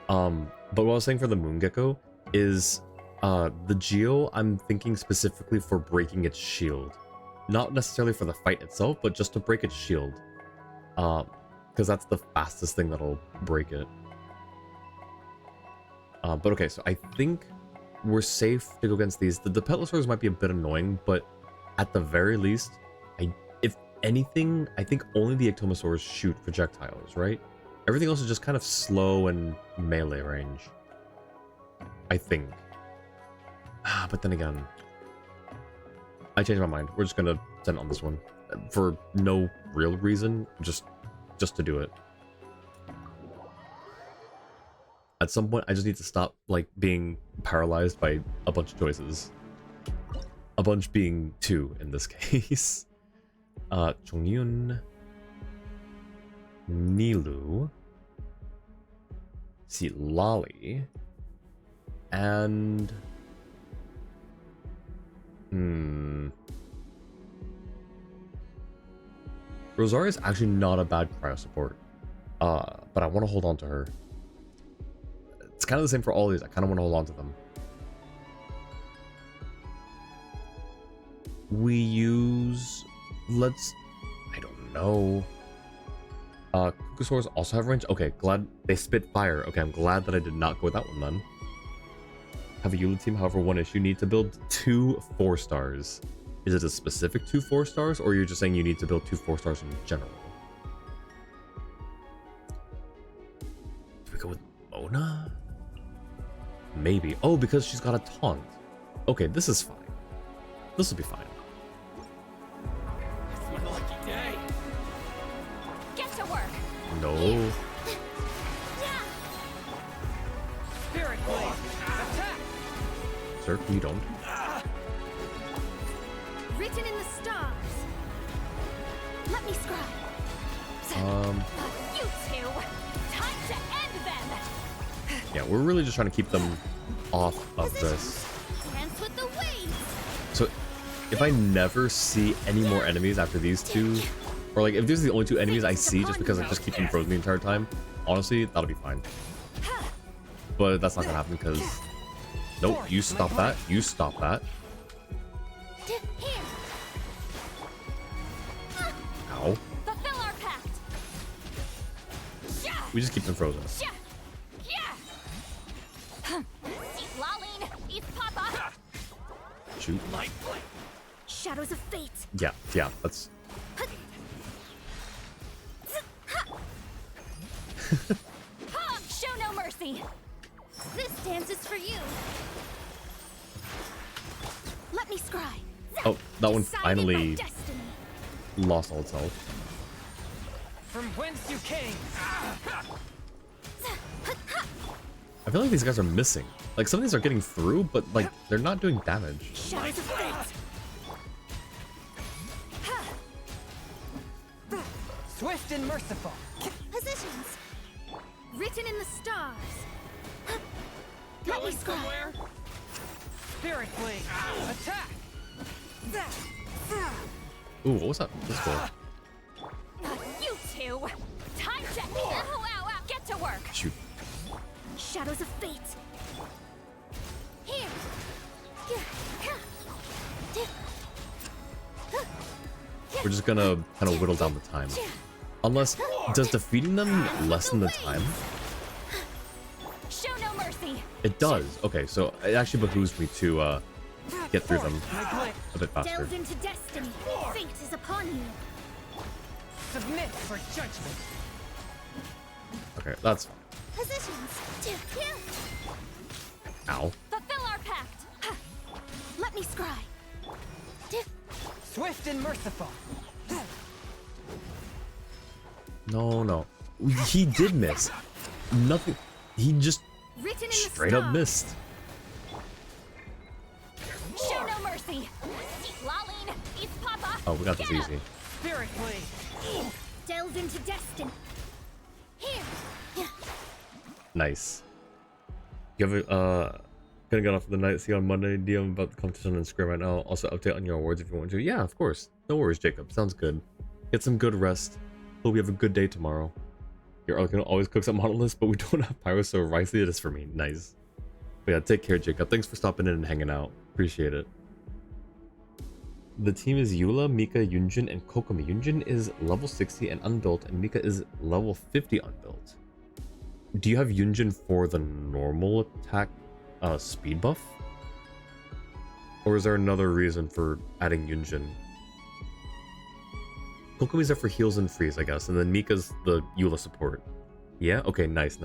But what I was saying for the Moon Gecko is, the Geo, I'm thinking specifically for breaking its shield. Not necessarily for the fight itself, but just to break its shield. Because that's the fastest thing that'll break it. But okay, so I think we're safe to go against these. The Petlosaurs might be a bit annoying, but at the very least, if anything, I think only the Ictomosaurs shoot projectiles, right? Everything else is just kind of slow and melee range. I think. But then again, I changed my mind. We're just gonna send on this one. For no real reason, just to do it. At some point, I just need to stop, like, being paralyzed by a bunch of choices. A bunch being 2 in this case. Chongyun. Nilu. see Lolly. And... Rosaria is actually not a bad cryo support. But I want to hold on to her. It's kind of the same for all these. I kind of want to hold on to them. We use... I don't know. Kukusaurs also have range? Okay, glad they spit fire. Okay, I'm glad that I did not go with that one then. Have a Eula team, however, one issue. Need to build 2 4-stars. Is it a specific 2 4-stars, or you're just saying you need to build 2 4-stars in general? Do we go with Mona? Maybe. Oh, because she's got a taunt. Okay, this is fine. This will be fine. It's my lucky day. Get to work. No. Spirit Blade. Attack. Sir, you don't. Written in the stars. Let me scribe. You two. Time to end them. Yeah, we're really just trying to keep them off of this. Dance with the waves. So, if I never see any more enemies after these 2, or like if these are the only 2 enemies I see just because I just keep them frozen the entire time, honestly, that'll be fine. But that's not gonna happen because... Nope, you stop that. You stop that. Here. Ow. Fulfill our pact. We just keep them frozen. Laline. Eats Papa. Shoot. Shadows of fate. Yeah, that's... Show no mercy. This dance is for you. Let me scry. Oh, that one Decided finally by destiny. lost all its health. From whence you came. I feel like these guys are missing. Like, some of these are getting through, but, like, they're not doing damage. Shadows of fate. Swift and merciful. Positions. Written in the stars. Let me Going scry. somewhere. Spirit Blade. Attack. Ooh, what was that? Let's go. You two. Time to ow. Get to work. Shoot. Shadows of fate. Here. We're just gonna kind of whittle down the time. Unless, does defeating them lessen the time? Show no mercy. It does. Okay, so it actually behooves me to get through them My blade. a bit faster. Delve into destiny. Fate is upon you. Submit for judgment. Okay, that's fine. Positions. Ow. Fulfill our pact. Let me scry. Swift and merciful. No. He did miss. Nothing. He just Written in the straight up stars. missed. Show no mercy. Laline. Eats Papa. Oh, we got this easy. Spirit Blade. Delve into destiny. Here. Nice. You have a, gonna get off for the night, see you on Monday, DM about the competition on Instagram right now. Also update on your awards if you want to. Yeah, of course. No worries, Jacob. Sounds good. Get some good rest. Hope you have a good day tomorrow. Your Arcanum always cooks at Monolith, but we don't have Pyro, so Ricey it is for me. Nice. But yeah, take care, Jacob. Thanks for stopping in and hanging out. Appreciate it. The team is Eula, Mika, Yunjin, and Kokomi. Yunjin is level 60 and unbuilt, and Mika is level 50 unbuilt. Do you have Yunjin for the normal attack speed buff? Or is there another reason for adding Yunjin? Kokomi's there for heals and freeze, I guess, and then Mika's the Eula support. Yeah? Okay, nice.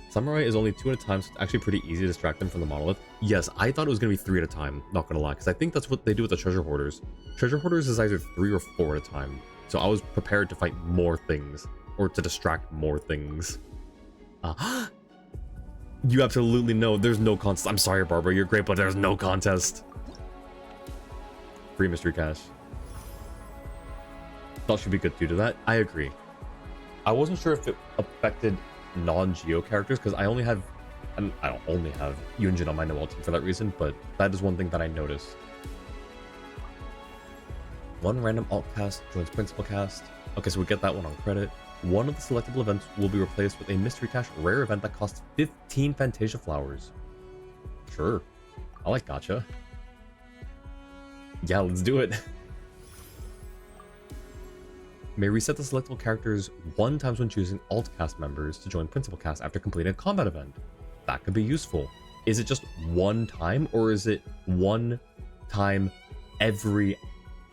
Samurai is only 2 at a time, so it's actually pretty easy to distract them from the monolith. Yes, I thought it was going to be 3 at a time, not going to lie, because I think that's what they do with the treasure hoarders. Treasure hoarders is either 3 or 4 at a time, so I was prepared to fight more things, or to distract more things. You absolutely know there's no contest. I'm sorry, Barbara, you're great, but there's no contest. Free mystery cash. Thought she'd be good due to that. I agree. I wasn't sure if it affected non-Geo characters, because I only have, and I don't only have Yunjin on my Noel team for that reason, but that is one thing that I noticed. One random alt cast joins principal cast. Okay, so we get that one on credit. One of the selectable events will be replaced with a mystery cache rare event that costs 15 Fantasia flowers. Sure, I like gacha. Yeah, let's do it. May reset the selectable characters 1 time when choosing alt cast members to join principal cast after completing a combat event. That could be useful. Is it just 1 time, or is it 1 time every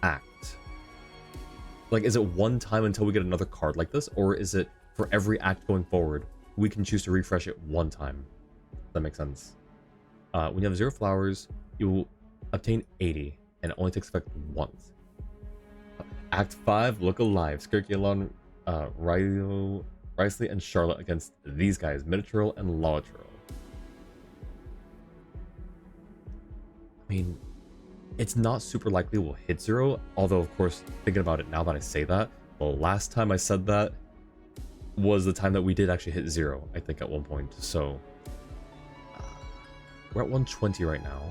act? Like, is it 1 time until we get another card like this, or is it for every act going forward, we can choose to refresh it 1 time? That makes sense. When you have 0 flowers, you will obtain 80, and it only takes effect once. Act 5, look alive. Skirkilon, Risley, and Charlotte against these guys, Minotaur and Lawtril. I mean, it's not super likely we'll hit 0, although, of course, thinking about it now that I say that, well, last time I said that was the time that we did actually hit 0, I think, at one point, so... we're at 120 right now.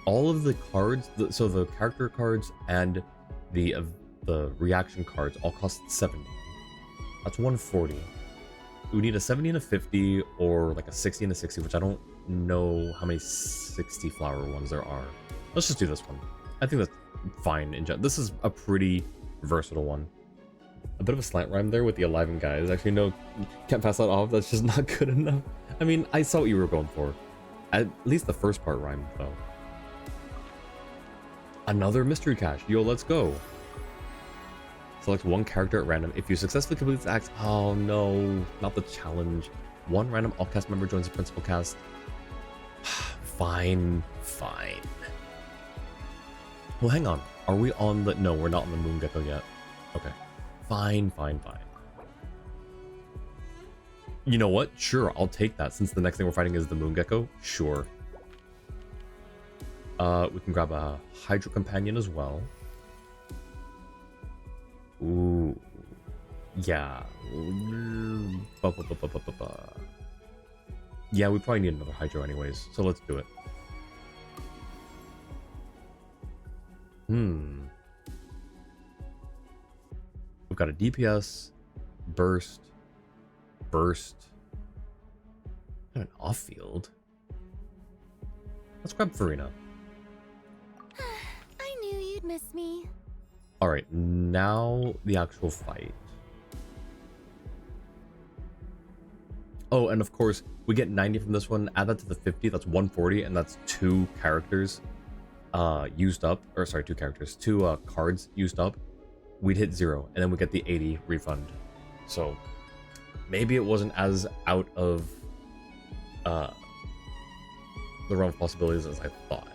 All of the cards, so the character cards and the reaction cards all cost 70. That's 140. We need a 70 and a 50, or like a 60 and a 60, which I don't know how many 60 flower ones there are. Let's just do this one. I think that's fine in general. This is a pretty versatile one. A bit of a slant rhyme there with the alive and guys. Actually, no, can't pass that off. That's just not good enough. I mean, I saw what you were going for. At least the first part rhymed, though. Another mystery cache. Yo, let's go. Select 1 character at random. If you successfully complete this act... Oh, no. Not the challenge. 1 random alt cast member joins the principal cast. Fine. Fine. Well, hang on. Are we on the... No, we're not on the Moon Gecko yet. Okay. Fine. You know what? Sure, I'll take that. Since the next thing we're fighting is the Moon Gecko. Sure. We can grab a Hydro Companion as well. Ooh. Yeah. Yeah, we probably need another Hydro anyways, so let's do it. We've got a DPS, burst, and an off-field. Let's grab Farina. I knew you'd miss me. Alright, now the actual fight. Oh, and of course, we get 90 from this one. Add that to the 50, that's 140, and that's 2 characters used up. Or sorry, 2 characters. 2 cards used up. We'd hit 0, and then we get the 80 refund. So, maybe it wasn't as out of the realm of possibilities as I thought.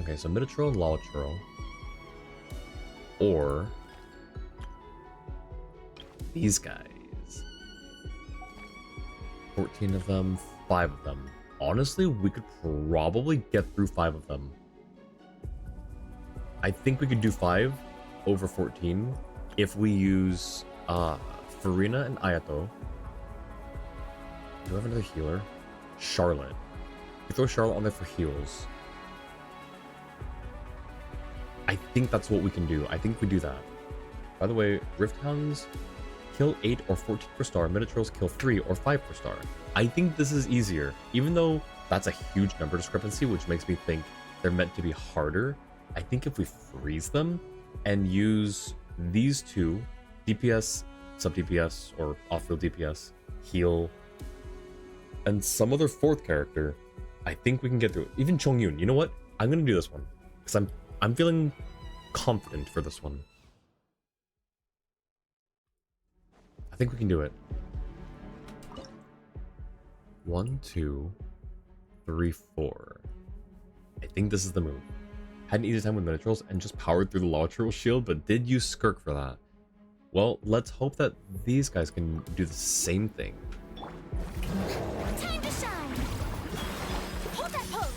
Okay, so Minotaur and Lawtril. Or these guys. 14 of them, 5 of them. Honestly, we could probably get through 5 of them. I think we could do 5 over 14 if we use Farina and Ayato. Do I have another healer? Charlotte. We throw Charlotte on there for heals. I think that's what we can do. I think we do that. By the way, Rift Hounds kill 8 or 14 per star. Minotaurs kill 3 or 5 per star. I think this is easier, even though that's a huge number discrepancy, which makes me think they're meant to be harder. I think if we freeze them and use these 2, DPS, sub DPS, or off-field DPS, heal, and some other 4th character, I think we can get through it. Even Chongyun. You know what? I'm gonna do this one because I'm feeling confident for this one. I think we can do it. 1, 2, 3, 4. I think this is the move. Had an easy time with Minotaurs and just powered through the Lawtril shield, but did use Skirk for that. Well, let's hope that these guys can do the same thing. Time to shine! Hold that pose!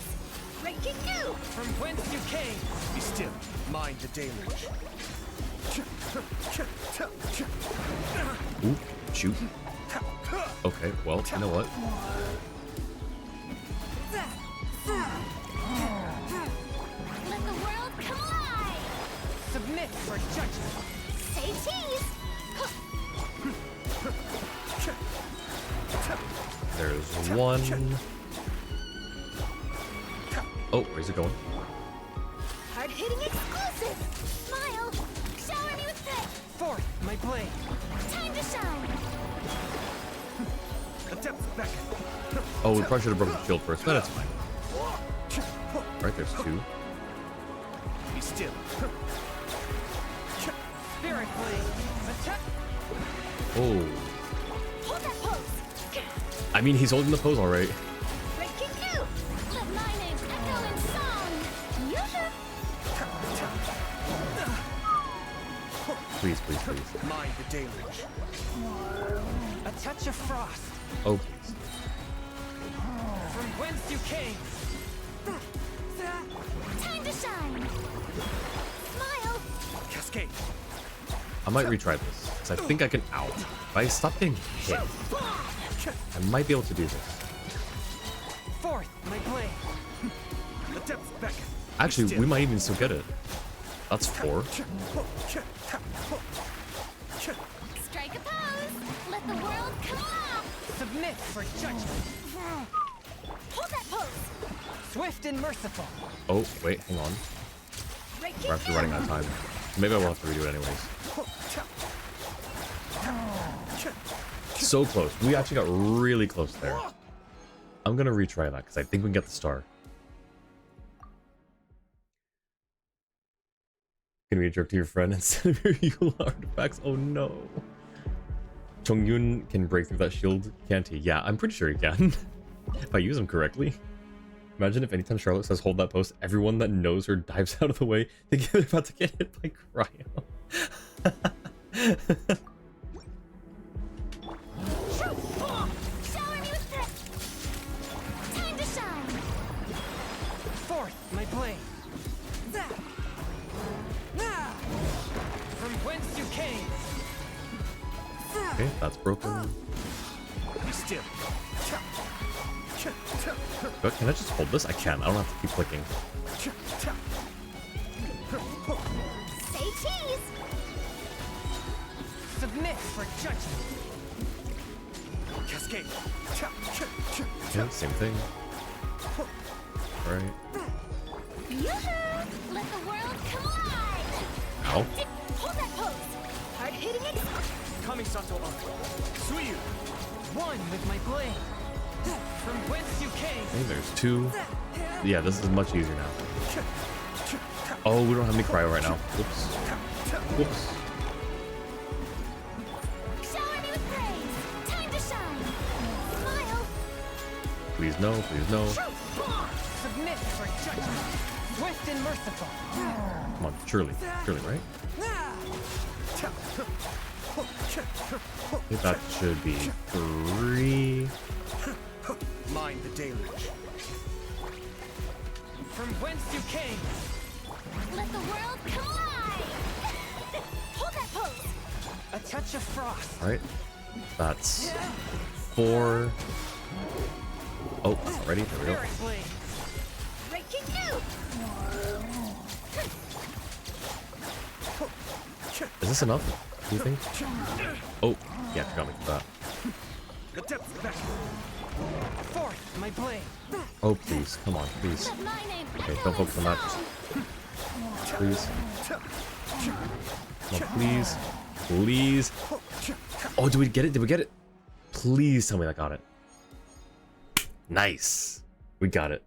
Great Breaking new! From whence you came. Be still. Mind the deluge. Ooh, shoot. Okay, well, you know what? Let the world come alive! Submit for judgment. Say cheese! There's one. Oh, where's it going? Hard-hitting exclusive! Smile! Shower me with this! Forth, my blade. Time to shine! Adept beckon. Oh, we probably should have broken the shield first, but that's fine. Right, there's two. Be still. Spirit blade. Attack. Oh. Hold that pose! I mean, he's holding the pose all right. Breaking new! Let my name echo in song! Yoo-hoo! Please, please, please. Mind the deluge. A touch of frost. Oh, please. From whence you came. Time to shine! Smile! Cascade. I might retry this, because I think I can... Ow. If I stop getting hit, I might be able to do this. Forth, my blade. Adept beckon. Actually, we might even still get it. That's 4. Strike a pose! Let the world come alive! Submit for judgment. Hold that pose! Swift and merciful. Oh, wait, hang on. Breaking We're actually running out of time. Maybe I will have to redo it anyways. So close. We actually got really close there. I'm gonna retry that, because I think we can get the star. Gonna be a jerk to your friend and send him your Yule artifacts. Oh no. Chongyun can break through that shield, can't he? Yeah, I'm pretty sure he can. If I use him correctly. Imagine if anytime Charlotte says hold that post, everyone that knows her dives out of the way thinking they're about to get hit by cryo. Shower me with this! Time to shine! Forth, my blade. From whence you came. Okay, that's broken. Be still. But can I just hold this? I can. I don't have to keep clicking. Say cheese! Submit for judgment. Cascade. Yeah, same thing. Alright. Yoo-hoo! Let the world come alive! Ow. Hold that pose! Hard-hitting Kamisato up. Suiyu. One with my blade. From whence you came. Okay, there's 2. Yeah, this is much easier now. Oh, we don't have any cryo right now. Whoops. Whoops. Shower me with praise! Time to shine! Smile! Please no, please no. Submit for judgment. Swift and merciful. Come on, surely. Surely, right? Okay, that should be 3. Mind the deluge. From whence you came. Let the world come alive! Hold that pose! A touch of frost. Alright. That's 4. Oh, ready? There we go. Spirit blade. Breaking new! Is this enough? Do you think? Oh, yeah, forgot me for that. Adept beckon. Forth, my blade. Oh, please. Come on, please. Let my name Okay, echo don't in focus on that. song! Just please. Come on, please. Please. Oh, did we get it? Did we get it? Please tell me I got it. Nice. We got it.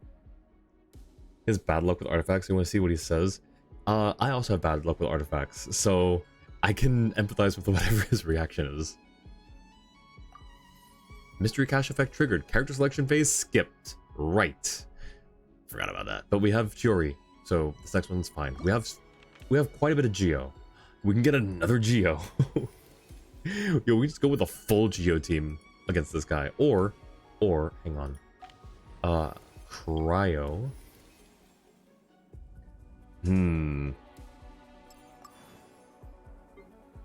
His bad luck with artifacts. You want to see what he says? I also have bad luck with artifacts, so I can empathize with whatever his reaction is. Mystery cache effect triggered. Character selection phase skipped. Right. Forgot about that. But we have Chiori, so this next one's fine. We have quite a bit of Geo. We can get another Geo. Yo, we just go with a full Geo team against this guy. Or hang on. Cryo. Hmm.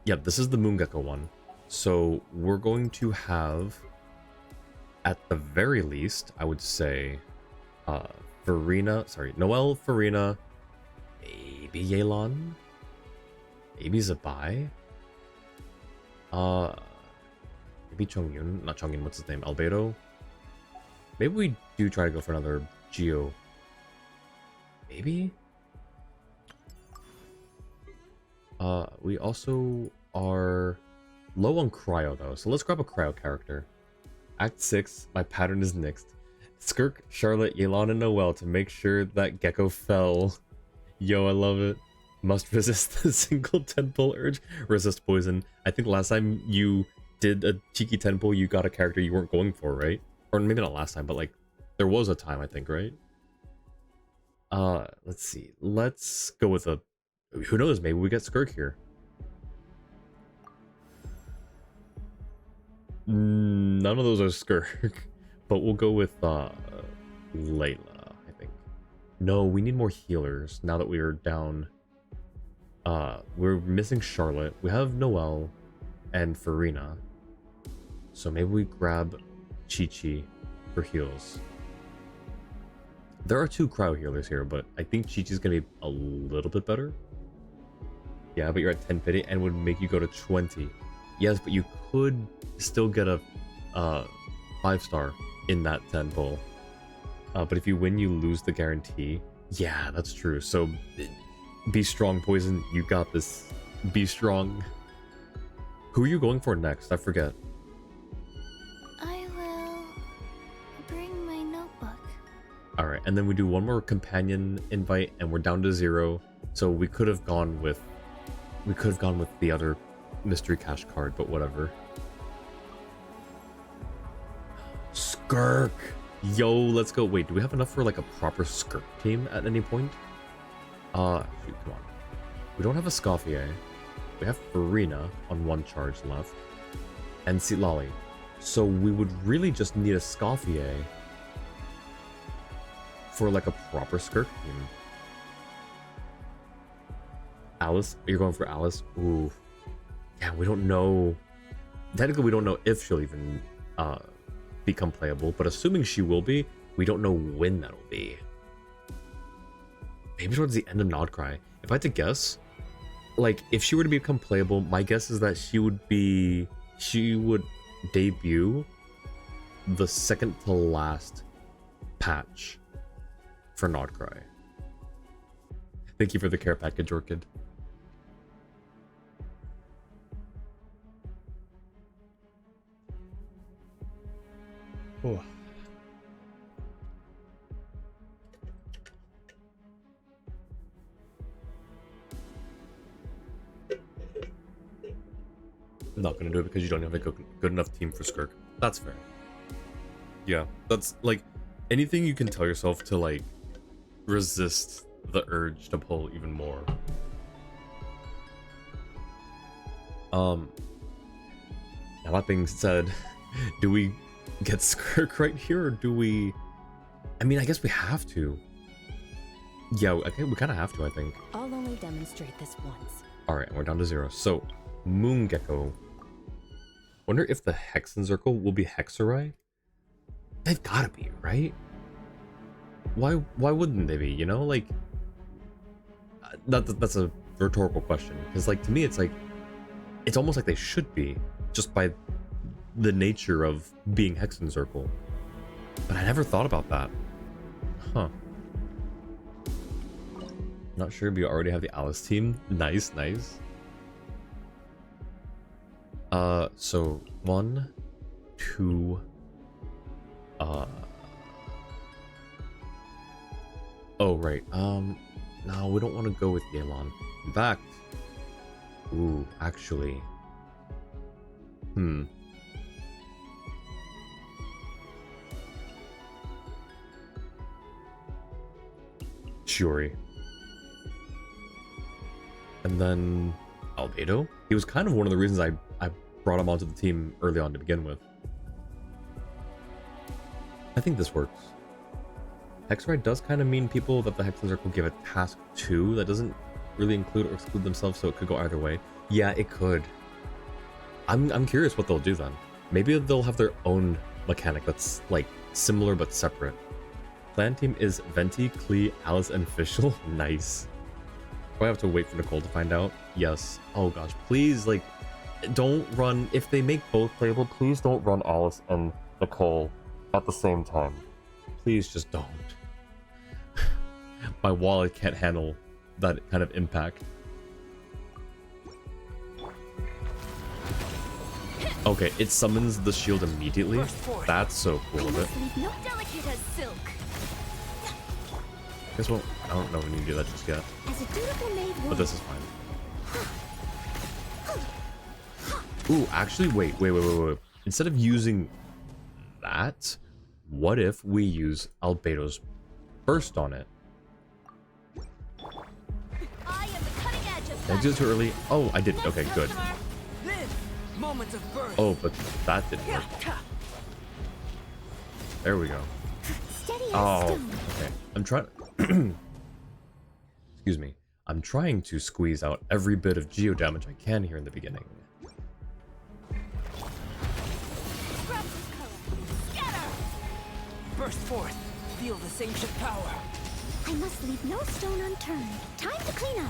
Yeah, this is the Moongecko one. So we're going to have, at the very least, I would say, Noelle, Farina, maybe Yelan, maybe Zabai, maybe Chongyun, not Chongyun, what's his name, Albedo. Maybe we do try to go for another Geo. Maybe? We also are low on Cryo though, so let's grab a Cryo character. Act 6, my pattern is next. Skirk, Charlotte, Yelan, and Noelle to make sure that Gecko fell. Yo, I love it. Must resist the single 10-pull urge. Resist poison. I think last time you did a cheeky 10-pull, you got a character you weren't going for, right? Or maybe not last time, but like, there was a time, I think, right? Let's see. Let's go with a... Who knows, maybe we get Skirk here. None of those are Skirk. But we'll go with, Layla, I think. No, we need more healers now that we are down. We're missing Charlotte. We have Noelle and Farina. So maybe we grab Chi-Chi for heals. There are 2 cryo healers here, but I think Chi-Chi's gonna be a little bit better. Yeah, but you're at 10 pity and would make you go to 20. Yes, but you could still get a 5-star in that 10 pull. But if you win, you lose the guarantee. Yeah, that's true. So be strong, Poison. You got this. Be strong. Who are you going for next? I forget. I will bring my notebook. All right, and then we do one more companion invite, and we're down to 0. So we could have gone with the other mystery cash card, but whatever. Skirk! Yo, let's go. Wait, do we have enough for like a proper Skirk team at any point? Shoot, come on. We don't have a Scoffier. We have Farina on 1 charge left. And Sitlali. So we would really just need a Scoffier for like a proper Skirk team. Alice? You're going for Alice? Ooh. Yeah, we don't know. Technically, we don't know if she'll even become playable, but assuming she will be, we don't know when that'll be. Maybe towards the end of Nodcry. If I had to guess, like, if she were to become playable, my guess is that she would debut the second to last patch for Nodcry. Thank you for the care package, Orchid. Oh. I'm not gonna do it because you don't have a good enough team for Skirk. That's fair. Yeah, that's like anything you can tell yourself to like resist the urge to pull even more. Now that being said, do we get Skirk right here, or do we... I mean, I guess we have to. Yeah, okay, we kind of have to, I think. I'll only demonstrate this once. Alright, we're down to 0. So, Moongecko. Wonder if the Hexen Circle will be Hexerai? They've gotta be, right? Why wouldn't they be, you know? Like, that's a rhetorical question. Because, like, to me, it's like, it's almost like they should be, just by the nature of being Hexen Circle. But I never thought about that. Huh. Not sure if you already have the Alice team. Nice, nice. So 1, 2, oh right. No, we don't want to go with Yelan. In fact, ooh, actually, Shiori. And then Albedo. He was kind of one of the reasons I brought him onto the team early on to begin with. I think this works. Hexride does kind of mean people that the Hexen Circle give a task to. That doesn't really include or exclude themselves, so it could go either way. Yeah, it could. I'm curious what they'll do then. Maybe they'll have their own mechanic that's like similar but separate. Clan team is Venti, Klee, Alice, and Fischl. Nice. Do I have to wait for Nicole to find out? Yes. Oh gosh, please, like, don't run. If they make both playable, please don't run Alice and Nicole at the same time. Please just don't. My wallet can't handle that kind of impact. Okay, it summons the shield immediately. That's so cool of it. No delicate as silk. Guess what? I don't know when you do that just yet. As a dutiful maid But would. this is fine. Ooh, actually, wait. Instead of using that, what if we use Albedo's burst on it? I am the cutting edge of Did I do it too early? Oh, I didn't. Okay, good. Live! Moments of birth. Oh, but that didn't work. There we go. steady as Oh, stone. okay. I'm trying. Excuse me. I'm trying to squeeze out every bit of geo damage I can here in the beginning. Scrub this color. Scatter. Burst forth. Feel the sanctioned power. I must leave no stone unturned. Time to clean up.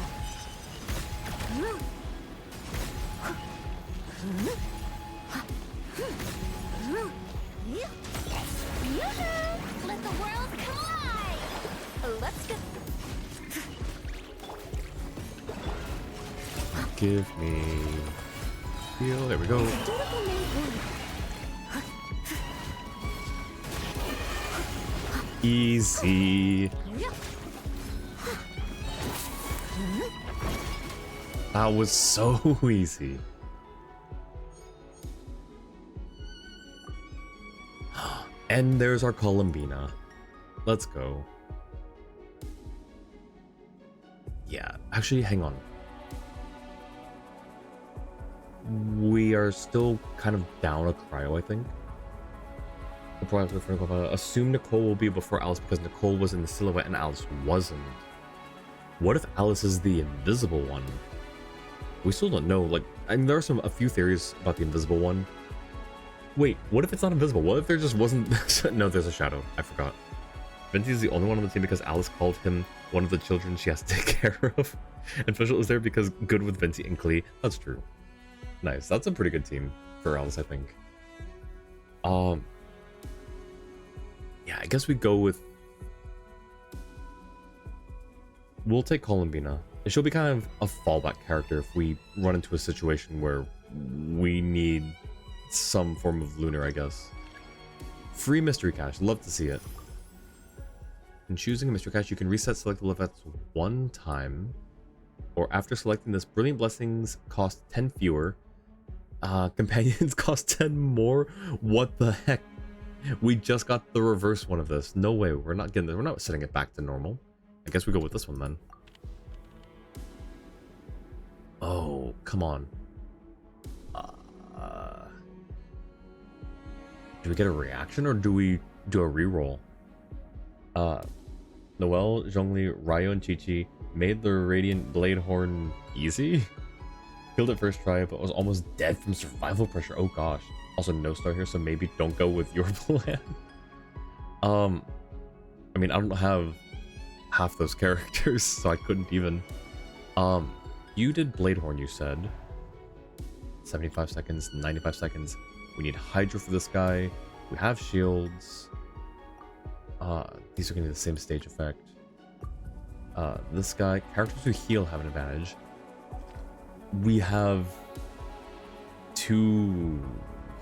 Let the world collide. Let's go. Give me heal. There we go. Dutiful maid would. Easy. That was so easy. And there's our Columbina. Let's go. Yeah, actually, hang on. We are still kind of down a cryo, I think. Assume Nicole will be before Alice because Nicole was in the silhouette and Alice wasn't. What if Alice is the invisible one? We still don't know. Like, I mean, there are a few theories about the invisible one. Wait, what if it's not invisible? What if there just wasn't... No, there's a shadow. I forgot. Venti is the only one on the team because Alice called him one of the children she has to take care of. And Fischl is there because good with Venti and Klee. That's true. Nice. That's a pretty good team for Alice, I think. Yeah, I guess we go with... We'll take Columbina. And she'll be kind of a fallback character if we run into a situation where we need some form of Lunar, I guess. Free mystery cache. Love to see it. In choosing a mystery cache, you can reset selected effects one time. Or after selecting this, brilliant blessings cost 10 fewer. Companions cost 10 more. What the heck? We just got the reverse one of this. No way. We're not getting this. We're not setting it back to normal. I guess we go with this one then. Oh, come on. Do we get a reaction or do we do a reroll? Noelle, Zhongli, Ryo, and Chi-Chi made the Radiant Blade Horn easy? Killed it first try, but was almost dead from survival pressure. Oh gosh. Also no star here, so maybe don't go with your plan. I mean, I don't have half those characters, so I couldn't even. You did Bladehorn, you said. 75 seconds, 95 seconds. We need Hydra for this guy. We have shields. These are gonna be the same stage effect. This guy, characters who heal have an advantage. We have 2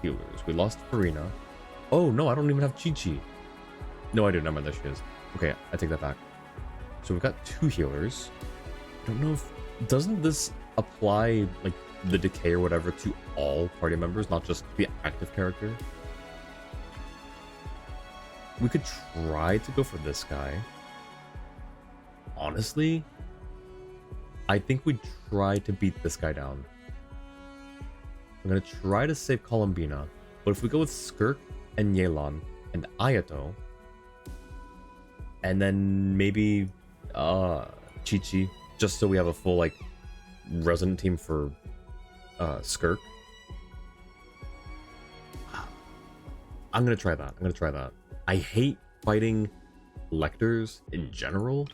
healers. We lost Farina. Oh no, I don't even have Chi-Chi. No, I do. Never mind, there she is. Okay, I take that back. So we've got 2 healers. I don't know if... Doesn't this apply, like, the decay or whatever to all party members, not just the active character? We could try to go for this guy. Honestly, I think we try to beat this guy down. I'm gonna try to save Columbina, but if we go with Skirk and Yelan and Ayato, And then maybe Chi-Chi, just so we have a full like resident team for Skirk. I'm gonna try that. I hate fighting lectors in general.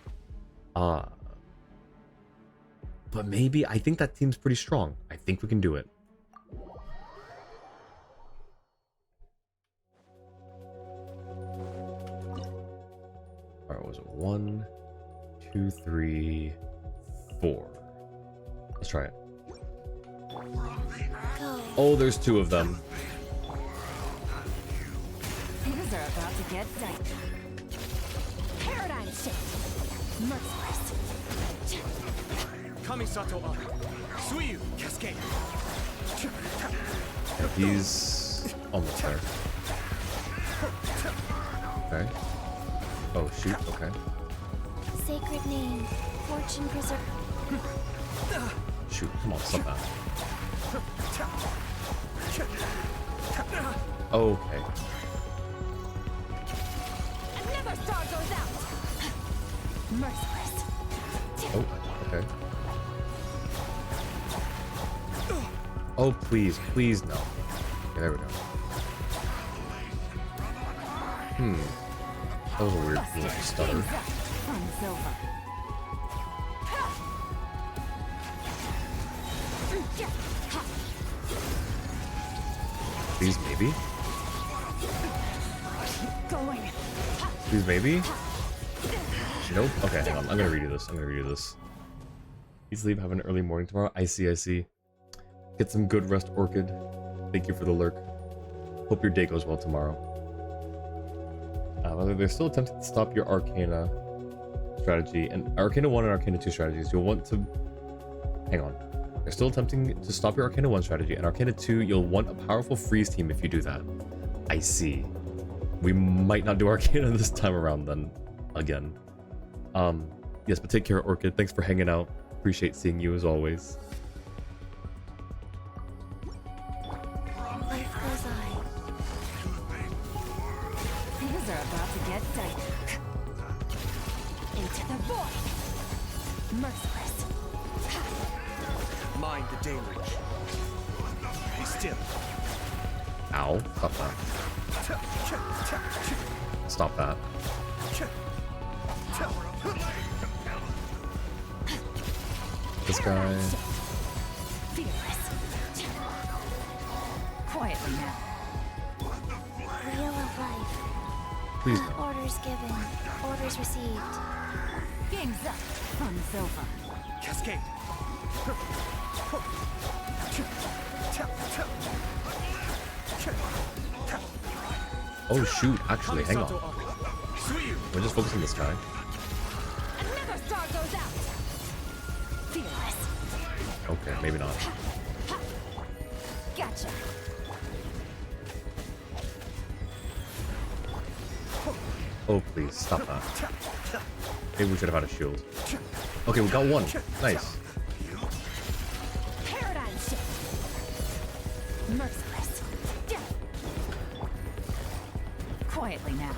But maybe I think that team's pretty strong. I think we can do it. Alright, what was it? 1, 2, 3, 4. Let's try it. Go. Oh, there's 2 of them. Things are about to get dicey. Paradigm shift. Merciless. Kamisato up. Suiyu, cascade. He's almost there. Okay. Oh, shoot. Okay. Sacred name. Fortune preserve. Shoot. Come on, stop that. Okay. Another star goes out. Merciless. Oh, okay. Oh, please. Please, no. Okay, there we go. That was a weird little stutter. Things up. Fun's over. Please, maybe? Going. Please, maybe? Nope. Okay, hang on. I'm gonna redo this. Please leave. Have an early morning tomorrow. I see. Get some good rest, Orchid. Thank you for the lurk. Hope your day goes well tomorrow. Whether they're still attempting to stop your Arcana strategy, and Arcana 1 and Arcana 2 strategies, you'll want to... Hang on. They're still attempting to stop your Arcana 1 strategy, and Arcana 2, you'll want a powerful freeze team if you do that. I see. We might not do Arcana this time around then. Again. Yes, but take care, Orchid. Thanks for hanging out. Appreciate seeing you as always. Life goes on. Things are about to get dicey. Into the void. Merciless. Mind the deluge. Be still. Ow. Stop that. This guy. Fearless. Quietly now. Wheel of life. Please no. Orders given. Orders received. Game's up. Fun's over. Cascade. Oh shoot, actually, hang on. Kamisato up. Suiyu. We're just focusing on this guy. Another star goes out. Fearless. Okay, maybe not. Gotcha. Oh, please, stop that. Maybe we should have had a shield. Okay, we got one. Nice. Paradigm shift. Merciless. Quietly now.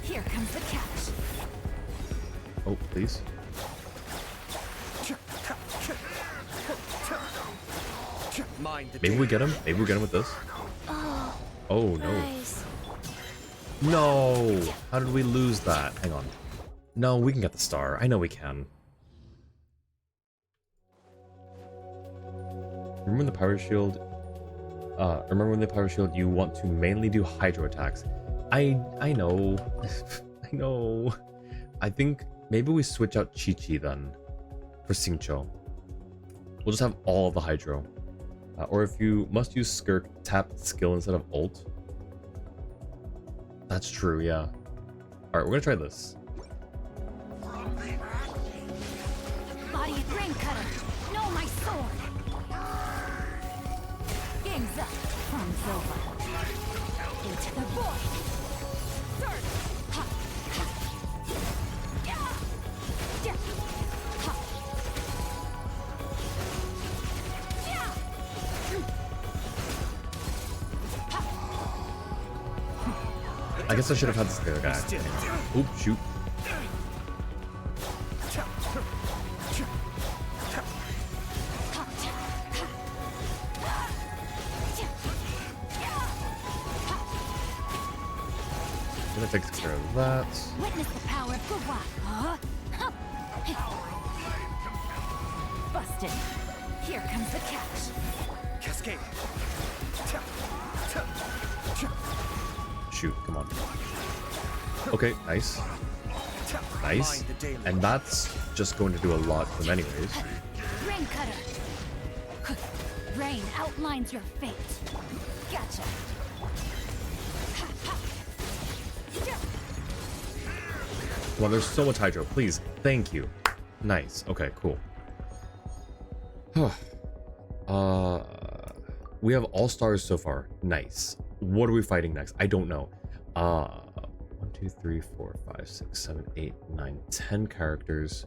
Here comes the catch. Oh, please. Mind the Maybe we get him. Maybe we get him with this. Oh, Oh, no. nice. No! How did we lose that? Hang on. No, we can get the star. I know we can. Remember when the power shield... remember when the power shield you want to mainly do hydro attacks? I know. I know. I think maybe we switch out Chi-Chi then. For Xingqiu. We'll just have all of the hydro. Or if you must use Skirk, tap skill instead of ult. That's true, yeah. Alright, we're gonna try this. Body rain cutter. No, my sword. Game's up. Fun's over. Into the void. Surge. Ha. Ha. Yeah. Yeah. Ha. Yeah. I guess I should have had this the other guy. Still. Oop, shoot. I'm gonna take care of that. Witness the power of Gua. Busted. Here comes the catch. Cascade. Shoot, come on. Okay, nice. Nice. Mind the daily. And that's just going to do a lot for them anyways. Rain cutter. Rain outlines your fate. Gotcha. Well, there's so much hydro. Please. Thank you. Nice. Okay, cool. We have all stars so far. Nice. What are we fighting next? I don't know. 1, 2, 3, 4, 5, 6, 7, 8, 9, 10 characters.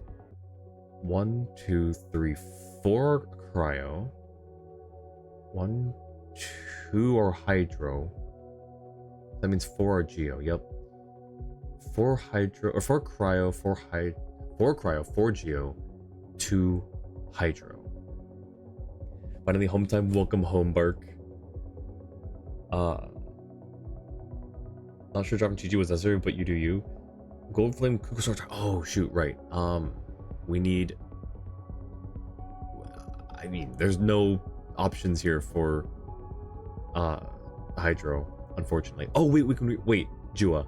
1, 2, 3, 4 cryo. 1, 2 are hydro. That means 4 are geo. Yep. 4 hydro or 4 cryo, 4 cryo, 4 geo, 2 hydro. Finally home time. Welcome home, Bark. Not sure dropping GG was necessary, but you do you. Gold flame cuckoo sword. Oh shoot, right. We need, I mean, there's no options here for hydro, unfortunately. Oh wait, we can wait, Jua.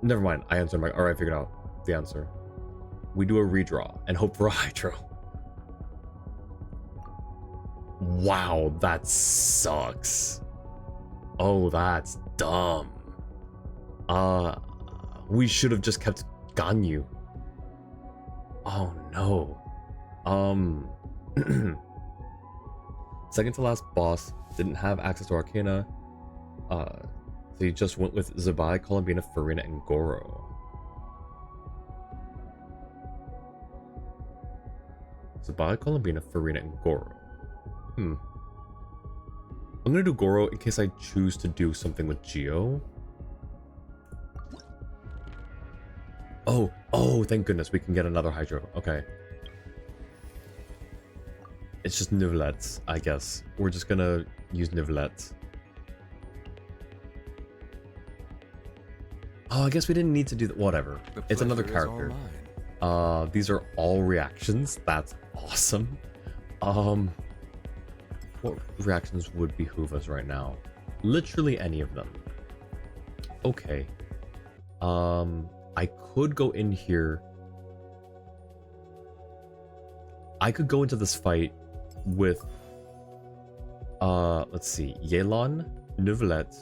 Never mind, I answered my, or I figured out the answer. We do a redraw and hope for a hydro. Wow, that sucks. Oh, that's dumb. We should have just kept Ganyu. Oh no. Second to last boss didn't have access to Arcana. So you just went with Zabai, Columbina, Farina, and Goro. Zabai, Columbina, Farina, and Goro. I'm gonna do Goro in case I choose to do something with Geo. Oh, thank goodness we can get another Hydro. Okay. It's just Nivelettes, I guess. We're just gonna use Nivelettes. Oh, I guess we didn't need to do that. Whatever. It's another character. These are all reactions. That's awesome. What reactions would behoove us right now? Literally any of them. Okay. I could go in here. I could go into this fight with let's see, Yelan, Neuvillette,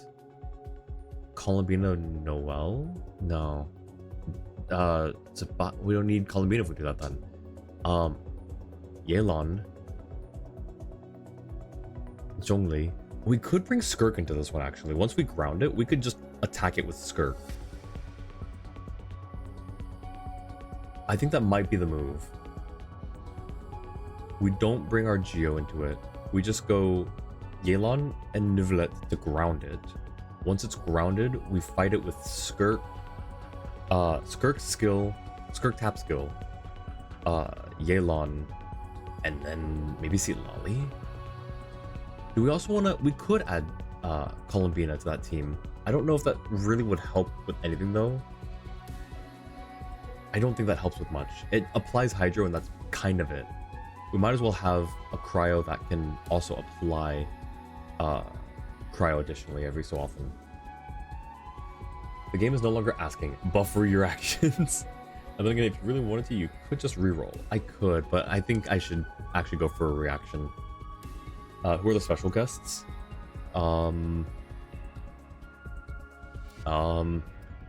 Columbina, Noel? No. We don't need Columbina if we do that then. Yelan, Zhongli. We could bring Skirk into this one actually. Once we ground it, we could just attack it with Skirk. I think that might be the move. We don't bring our Geo into it. We just go Yelan and Neuvillette to ground it. Once it's grounded, we fight it with Skirk. Skirk skill, Skirk tap skill, Yelan, and then maybe see Lolly. Do we also want to? We could add Columbina to that team. I don't know if that really would help with anything though. I don't think that helps with much. It applies Hydro and that's kind of it. We might as well have a Cryo that can also apply Cryo additionally every so often. The game is no longer asking, buffer your actions. And then again, if you really wanted to, you could just reroll. I could, but I think I should actually go for a reaction. Who are the special guests?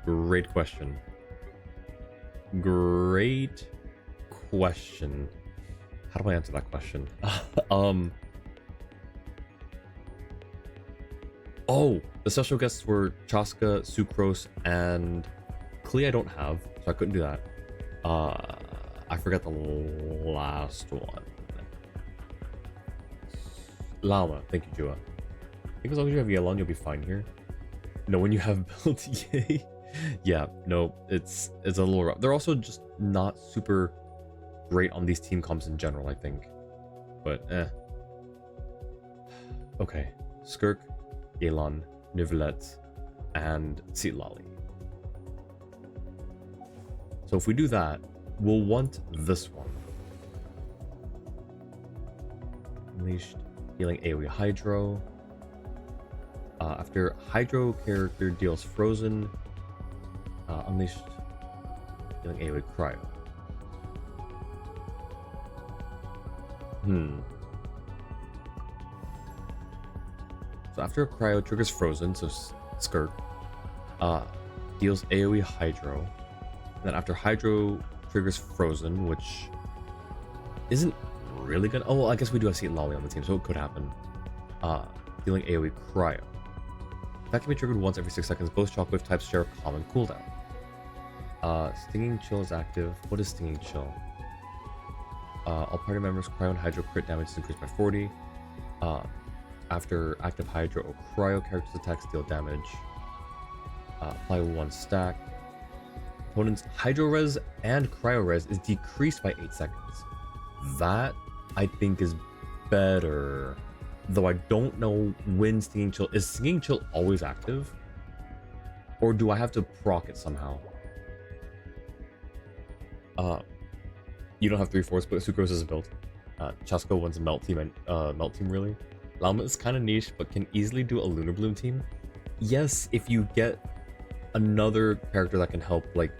Great question. Great question. How do I answer that question? Oh, the special guests were Chaska, Sucrose, and Klee I don't have, so I couldn't do that. I forgot the last one. Llama, thank you, Jua. I think as long as you have Yelan, you'll be fine here. No, when you have built, yay. Yeah, no, it's a little rough. They're also just not super great on these team comps in general, I think. But okay, Skirk, Yelan, Nivelette, and Tsitlali. So if we do that, we'll want this one. Unleashed, healing AoE Hydro. After Hydro character deals Frozen, Unleashed, healing AoE Cryo. So after a Cryo triggers Frozen, so Skirk, deals AoE Hydro. And then after Hydro triggers Frozen, which isn't really good. Oh, well, I guess we do have Tsitlali on the team, so it could happen. Dealing AoE Cryo. That can be triggered once every 6 seconds. Both Shockwave types share a common cooldown. Stinging Chill is active. What is Stinging Chill? All party members, Cryo and Hydro crit damage is increased by 40. After active Hydro or Cryo, characters' attacks deal damage. Apply 1 stack. Opponent's Hydro Res and Cryo Res is decreased by 8 seconds. That, I think, is better. Though I don't know when Stinging Chill... Is Stinging Chill always active? Or do I have to proc it somehow? You don't have 3/4, but Sucrose is built. Chasco wants a melt team, and melt team really. Llama is kind of niche, but can easily do a Lunar Bloom team. Yes, if you get another character that can help, like,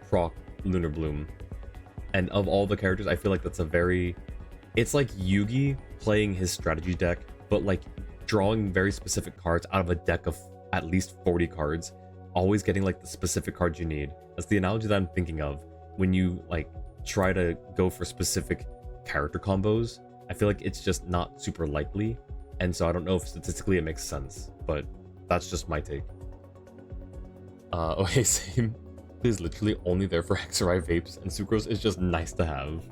proc Lunar Bloom. And of all the characters, I feel like that's a very... It's like Yugi playing his strategy deck, but like drawing very specific cards out of a deck of at least 40 cards, always getting like the specific cards you need. That's the analogy that I'm thinking of when you like try to go for specific character combos. I feel like it's just not super likely, and so I don't know if statistically it makes sense, but that's just my take. Okay, same. It is literally only there for Hexarai vapes, and Sucrose is just nice to have.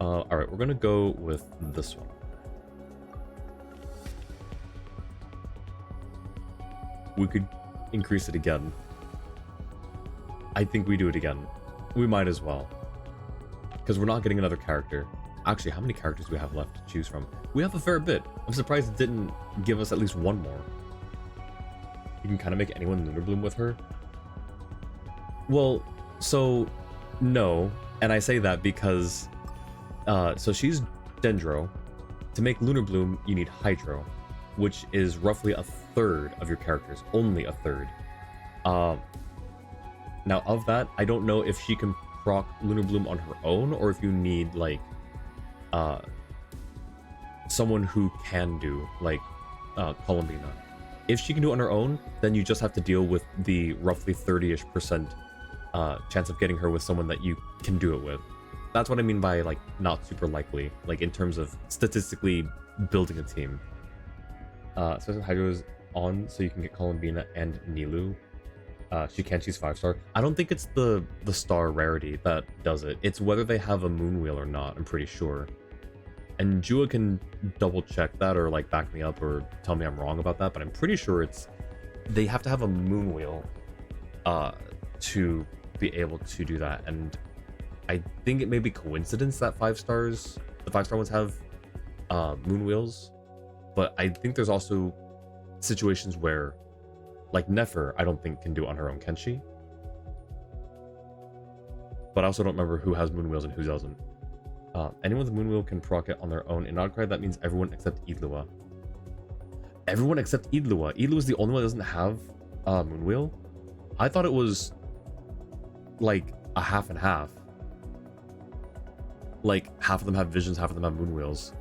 Alright, we're gonna go with this one. We could increase it again. I think we do it again. We might as well. Because we're not getting another character. Actually, how many characters do we have left to choose from? We have a fair bit. I'm surprised it didn't give us at least one more. You can kind of make anyone Lunar Bloom with her. Well, so, no. And I say that because... so she's Dendro. To make Lunar Bloom, you need Hydro, which is roughly a third of your characters. Only a third. Now, of that, I don't know if she can proc Lunar Bloom on her own, or if you need, like, someone who can do, like, Columbina. If she can do it on her own, then you just have to deal with the roughly 30-ish% chance of getting her with someone that you can do it with. That's what I mean by, like, not super likely, like, in terms of statistically building a team. So Hydro is on, so you can get Columbina and Nilu. She can choose 5-star. I don't think it's the star rarity that does it. It's whether they have a moon wheel or not, I'm pretty sure. And Jua can double check that or, like, back me up or tell me I'm wrong about that, but I'm pretty sure it's... They have to have a moon wheel to be able to do that, and I think it may be coincidence that the 5-star ones have moon wheels, but I think there's also situations where, like Nefer, I don't think can do it on her own, can she? But I also don't remember who has moon wheels and who doesn't. Anyone with moon wheel can proc it on their own. In Outcry, that means everyone except Idlua. Everyone except Idlua. Idlua is the only one that doesn't have moon wheel. I thought it was like a half and half. Like, half of them have visions, half of them have moon wheels.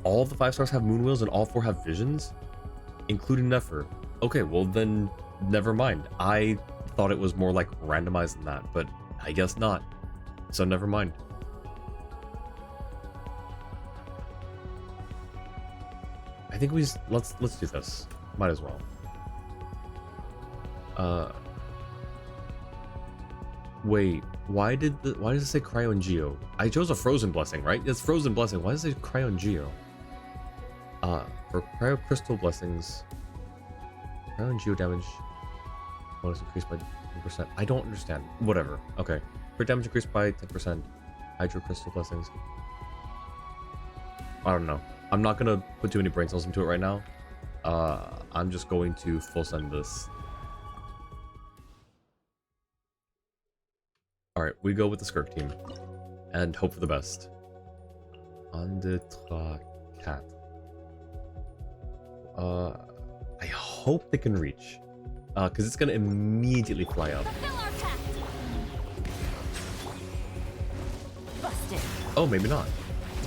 All of the 5-stars have moon wheels and all 4 have visions? Including Nefer. Okay, well then, never mind. I thought it was more like randomized than that, but I guess not. So never mind. I think we let's do this. Might as well. Wait, why does it say Cryo and Geo? I chose a Frozen Blessing, right? It's Frozen Blessing. Why does it say Cryo and Geo? For Cryo Crystal Blessings, Cryo and Geo damage bonus increased by 10%. I don't understand. Whatever. Okay. For damage increased by 10%. Hydro Crystal Blessings. I don't know. I'm not gonna put too many brain cells into it right now. I'm just going to full send this. Alright, we go with the Skirk team. And hope for the best. 1, 2, 3, 4. I hope they can reach. Because it's gonna immediately fly up. Fulfill our pact. Busted. Oh, maybe not.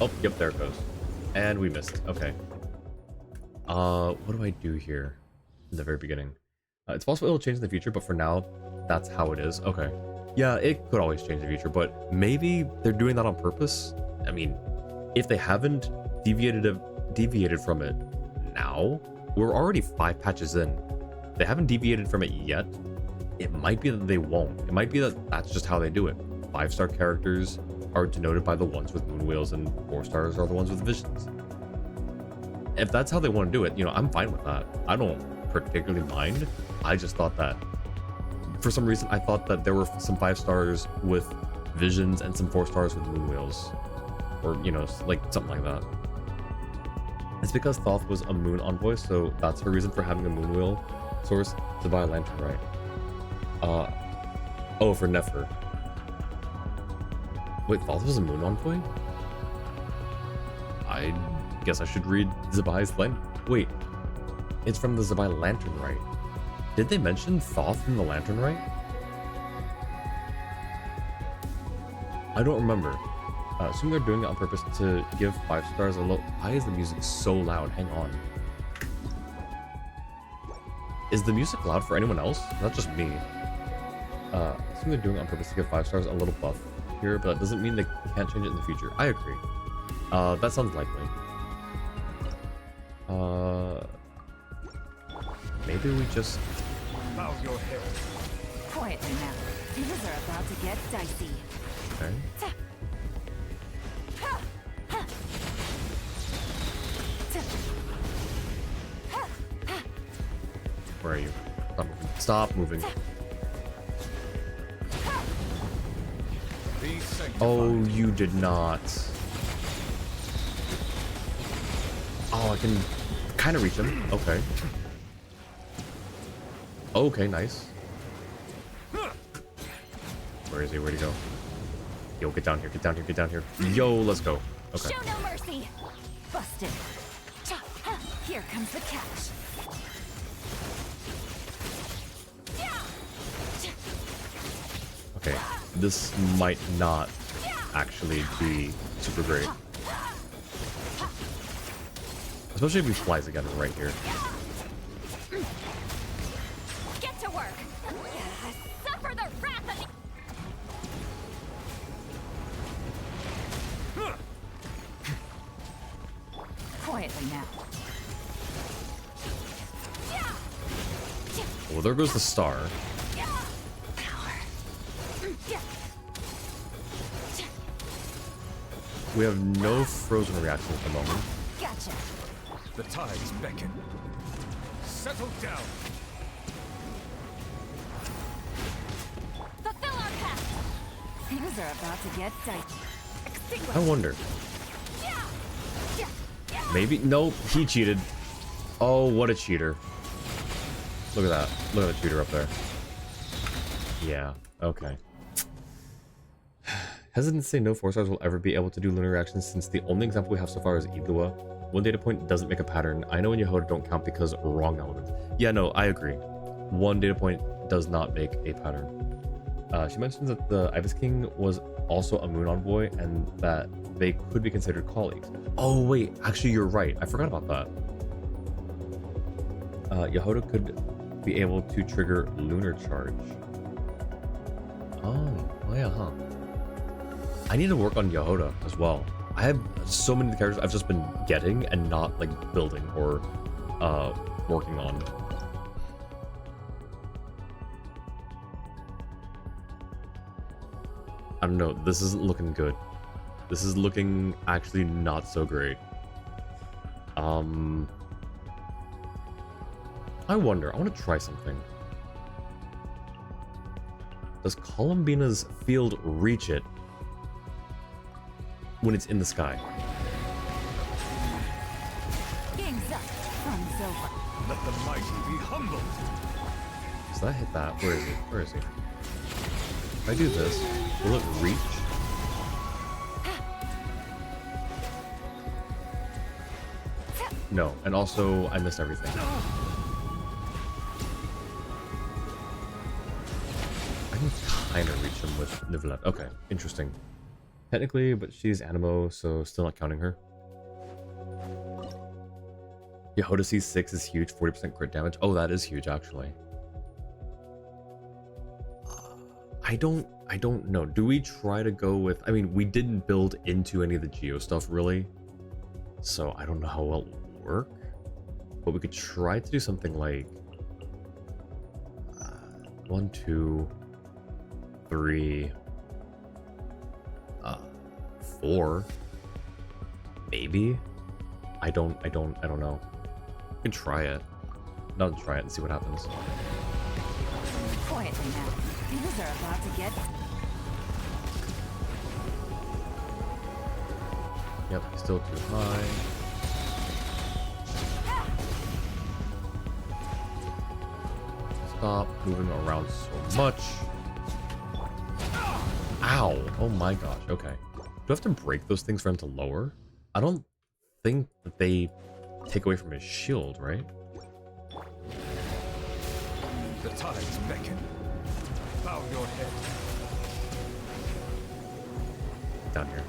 Oh, yep, there it goes. And we missed. Okay. What do I do here? In the very beginning. It's possible it'll change in the future, but for now, that's how it is. Okay. Yeah, it could always change in the future, but maybe they're doing that on purpose. I mean, if they haven't deviated from it now, we're already 5 patches in. They haven't deviated from it yet. It might be that they won't. It might be that that's just how they do it. 5-star characters are denoted by the ones with moon wheels, and 4 stars are the ones with visions. If that's how they want to do it, you know, I'm fine with that. I don't particularly mind. I just thought that, for some reason, I thought that there were some 5 stars with visions and some 4 stars with moon wheels. Or, you know, like something like that. It's because Thoth was a moon envoy, so that's her reason for having a moon wheel source to buy a lantern, right? Oh, for Nefer. Wait, Thoth was a moon envoy? I guess I should read Zabai's lantern. Wait, it's from the Zabai lantern, right? Did they mention Thoth in the lantern, right? I don't remember. Assume they're doing it on purpose to give 5 stars a low. Why is the music so loud? Hang on. Is the music loud for anyone else? Not just me. Assume they're doing it on purpose to give 5 stars a little buff here, but that doesn't mean they can't change it in the future. I agree. That sounds likely. Maybe we just... Bow your head. Quietly now. Things are about to get dicey. Okay. Where are you? Stop moving. Be sanctified. Oh, you did not. Oh, I can kind of reach him. Okay. Okay, nice. Where is he? Where'd he go? Yo, get down here, get down here, get down here. Yo, let's go. Okay. Show no mercy. Busted. Here comes the catch. Okay, this might not actually be super great. Especially if he flies again right here. Get to work. Suffer the wrath of the... Quietly now. Well, there goes the star. We have no frozen reaction at the moment. Gotcha. The tides beckon. Settle down. Fulfill our pact. Things are about to get dicey. Extinguish. I wonder. Maybe? Nope, he cheated. Oh, what a cheater. Look at that. Look at the cheater up there. Yeah, okay. Hesitant to say no 4 stars will ever be able to do lunar reactions since the only example we have so far is Igua. 1 data point doesn't make a pattern. I know in Yehoda don't count because wrong element. Yeah, no, I agree. 1 data point does not make a pattern. She mentions that the Ibis King was also a moon envoy and that they could be considered colleagues. Oh wait, actually you're right. I forgot about that. Yehoda could be able to trigger lunar charge. Oh yeah, huh. I need to work on Yehoda as well. I have so many characters I've just been getting and not like building or working on. I don't know. This isn't looking good. This is looking actually not so great. I wonder. I want to try something. Does Columbina's field reach it when it's in the sky? Game's up. Fun's over. Let the mighty be humbled. Does that hit that? Where is he? Where is he? If I do this, will it reach? No, and also I missed everything. I can kind of reach him with Nivelet. Okay, interesting. Technically, but she's Animo, so still not counting her. Yeah, Odyssey 6 is huge, 40% crit damage. Oh, that is huge, actually. I don't know. Do we try to go with... I mean, we didn't build into any of the Geo stuff, really. So I don't know how well it will work. But we could try to do something like... 1, 2, 3... 4... Maybe? I don't know. We can try it. Not try it and see what happens. Quietly now. Things are about to get... Yep, still too high. Stop moving around so much. Ow! Oh my gosh, okay. Do I have to break those things for him to lower? I don't think that they take away from his shield, right? The tides beckon. Bow your head. Down here.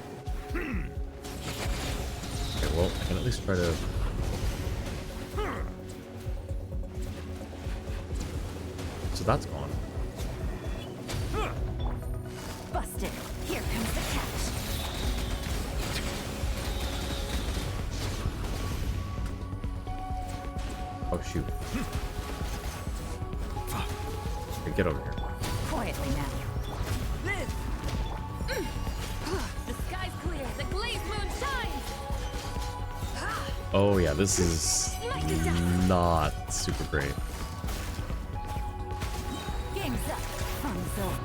Okay, well, I can at least try to... So that's gone. Busted. Here comes the catch. Oh, shoot. Okay, get over here. Quietly now. Live! The sky's clear. The glazed moon shines. Oh yeah, this is not super great. Game's up. Fun's over.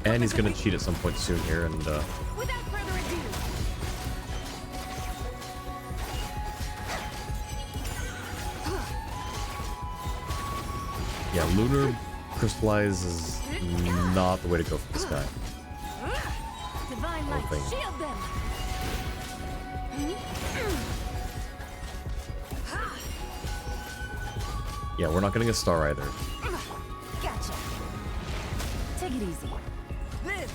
And he's gonna cheat at some point soon here, and Without further ado, yeah, Lunar Crystallize is not the way to go for this guy. divine light, thing. shield them. Yeah, we're not getting a star either. Gotcha. Take it easy. Live!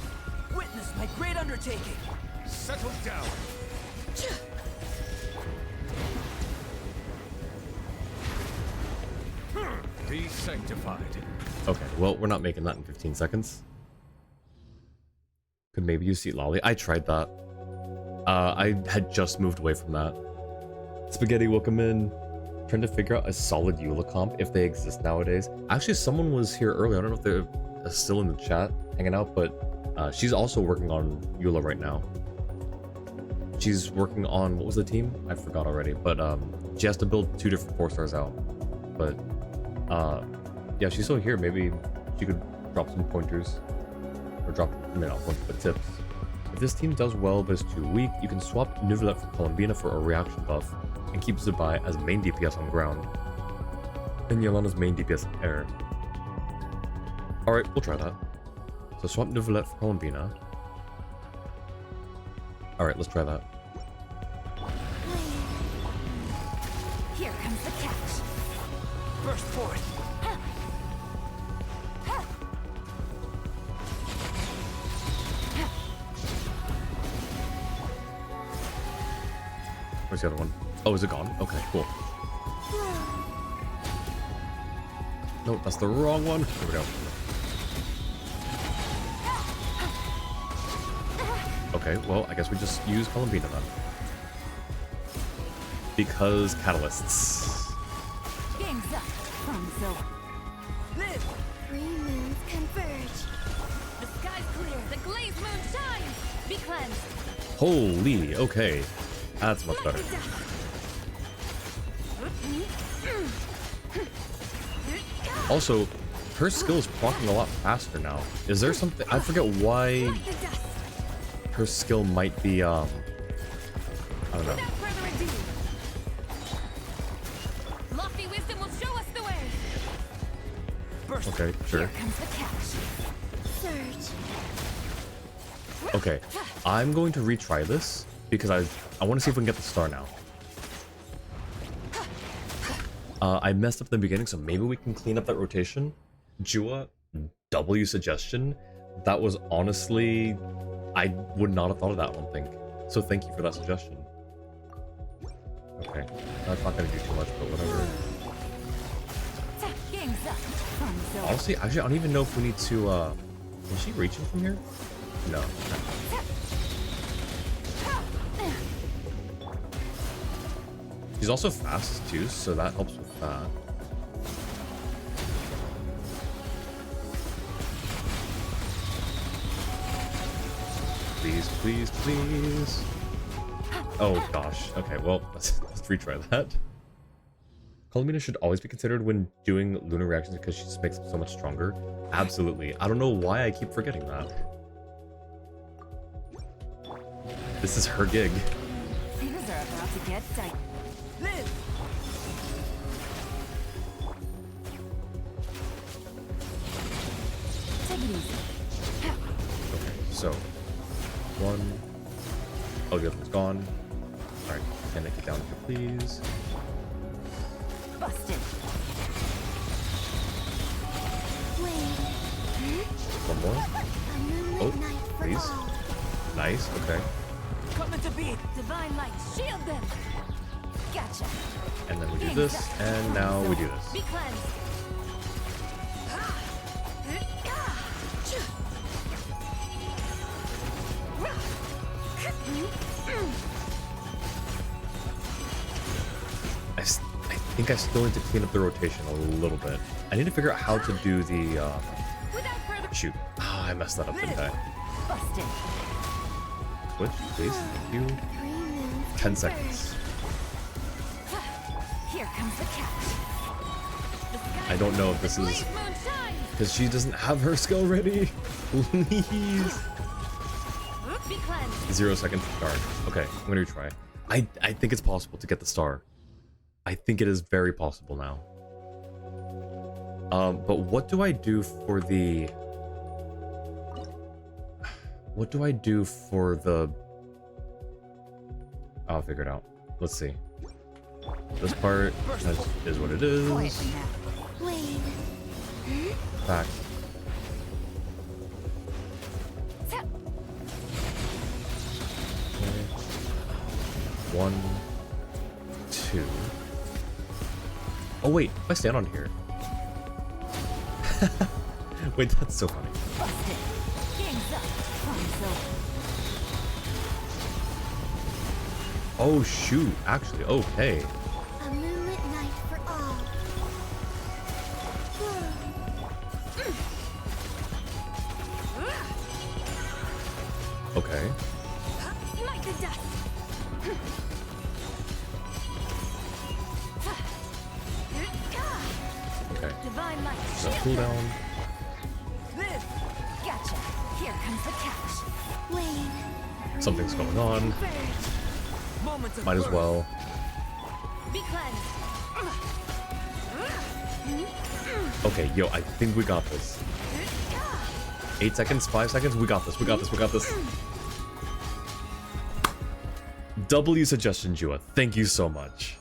Witness my great undertaking! Settle down. Be sanctified. Okay, well, we're not making that in 15 seconds. Could maybe use Seat Lolly. I tried that. I had just moved away from that. Spaghetti, welcome in. Trying to figure out a solid Eula comp if they exist nowadays. Actually, someone was here earlier. I don't know if they're still in the chat hanging out, but she's also working on Eula right now. She's working on, what was the team? I forgot already, but she has to build 2 different 4-stars out. But yeah, she's still here. Maybe she could drop some pointers. Or drop, I mean, not pointers, but tips. If this team does well but is too weak, you can swap Nivelet for Columbina for a reaction buff, and keep Zubai as main DPS on ground, and Yolana's main DPS in air. Alright, we'll try that. So swap Nivelet for Columbina. Alright, let's try that. Here comes the catch. Burst forth! Where's the other one? Oh, is it gone? Okay, cool. No, that's the wrong one. Here we go. Okay, well, I guess we just use Columbina then. Because catalysts. Game's up. Fun's over. Live! 3 moons converge. glaze moon shines! Be cleansed! Holy, okay. That's much better. Also, her skill is proccing a lot faster now. Is there something... I forget why her skill might be, I don't know. Without further ado, lofty wisdom will show us the way! Burst. Okay, sure. Here comes the catch. Surge. Okay, I'm going to retry this because I want to see if we can get the star now. I messed up in the beginning, so maybe we can clean up that rotation. Jua, W suggestion. That was honestly, I would not have thought of that, I don't think. So thank you for that suggestion. Okay, that's not gonna do too much, but whatever. Game's up. Fun zone. Honestly, actually, I don't even know if we need to, is she reaching from here? No. She's also fast too, so that helps with that. Please, please, please. Oh gosh. Okay, well, let's retry that. Colomina should always be considered when doing lunar reactions because she just makes them so much stronger. Absolutely. I don't know why I keep forgetting that. This is her gig. Things are about to get tight. Live. Take it easy. Okay, so one. Oh, the other one's gone. Alright, can I get down here, please? Busted. Wait. One more. A moonlit Oh, night for please. all. Nice, okay. Coming to beat. Divine light, shield them. Gotcha. And then we do this, and now we do this. Be cleansed. I think I still need to clean up the rotation a little bit. I need to figure out how to do the, Without further shoot. Ah, I messed that up, didn't I? busted. Switch, please. Thank you. 3 moons. 10 seconds. Here comes the catch. I don't know if this is... Glaze moon shines. Because she doesn't have her skill ready. Please. Be cleansed. 0 seconds to start. Okay, I'm gonna retry. I think it's possible to get the star. I think it is very possible now. But what do I do for the... What do I do for the... I'll figure it out. Let's see. This part is what it is. Quietly now. Wait. Back. Tap. Okay. 1, 2. Oh wait, if I stand on here. Wait, that's so funny. Busted. Game's up. Fun zone. Oh shoot, actually, okay. A moonlit night for all. Okay. Smite the dust. Okay. Divine light. So shield cooldown. them. Live. Gotcha. Here comes the catch. Wait. Something's going on. Moments of Might as birth. well. Be cleansed. Okay, yo, I think we got this. 8 seconds, 5 seconds, we got this, we got this, we got this. W suggestion, Jua. Thank you so much.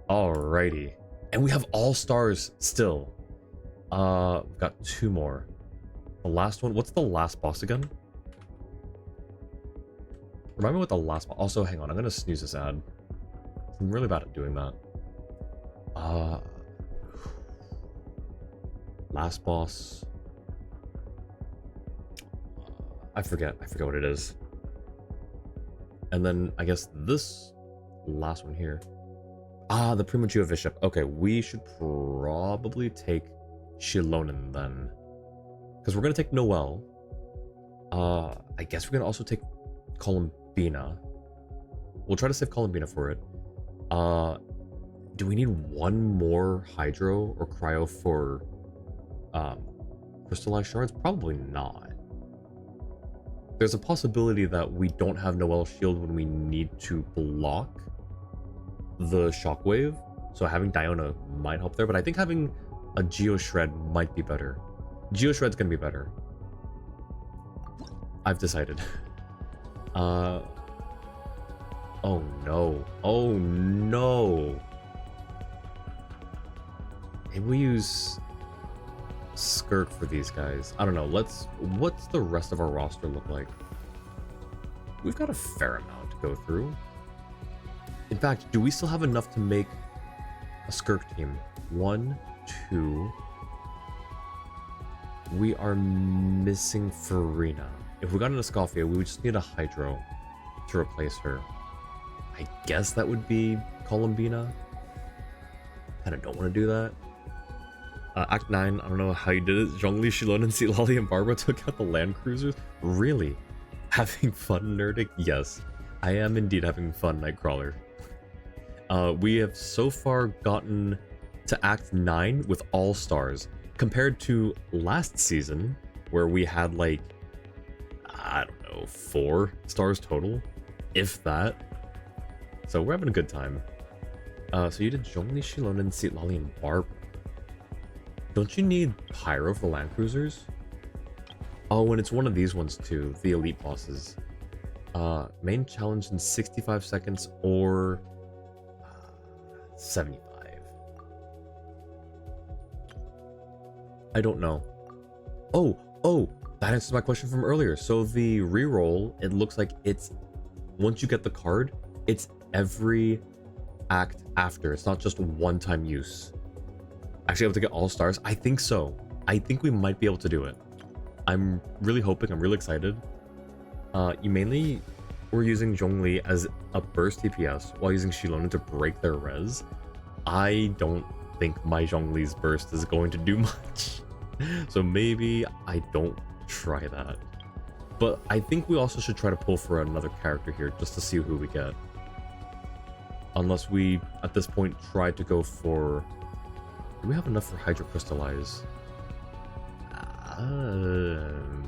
Alrighty. And we have all stars still. We've got 2 more. The last one, what's the last boss again? Remind me what the last boss. Also, hang on, I'm gonna snooze this ad. I'm really bad at doing that. Last boss. I forget what it is. And then I guess this last one here. Ah, the Premature Bishop. Okay, we should probably take Shilonen then. Because we're gonna take Noelle. I guess we're gonna also take Columbina. We'll try to save Columbina for it. Do we need one more Hydro or Cryo for Crystallized Shards? Probably not. There's a possibility that we don't have Noelle's shield when we need to block the Shockwave, so having Diona might help there, but I think having a Geo Shred might be better. Geo Shred's gonna be better. I've decided. Oh no. Oh no. Maybe we use Skirk for these guys. I don't know. What's the rest of our roster look like? We've got a fair amount to go through. In fact, do we still have enough to make a Skirk team? 1, 2. We are missing Farina. If we got an Escoffier, we would just need a Hydro to replace her. I guess that would be Columbina. Kinda don't want to do that. Act 9, I don't know how you did it. Zhongli, Shilon, and Silali and Barbara took out the Land Cruisers? Really? Having fun, Nerdic? Yes. I am indeed having fun, Nightcrawler. We have so far gotten to Act 9 with all stars, compared to last season, where we had like, I don't know, 4 stars total, if that. So we're having a good time. So you did Zhongli, Shilon, Silali, and Barbara. Don't you need Pyro for Land Cruisers? Oh, and it's one of these ones too, the elite bosses. Main challenge in 65 seconds or 75. I don't know. Oh, that answers my question from earlier. So the reroll, it looks like it's, once you get the card, it's every act after. It's not just one-time use. Actually able to get all stars? I think so. I think we might be able to do it. I'm really hoping, I'm really excited. You mainly were using Zhongli as a burst DPS while using Shilona to break their res. I don't think my Zhongli's burst is going to do much. So maybe I don't try that. But I think we also should try to pull for another character here just to see who we get. Unless we, at this point, try to go for... Do we have enough for Hydro Crystallize?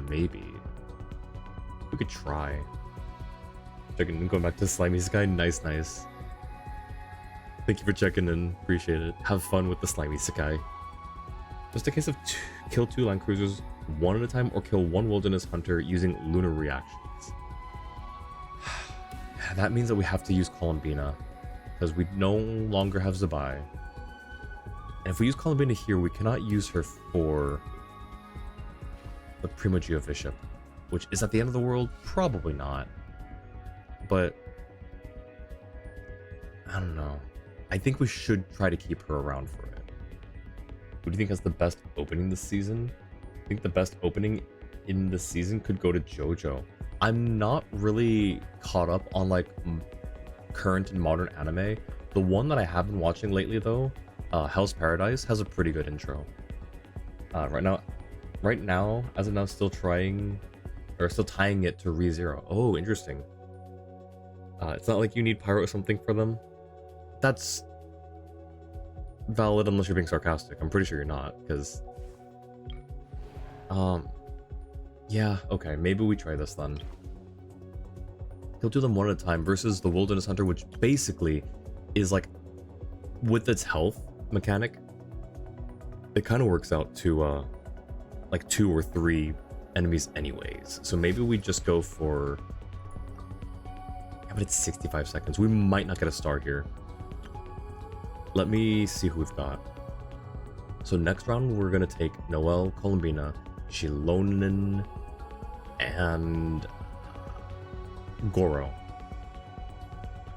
Maybe. We could try. Checking, going back to Slimy Sky. Nice. Thank you for checking in. Appreciate it. Have fun with the Slimy Sky. Just a case of kill 2 Land Cruisers one at a time or kill 1 Wilderness Hunter using Lunar reactions. That means that we have to use Columbina because we no longer have Zabai. And if we use Columbina here, we cannot use her for the Primo Geovishap, which is at the end of the world? Probably not. But I don't know. I think we should try to keep her around for it. Who do you think has the best opening this season? I think the best opening in this season could go to JoJo. I'm not really caught up on like current and modern anime. The one that I have been watching lately though, Hell's Paradise, has a pretty good intro. Right now, as of now, still tying it to ReZero. Oh, interesting. It's not like you need Pyro or something for them. That's valid unless you're being sarcastic. I'm pretty sure you're not, because... Yeah, okay, maybe we try this then. He'll do them one at a time versus the Wilderness Hunter, which basically is like, with its health mechanic, it kind of works out to, like 2 or 3 enemies anyways. So maybe we just go for... Yeah, but it's 65 seconds. We might not get a star here. Let me see who we've got. So next round, we're going to take Noelle, Columbina, Shilonen, and Goro.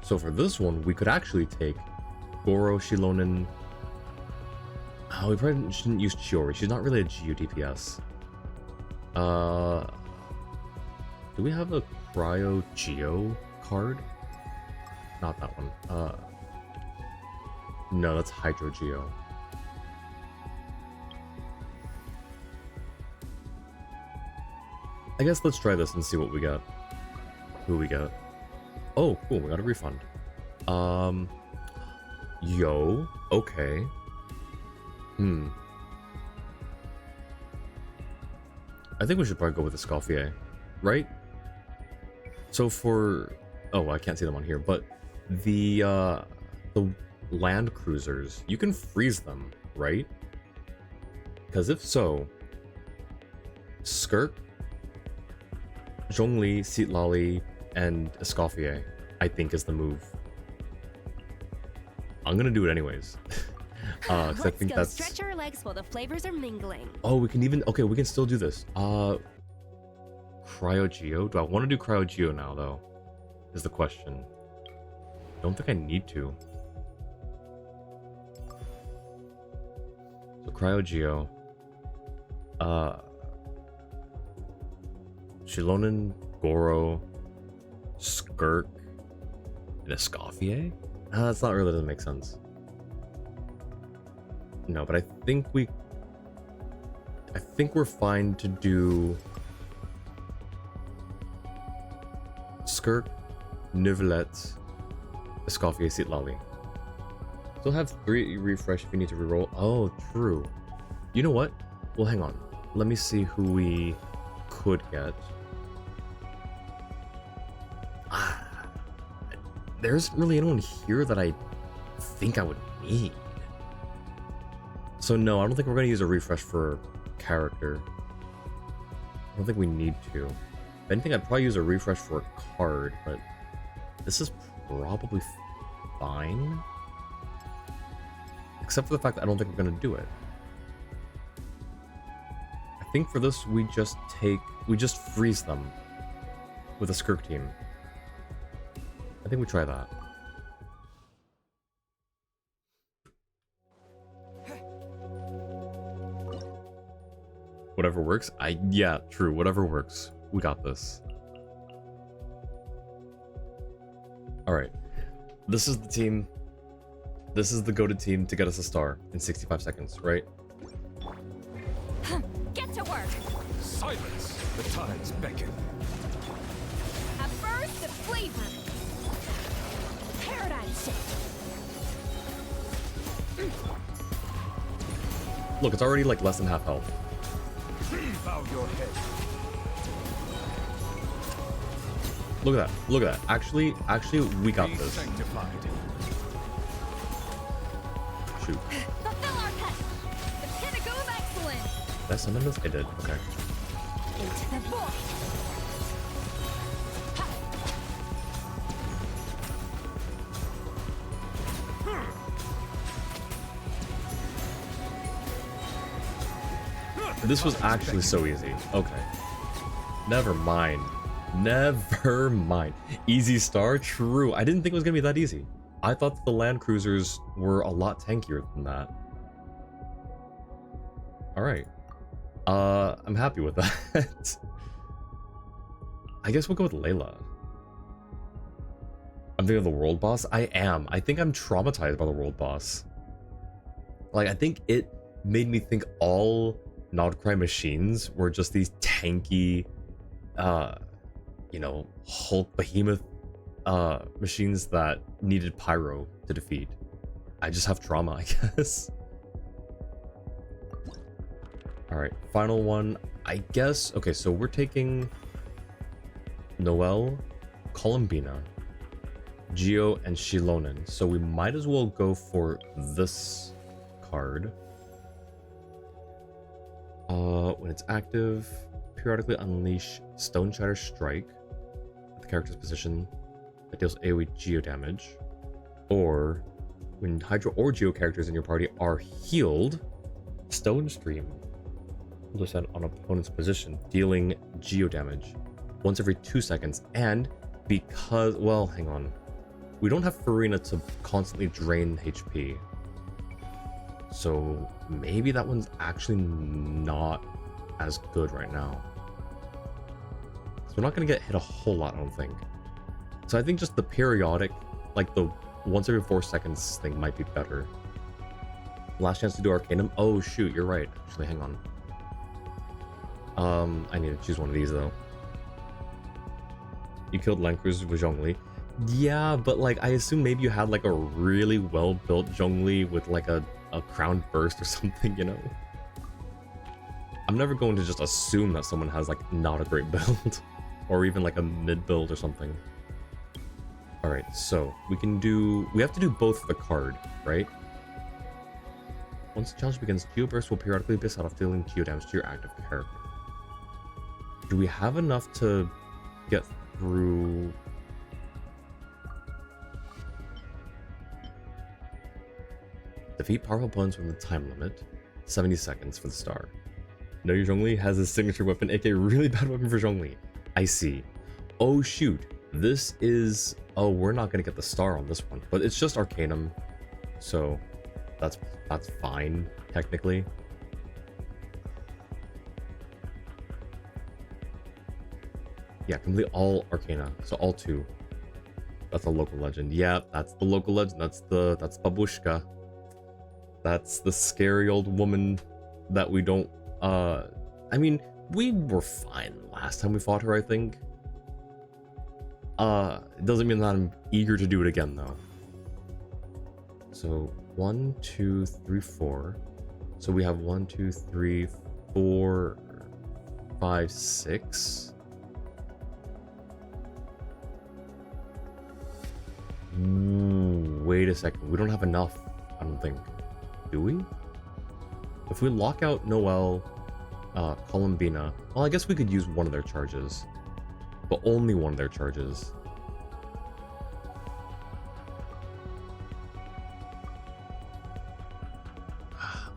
So for this one, we could actually take Goro, Shilonen... we probably shouldn't use Chiori. She's not really a Geo DPS. Do we have a Cryo Geo card? Not that one. No, that's Hydro Geo. I guess let's try this and see what we got. Who we got. Oh, cool, we got a refund. Yo, okay. I think we should probably go with the Escoffier, right? So for... Oh, I can't see them on here, but the land cruisers, you can freeze them, right? Because if so, Skirk, Zhongli, Citlali, and Escoffier, I think is the move. I'm gonna do it anyways. Because I think that's... Stretch our legs while the flavors are mingling. Oh, we can even... Okay, we can still do this. Cryo Geo? Do I want to do Cryo Geo now, though? Is the question. Don't think I need to. So Cryo Geo. Shilonen, Goro, Skirk, and Escoffier? That's not really, doesn't make sense. No, but I think we're fine to do Skirk, Neuvillette, Escoffier, Citlali. Still have 3 refresh if you need to reroll. Oh, true. You know what? Well, hang on. Let me see who we could get. There isn't really anyone here that I think I would need. So no, I don't think we're going to use a refresh for character. I don't think we need to. If anything, I'd probably use a refresh for a card, but this is probably fine. Except for the fact that I don't think we're going to do it. I think for this, we just freeze them with a Skirk team. I think we try that. Whatever works. Yeah, true. Whatever works. We got this. Alright. This is the team. This is the go-to team to get us a star in 65 seconds, right? Get to work! Silence! The tides beckon. A burst of flavor! Paradigm shift! Look, it's already like less than half health. Bow your head. Look at that. Look at that. Actually, we got Be this. sanctified. Shoot. Fulfill our pet! The pinnacle of excellence! Did I summon this? I did. Okay. Into the void! This was actually so easy. Okay. Never mind. Never mind. Easy star? True. I didn't think it was going to be that easy. I thought that the land cruisers were a lot tankier than that. Alright. I'm happy with that. I guess we'll go with Layla. I'm thinking of the world boss? I am. I think I'm traumatized by the world boss. Like, I think it made me think all Nodcry machines were just these tanky, you know, Hulk behemoth machines that needed pyro to defeat. I just have trauma, I guess. Alright, final one. I guess, okay, so we're taking Noelle, Columbina, Geo, and Shilonen. So we might as well go for this card. When it's active, periodically unleash Stone Shatter Strike at the character's position that deals AoE Geo damage. Or when Hydro or Geo characters in your party are healed, Stone Stream will descend on opponent's position, dealing Geo damage once every 2 seconds. And because, well, hang on. We don't have Farina to constantly drain HP. So maybe that one's actually not as good right now. So we're not going to get hit a whole lot, I don't think. So I think just the periodic, like the once every 4 seconds thing might be better. Last chance to do Arcanum. Oh shoot, you're right. Actually, hang on. I need to choose one of these though. You killed land cruisers with Zhongli. Yeah, but like I assume maybe you had like a really well built Zhongli with like a crown burst or something, you know? I'm never going to just assume that someone has like not a great build or even like a mid build or something. All right, so we have to do both for the card, right? Once the challenge begins, Geo Burst will periodically be set off, dealing Geo damage to your active character. Do we have enough to get through? Defeat powerful opponents within the time limit. 70 seconds for the star. Know your Zhongli has his signature weapon, aka really bad weapon for Zhongli. I see. Oh shoot. This is... Oh, we're not going to get the star on this one. But it's just Arcanum. So that's fine, technically. Yeah, complete all Arcana. So all 2. That's a local legend. Yeah, that's the local legend. That's Babushka. That's the scary old woman that we don't... I mean, we were fine last time we fought her, I think. It doesn't mean that I'm eager to do it again, though. So, 1, 2, 3, 4. So we have 1, 2, 3, 4, 5, 6. Ooh, wait a second. We don't have enough, I don't think. Do we? If we lock out Noelle, Columbina, well, I guess we could use one of their charges. But only one of their charges.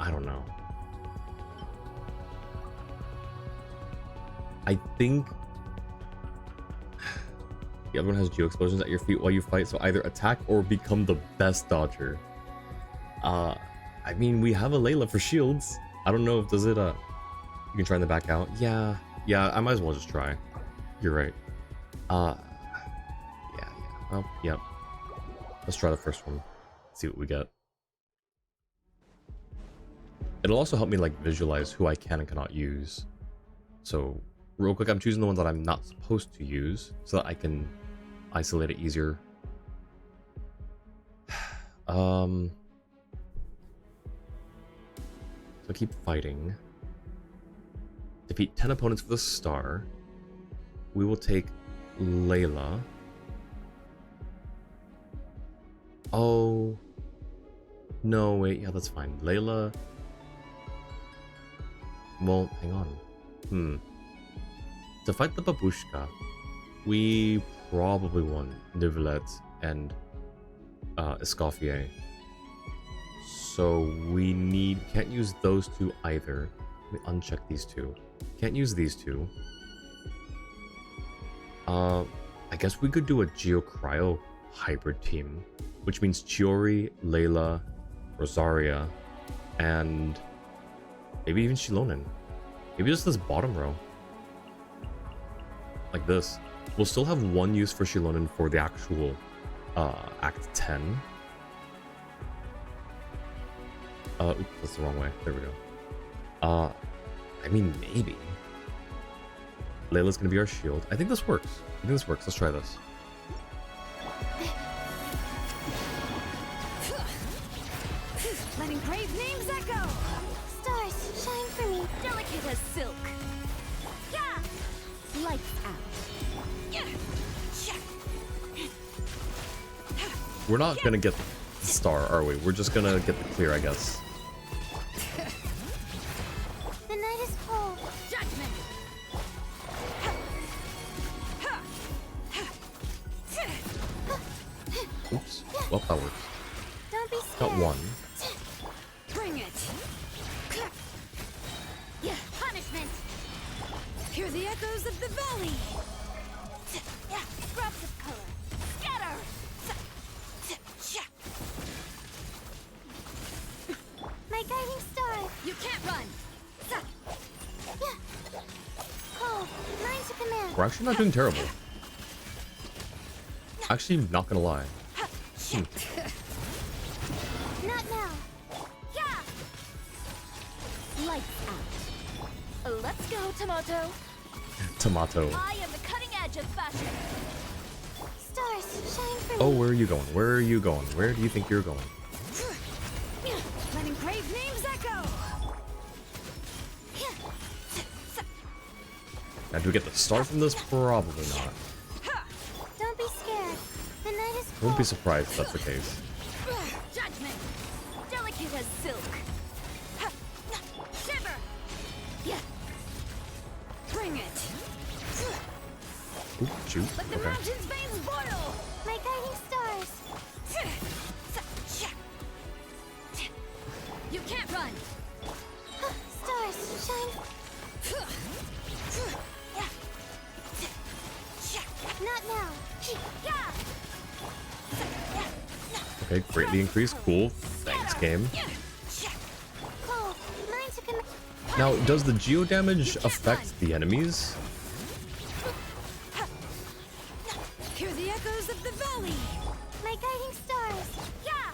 I don't know. I think everyone has geo explosions at your feet while you fight, so either attack or become the best dodger. I mean, we have a Layla for shields. I don't know if does it you can try in the back out. Yeah, I might as well just try. You're right. Yeah. Well, yep. Let's try the first one. See what we get. It'll also help me like visualize who I can and cannot use. So real quick, I'm choosing the ones that I'm not supposed to use so that I can isolate it easier. So keep fighting. Defeat 10 opponents for the star. We will take Layla. Oh. No, wait. Yeah, that's fine. Layla. Well, hang on. To fight the Babushka, we probably want Nivelet and Escoffier. So we can't use those two either. Let me uncheck these two. Can't use these two. I guess we could do a Geo-Cryo hybrid team, which means Chiori, Layla, Rosaria, and maybe even Shilonen. Maybe just this bottom row. Like this. We'll still have one use for Shilonen for the actual Act 10. Oops, that's the wrong way. There we go. I mean, maybe. Layla's gonna be our shield. I think this works. Let's try this. Letting brave names echo. Stars, shine for me. Delicate as silk. Yeah! Lights out. We're not gonna get the star, are we? We're just gonna get the clear, I guess. The night is cold. Judgment. Oops. Well, that works. Don't be scared. Got one. Bring it. Yeah, punishment. Hear the echoes of the valley. Yeah, drops of color. Scatter. My guiding star. You can't run. Yeah. Cold. Mine to command. We're actually not doing terrible. Actually, not gonna lie. Not now. Yeah. Lights out. Let's go, Tomato. Tomato. I am the cutting edge of fashion. Stars, shine for Oh, me. where are you going? Where are you going? Where do you think you're going? Let engraved names echo. Now, do we get the star from this? Probably not. Don't be scared. The night is Won't cold. be surprised if that's the case. Judgment. Delicate as silk. Shiver. Yeah. Bring it. Oop, shoot. Let the Okay. mountain's veins boil. My guiding stars. You can't run. Stars, shine. Not now. Okay, greatly increased. Cool. Thanks, game. Cold. Mine to command. Now, does the geo damage affect the enemies? Hear the echoes of the valley. My guiding stars. Yeah.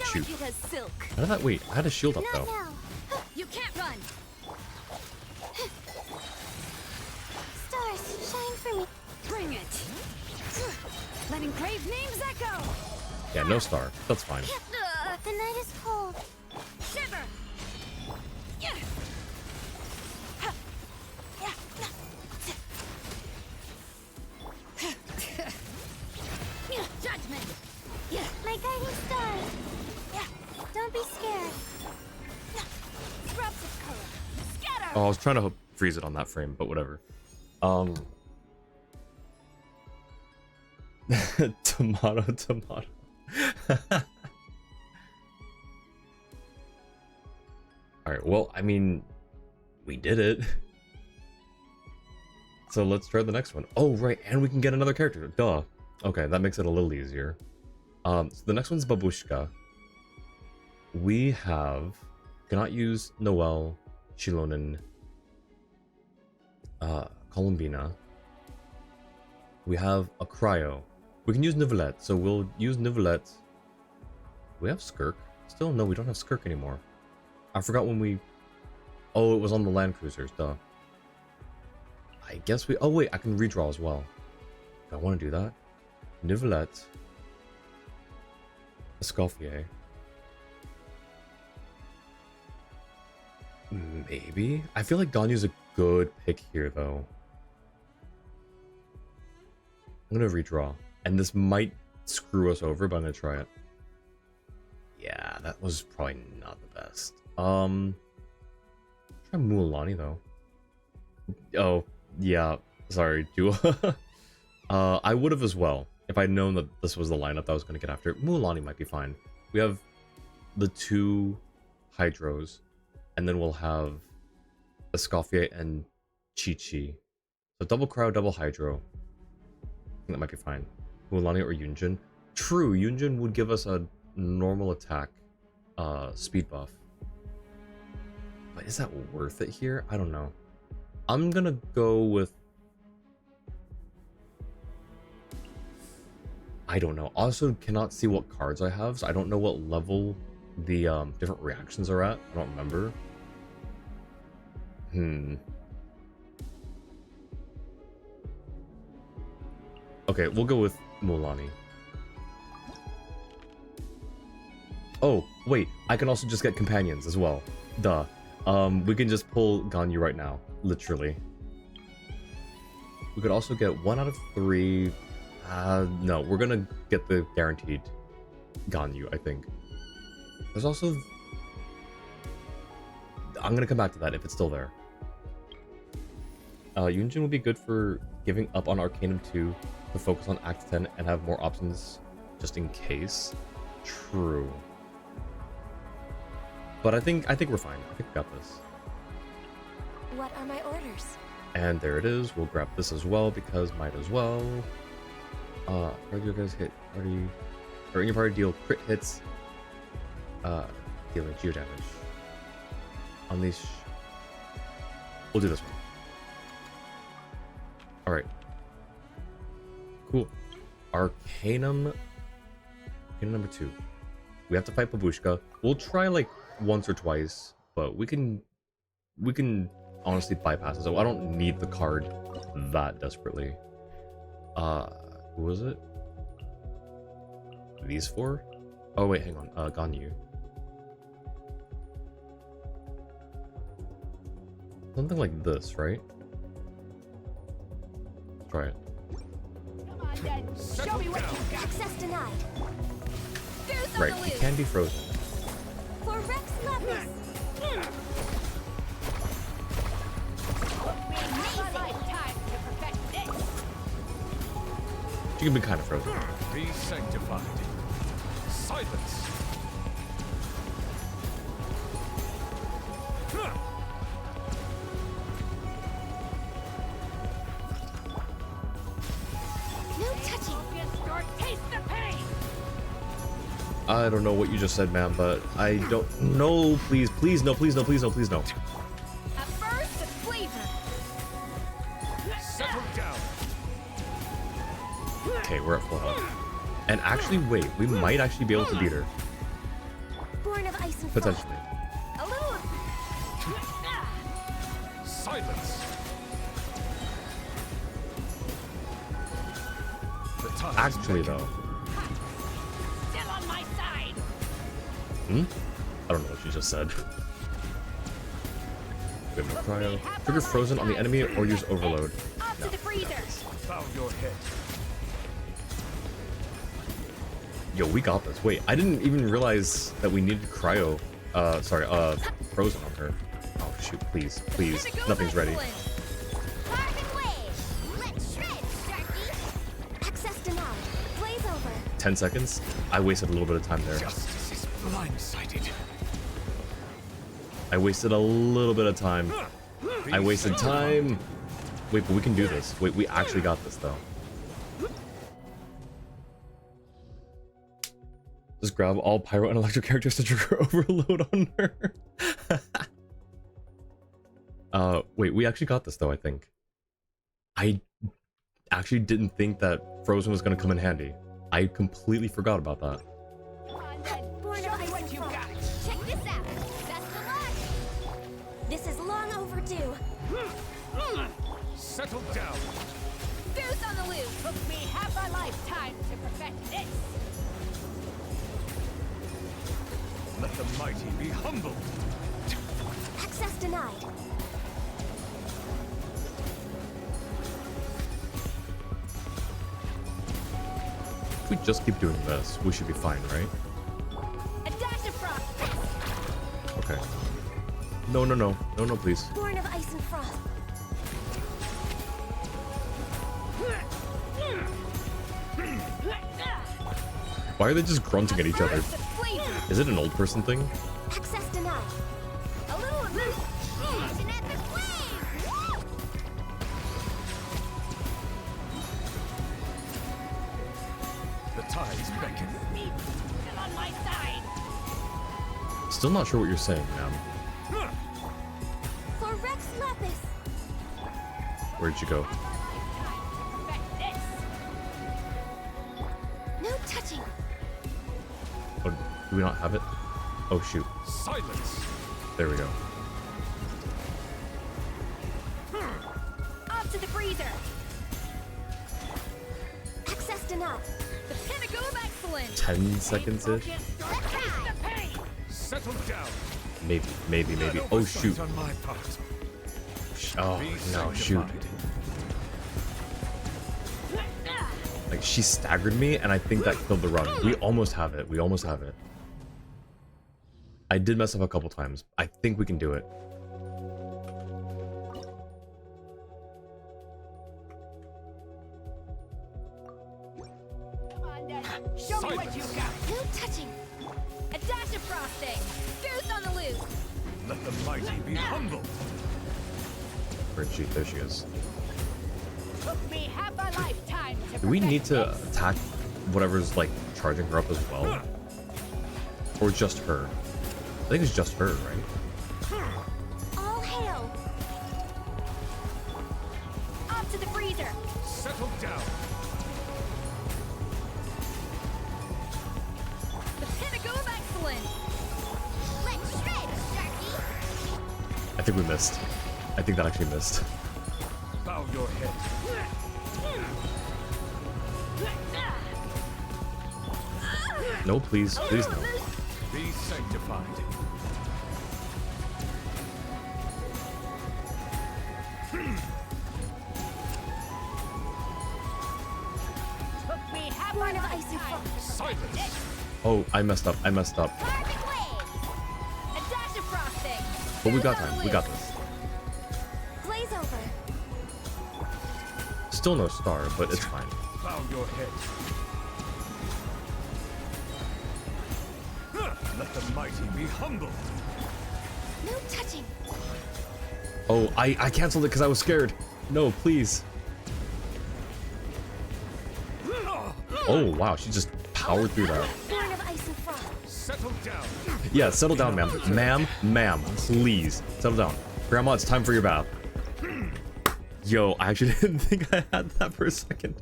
Shoot. Delicate as silk. How did that? Wait, I had a shield up Not though. now. You can't run. Stars, shine for me. Bring it. Let engraved names echo. Yeah, no star. That's fine. The night is cold. Shiver. Yeah. Judgment. Yeah. My guiding stars. Don't be scared. Drops of color. Scatter. Oh, I was trying to freeze it on that frame, but whatever. Tomato, tomato. Alright, well, I mean, we did it. So let's try the next one. Oh, right, and we can get another character. Duh. Okay, that makes it a little easier. So the next one's Babushka. We have... Cannot use Noelle, Shilonen, Columbina. We have a Cryo. We can use Nivelette, so we'll use Nivelette. We have Skirk. Still, no, we don't have Skirk anymore. I forgot when we... Oh, it was on the Land Cruisers, duh. I guess we... Oh, wait, I can redraw as well. Do I want to do that? Nivelette. Escoffier. Maybe? I feel like Ganyu's a good pick here, though. I'm gonna redraw. And this might screw us over, but I'm gonna try it. Yeah, that was probably not the best. Try Mualani, though. Oh, yeah. Sorry, Dua. I would have as well. If I'd known that this was the lineup that I was gonna get after. Mualani might be fine. We have the two Hydros. And then we'll have Escoffier and Chi-Chi. So double Cryo, double Hydro. I think that might be fine. Mualani or Yunjin. True, Yunjin would give us a normal attack speed buff. But is that worth it here? I don't know. I'm gonna go with... I don't know. Also cannot see what cards I have, so I don't know what level the different reactions are at. I don't remember. Okay, we'll go with Mualani. Oh, wait, I can also just get companions as well. Duh. We can just pull Ganyu right now, literally. We could also get 1 out of 3. No, we're gonna get the guaranteed Ganyu, I think. There's also... I'm gonna come back to that if it's still there. Yunjin would be good for giving up on Arcanum 2 to focus on Act 10 and have more options just in case. True. But I think we're fine. I think we got this. What are my orders? And there it is. We'll grab this as well because might as well. Regular guys hit party, or in your party deal crit hits. Dealing geo damage. Unleash. We'll do this one. Alright. Cool. Arcanum. Arcanum number 2. We have to fight Babushka. We'll try like once or twice but we can honestly bypass it. So I don't need the card that desperately. Who was it? These four? Oh wait, hang on. Ganyu. Something like this, right? Try it. Come on, then. Show me what you got. Access denied. Goose on Right, the he loose. can be frozen. For Rex Lapis. She can be kind of frozen. Be sanctified. Silence. No touching. Taste the pain. I don't know what you just said, ma'am, but I don't. No, please, please, no, please, no, please, no, please, no. A burst of flavor. Settle down. Okay, we're at full health. And actually, wait, we might actually be able to beat her. Born of ice and frost. Potentially. A little. Silence. The time Actually, though. Still on my side. Hmm? I don't know what she just said. We have no cryo. Trigger frozen on the enemy or use overload. Up to the freezer. bow your head. Yo, we got this. Wait, I didn't even realize that we needed cryo. Frozen on her. Oh shoot, please, please. Nothing's ready. Parking wave. Let's shred, Sharky. Access denied. Blaze over. 10 seconds? I wasted a little bit of time there. Justice is blindsided. I wasted a little bit of time. I wasted time. Wait, but we can do this. Wait, we actually got this though. Just grab all pyro and electro characters to trigger overload on her. Wait, we actually got this though, I think. I actually didn't think that Frozen was gonna come in handy. I completely forgot about that. Show me what you got. Check this out. Best of luck. This is long overdue. Settle down. Goose on the loose. Took me half a lifetime to perfect this. Let the mighty be humbled. Access denied. If we just keep doing this, we should be fine, right? A dash of frost. Okay. No, no, no. No, no, please. Born of ice and frost. Why are they just grunting at each other? Burst of flavor. Is it an old person thing? Access denied. A little loose. It's an epic wave. The tides beckon. Still on my side. Still not sure what you're saying, ma'am. For Rex Lapis. Where'd you go? Perfect this. No touching. Oh, do we not have it? Oh, shoot. Silence. There we go. Up to the freezer. Access denied. The pinnacle of excellence. 10 seconds-ish? Settle down. Maybe, maybe, maybe. No Oh, shoot. oversight on my part. Oh, Be no, shoot. sanctified. Like, she staggered me, and I think that killed the run. We almost have it. We almost have it. I did mess up a couple times. I think we can do it. Come on, then. Show me what you got. No touching. A dash of frosting. Goose on the loose. Let the mighty be humbled. Where'd she? There she is. Took me half a lifetime to Do we need to perfect this. attack whatever's, like, charging her up as well? Or just her? I think it's just her, right? All hail. Up to the freezer. Settle down. The pinnacle of excellence. Let's shred, Sharky. I think we missed. I think that actually missed. Bow your head. No, please, please no. Be sanctified. We have one of ice and frost. Silence. Oh, I messed up. I messed up. Perfect waves. A dash of frosting. But we got time. We got this. Glaze over. Still no star, but it's fine. Bow your head. Let the mighty be humble. No touching. Oh, I canceled it because I was scared. No, please. Oh, wow. She just powered through that. Born of ice and frost. Settle down. Yeah, settle down, ma'am. Ma'am, please. Settle down. Grandma, it's time for your bath. Yo, I actually didn't think I had that for a second.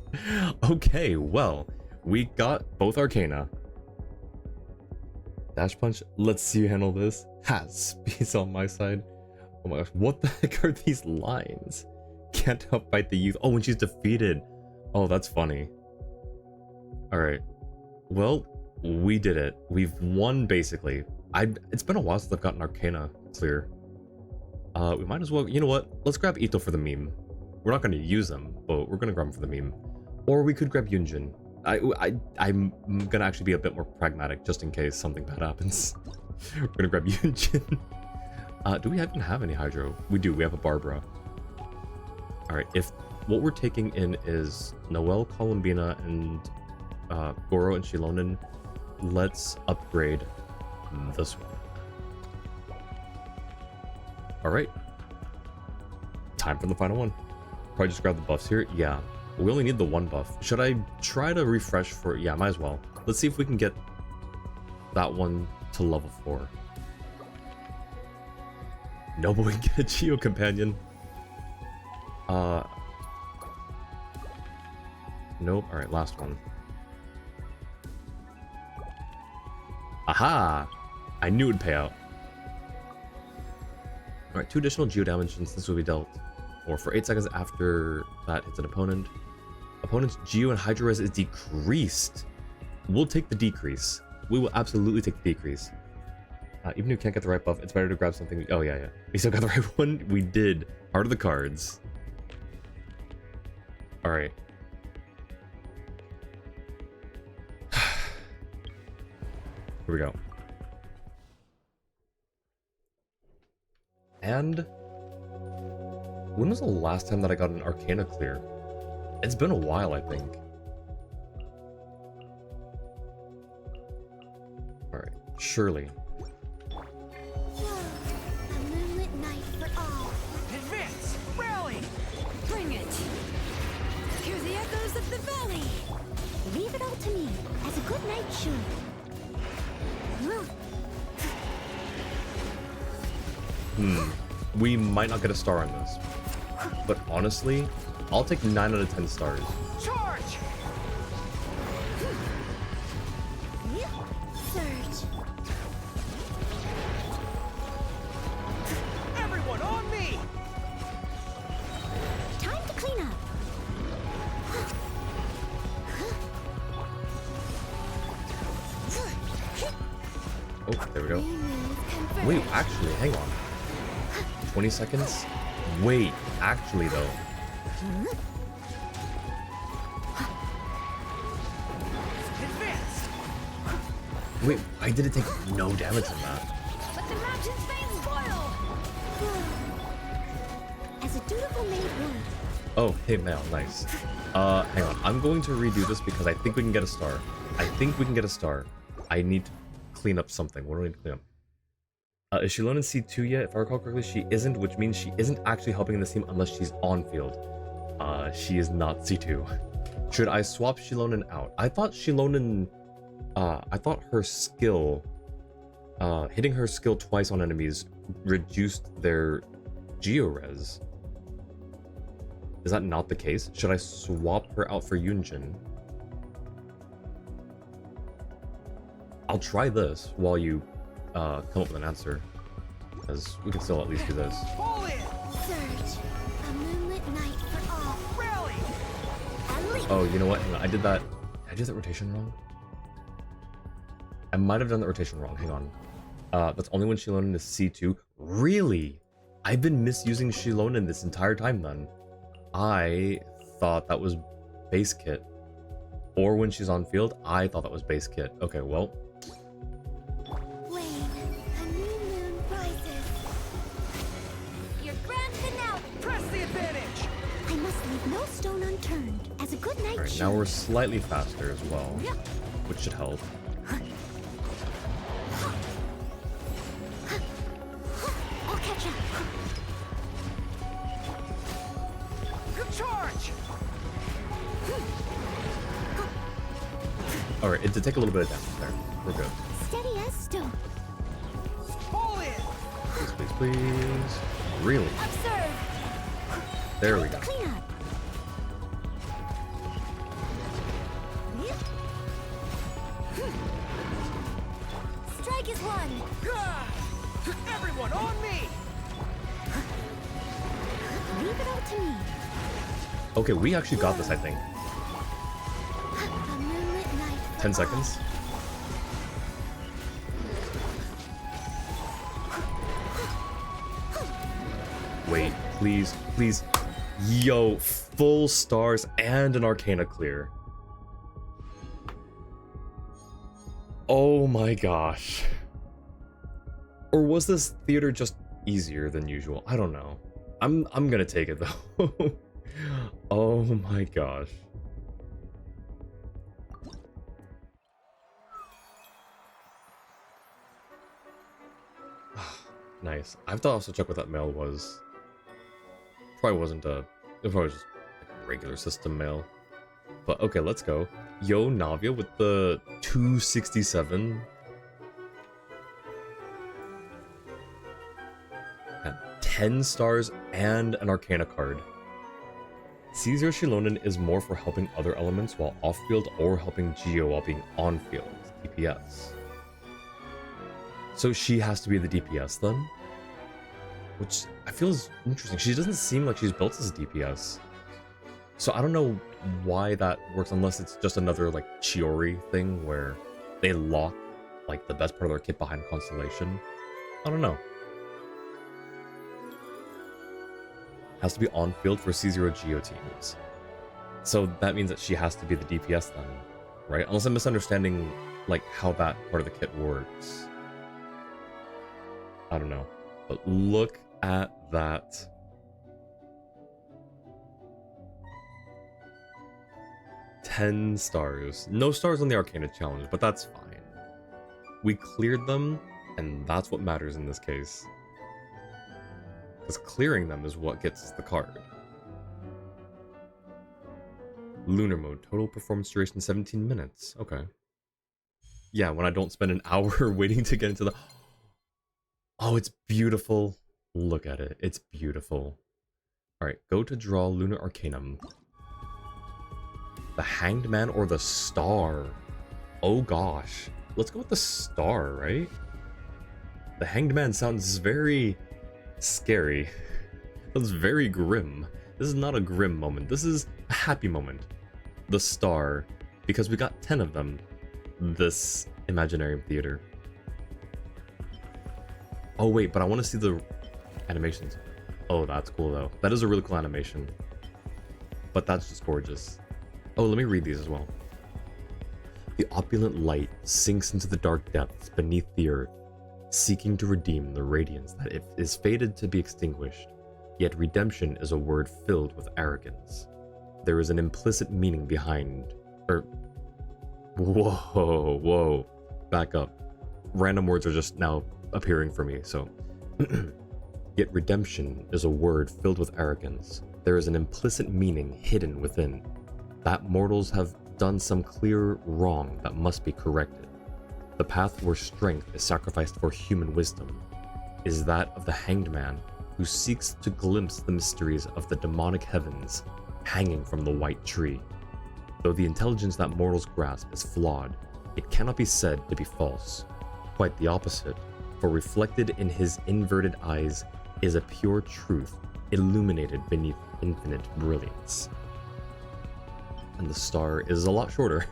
Okay, well, we got both Arcana. Dash punch. Let's see you handle this. Ha, speed's on my side. Oh my gosh, what the heck are these lines? Can't help fight the youth. Oh, when she's defeated. Oh, that's funny. Alright. Well, we did it. We've won, basically. It's been a while since I've gotten Arcana clear. We might as well... You know what? Let's grab Ito for the meme. We're not going to use them, but we're going to grab them for the meme. Or we could grab Yunjin. I'm going to actually be a bit more pragmatic, just in case something bad happens. We're going to grab Yunjin. Do we even have any Hydro? We do. We have a Barbara. Alright, if what we're taking in is Noelle, Columbina, and Goro and Shilonen, let's upgrade this one. Alright. Time for the final one. Probably just grab the buffs here. Yeah. We only need the one buff. Should I try to refresh for... Yeah, might as well. Let's see if we can get that one to level 4. No, but we can get a Geo Companion. Nope. Alright, last one. Aha! I knew it'd pay out. Alright, 2 additional Geo damage since this will be dealt. Or for 8 seconds after that hits an opponent. Opponent's Geo and Hydro Res is decreased. We'll take the decrease. We will absolutely take the decrease. Even if you can't get the right buff, it's better to grab something... Oh, yeah. We still got the right one? We did. Heart of the cards. Alright. Here we go. And... when was the last time that I got an Arcana clear? It's been a while, I think. Alright, surely. A moonlit night for all. Advance! Rally! Bring it! Hear the echoes of the valley! Leave it all to me, as a good knight should. We might not get a star on this. But honestly, I'll take 9 out of 10 stars. Charge! Surge. Everyone on me! Time to clean up. Oh, there we go. Wait, actually, hang on. 20 seconds? Wait, actually though. Advance! Wait, why did it take no damage from that? But the mountain's veins boil. As a dutiful maid would. Oh, hey Mel, nice. Hang on. I'm going to redo this because I think we can get a star. I need to clean up something. What do I need to clean up? Is Shilonen in C2 yet? If I recall correctly, she isn't, which means she isn't actually helping in this team unless she's on field. She is not C2. Should I swap Shilonen out? I thought Shilonen... I thought her skill... hitting her skill twice on enemies reduced their Geo-Res. Is that not the case? Should I swap her out for Yunjin? I'll try this while you come up with an answer. Because we can still at least do this. Pull in! Surge. A moonlit night for all. Rally! And leap. Oh, you know what? Hang on. Did I do that rotation wrong? I might have done the rotation wrong. Hang on. That's only when Shilonen is C2. Really? I've been misusing Shilonen this entire time then. I thought that was base kit. Or when she's on field, I thought that was base kit. Okay, well. Wayne, a new moon rises. Your grand finale. Press the advantage! I must leave no stone unturned. As a good night Alright, should. now we're slightly faster as well. Yep. Which should help. I'll catch up. Good charge! Alright, it did take a little bit of damage there. We're good. Steady as stone. Pull in! Please, please, please. Really? Observe. There we go. Clean up. Strike is one. Ah! Everyone on me! Leave it all to me. Okay, we actually got this, I think. A moonlit night. 10 seconds. Wait, please, please. Yo, full stars and an Arcana clear. Oh my gosh. Or was this theater just easier than usual? I don't know. I'm gonna take it though. Oh my gosh. Nice. I have to also check what that mail was. Probably wasn't a... It probably was just like a regular system mail. But okay, let's go. Yo, Navia with the 267. At 10 stars and an Arcana card. Caesar Shilonen is more for helping other elements while off-field or helping Geo while being on-field. DPS. So she has to be the DPS then? Which I feel is interesting. She doesn't seem like she's built as a DPS. So I don't know why that works unless it's just another like Chiori thing where they lock like the best part of their kit behind Constellation. I don't know. Has to be on field for C0 Geo teams. So that means that she has to be the DPS then, right? Unless I'm misunderstanding like how that part of the kit works. I don't know. But look at that. $10 stars. No stars on the Arcana challenge, but that's fine. We cleared them, and that's what matters in this case. Because clearing them is what gets us the card. Lunar mode. Total performance duration 17 minutes. Okay. Yeah, when I don't spend an hour waiting to get into the... Oh, it's beautiful. Look at it. It's beautiful. Alright, go to draw Lunar Arcanum. The Hanged Man or the Star? Oh gosh. Let's go with the Star, right? The Hanged Man sounds very scary. Sounds very grim. This is not a grim moment. This is a happy moment. The Star. Because we got 10 of them. This Imaginarium theater. Oh wait, but I want to see the animations. Oh, that's cool though. That is a really cool animation. But that's just gorgeous. Oh, let me read these as well. The opulent light sinks into the dark depths beneath the earth, seeking to redeem the radiance that it is fated to be extinguished. Yet redemption is a word filled with arrogance. There is an implicit meaning behind... Whoa. Back up. Random words are just now appearing for me, so... Yet redemption is a word filled with arrogance. There is an implicit meaning hidden within. That mortals have done some clear wrong that must be corrected. The path where strength is sacrificed for human wisdom is that of the Hanged Man who seeks to glimpse the mysteries of the demonic heavens hanging from the white tree. Though the intelligence that mortals grasp is flawed, it cannot be said to be false. Quite the opposite. For reflected in his inverted eyes is a pure truth, illuminated beneath infinite brilliance. And the star is a lot shorter.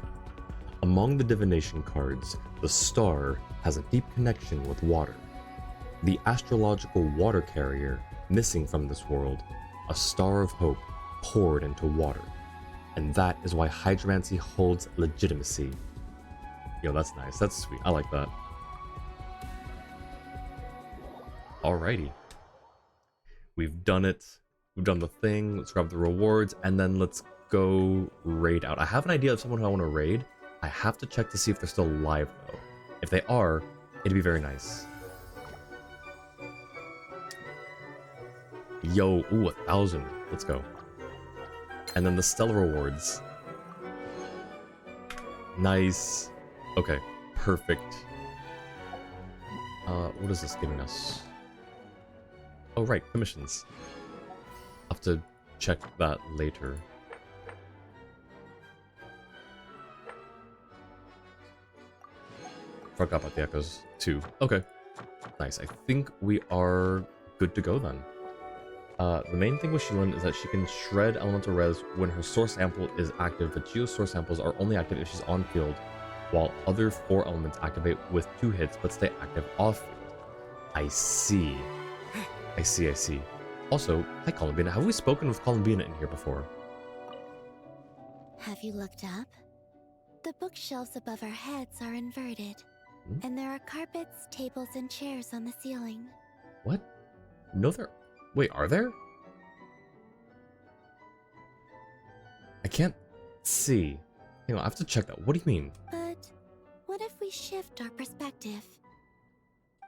Among the divination cards, the star has a deep connection with water. The astrological water carrier missing from this world, a star of hope poured into water. And that is why hydromancy holds legitimacy. Yo, that's nice. That's sweet. I like that. Alrighty. We've done it. We've done the thing. Let's grab the rewards, and then let's go raid out. I have an idea of someone who I want to raid. I have to check to see if they're still alive, though. If they are, it'd be very nice. Yo, ooh, 1,000. Let's go. And then the stellar rewards. Nice. Okay, perfect. What is this giving us? Oh, right, commissions. I'll have to check that later. Forgot about the echoes, too. Okay. Nice. I think we are good to go, then. The main thing with Shilin is that she can shred elemental res when her source sample is active, but Geo's source samples are only active if she's on field, while other 4 elements activate with 2 hits but stay active off field. I see. I see. Also, hi Columbina. Have we spoken with Columbina in here before? Have you looked up? The bookshelves above our heads are inverted, and there are carpets, tables, and chairs on the ceiling. What? No, there... Wait, are there? I can't see. Hang on, I have to check that. What do you mean? But what if we shift our perspective?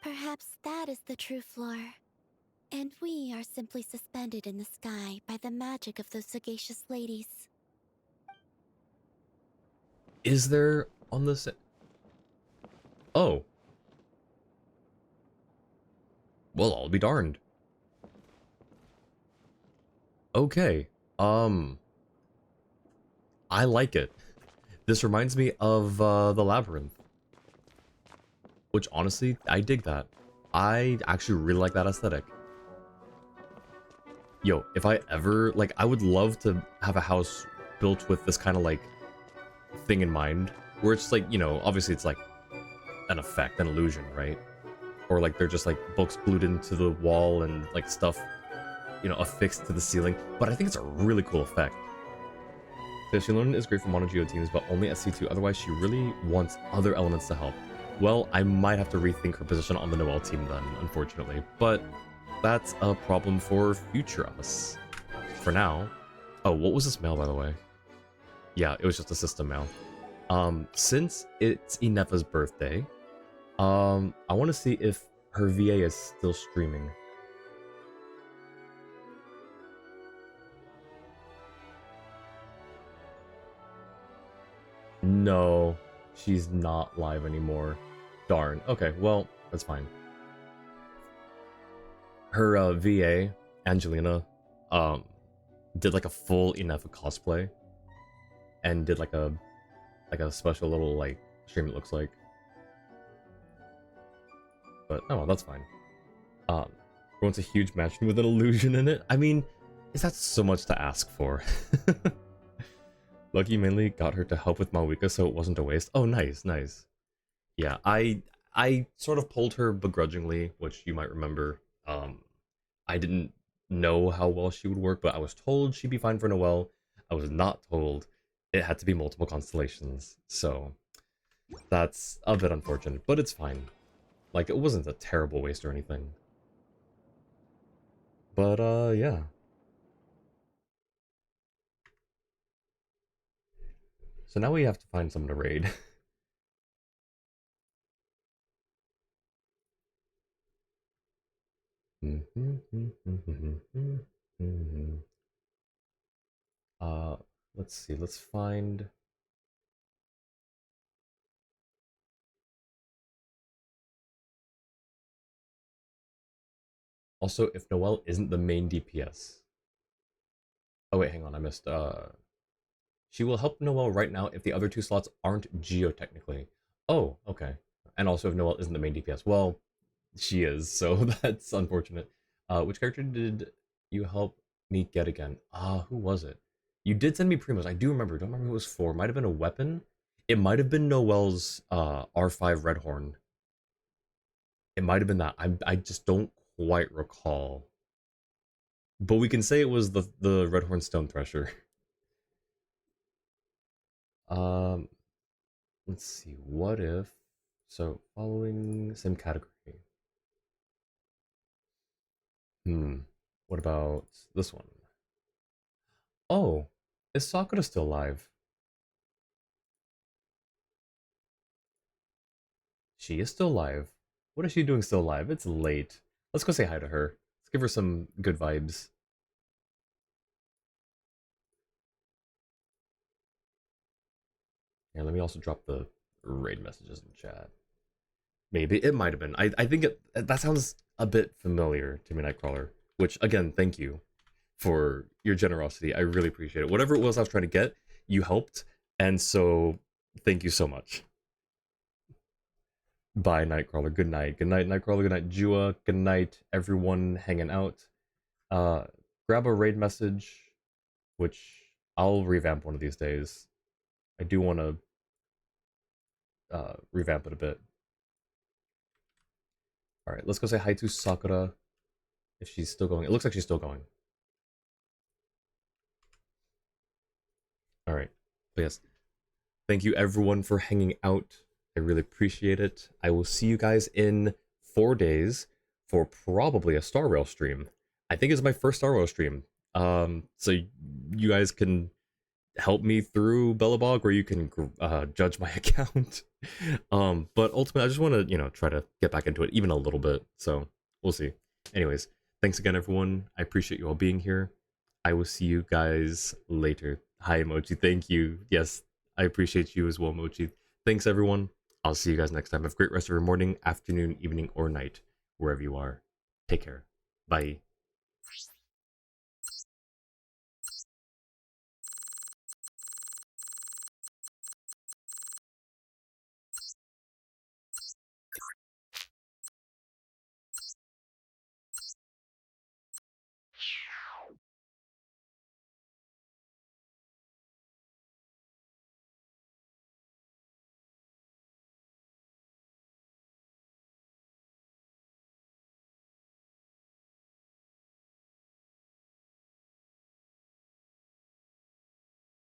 Perhaps that is the true floor. And we are simply suspended in the sky by the magic of those sagacious ladies. Is there on this... Oh. Well, I'll be darned. Okay. I like it. This reminds me of the Labyrinth. Which, honestly, I dig that. I actually really like that aesthetic. Yo, if I ever... Like, I would love to have a house built with this kind of, like, thing in mind. Where it's like, you know, obviously it's like an effect, an illusion, right? Or like they're just like books glued into the wall and like stuff, you know, affixed to the ceiling. But I think it's a really cool effect. So Shilin is great for mono geo teams, but only at C2. Otherwise, she really wants other elements to help. Well, I might have to rethink her position on the Noelle team then, unfortunately. But that's a problem for future us. For now... Oh, what was this mail, by the way? Yeah, it was just a system mail. Since it's Inefa's birthday, I want to see if her VA is still streaming. No, she's not live anymore. Darn. Okay, well, that's fine. Her VA, Angelina, did like a full Inefa cosplay and did like a special little like stream, it looks like. But oh, that's fine. Wants a huge mansion with an illusion in it. I mean, is that so much to ask for? Lucky mainly got her to help with Malwika, so it wasn't a waste. Oh, nice, nice. Yeah, I sort of pulled her begrudgingly, which you might remember. I didn't know how well she would work, but I was told she'd be fine for Noelle. I was not told it had to be multiple constellations, so that's a bit unfortunate, but it's fine. Like, it wasn't a terrible waste or anything. But, yeah. So now we have to find someone to raid. Let's see, let's find... Also, if Noelle isn't the main DPS... Oh wait, hang on, I missed, She will help Noelle right now if the other 2 slots aren't geotechnically. Oh, okay. And also if Noelle isn't the main DPS. Well, She is, so that's unfortunate. Which character did you help me get again? Who was it? You did send me Primos. I do remember. Don't remember who it was for. Might have been a weapon. It might have been Noel's R5 Redhorn. It might have been that. I just don't quite recall. But we can say it was the Redhorn Stone Thresher. Um, let's see. What if? So following same category. Hmm. What about this one? Oh, is Sakura still alive? She is still alive. What is she doing still alive? It's late. Let's go say hi to her. Let's give her some good vibes. And let me also drop the raid messages in chat. Maybe it might have been. I think that sounds a bit familiar to me, Nightcrawler. Which again, thank you for your generosity. I really appreciate it. Whatever it was I was trying to get, you helped, and so thank you so much. Bye, Nightcrawler. Good night. Good night, Nightcrawler. Good night, Jua. Good night, everyone hanging out. Uh, grab a raid message, which I'll revamp one of these days. I do want to revamp it a bit. All right, let's go say hi to Sakura if she's still going. It looks like she's still going. All right, but yes, thank you everyone for hanging out. I really appreciate it. I will see you guys in 4 days for probably a Star Rail stream. I think it's my first Star Rail stream. So you guys can help me through Bellabog, where you can judge my account. But ultimately, I just want to try to get back into it even a little bit. So we'll see. Anyways, thanks again, everyone. I appreciate you all being here. I will see you guys later. Hi, Mochi. Thank you. Yes, I appreciate you as well, Mochi. Thanks, everyone. I'll see you guys next time. Have a great rest of your morning, afternoon, evening, or night, wherever you are. Take care. Bye.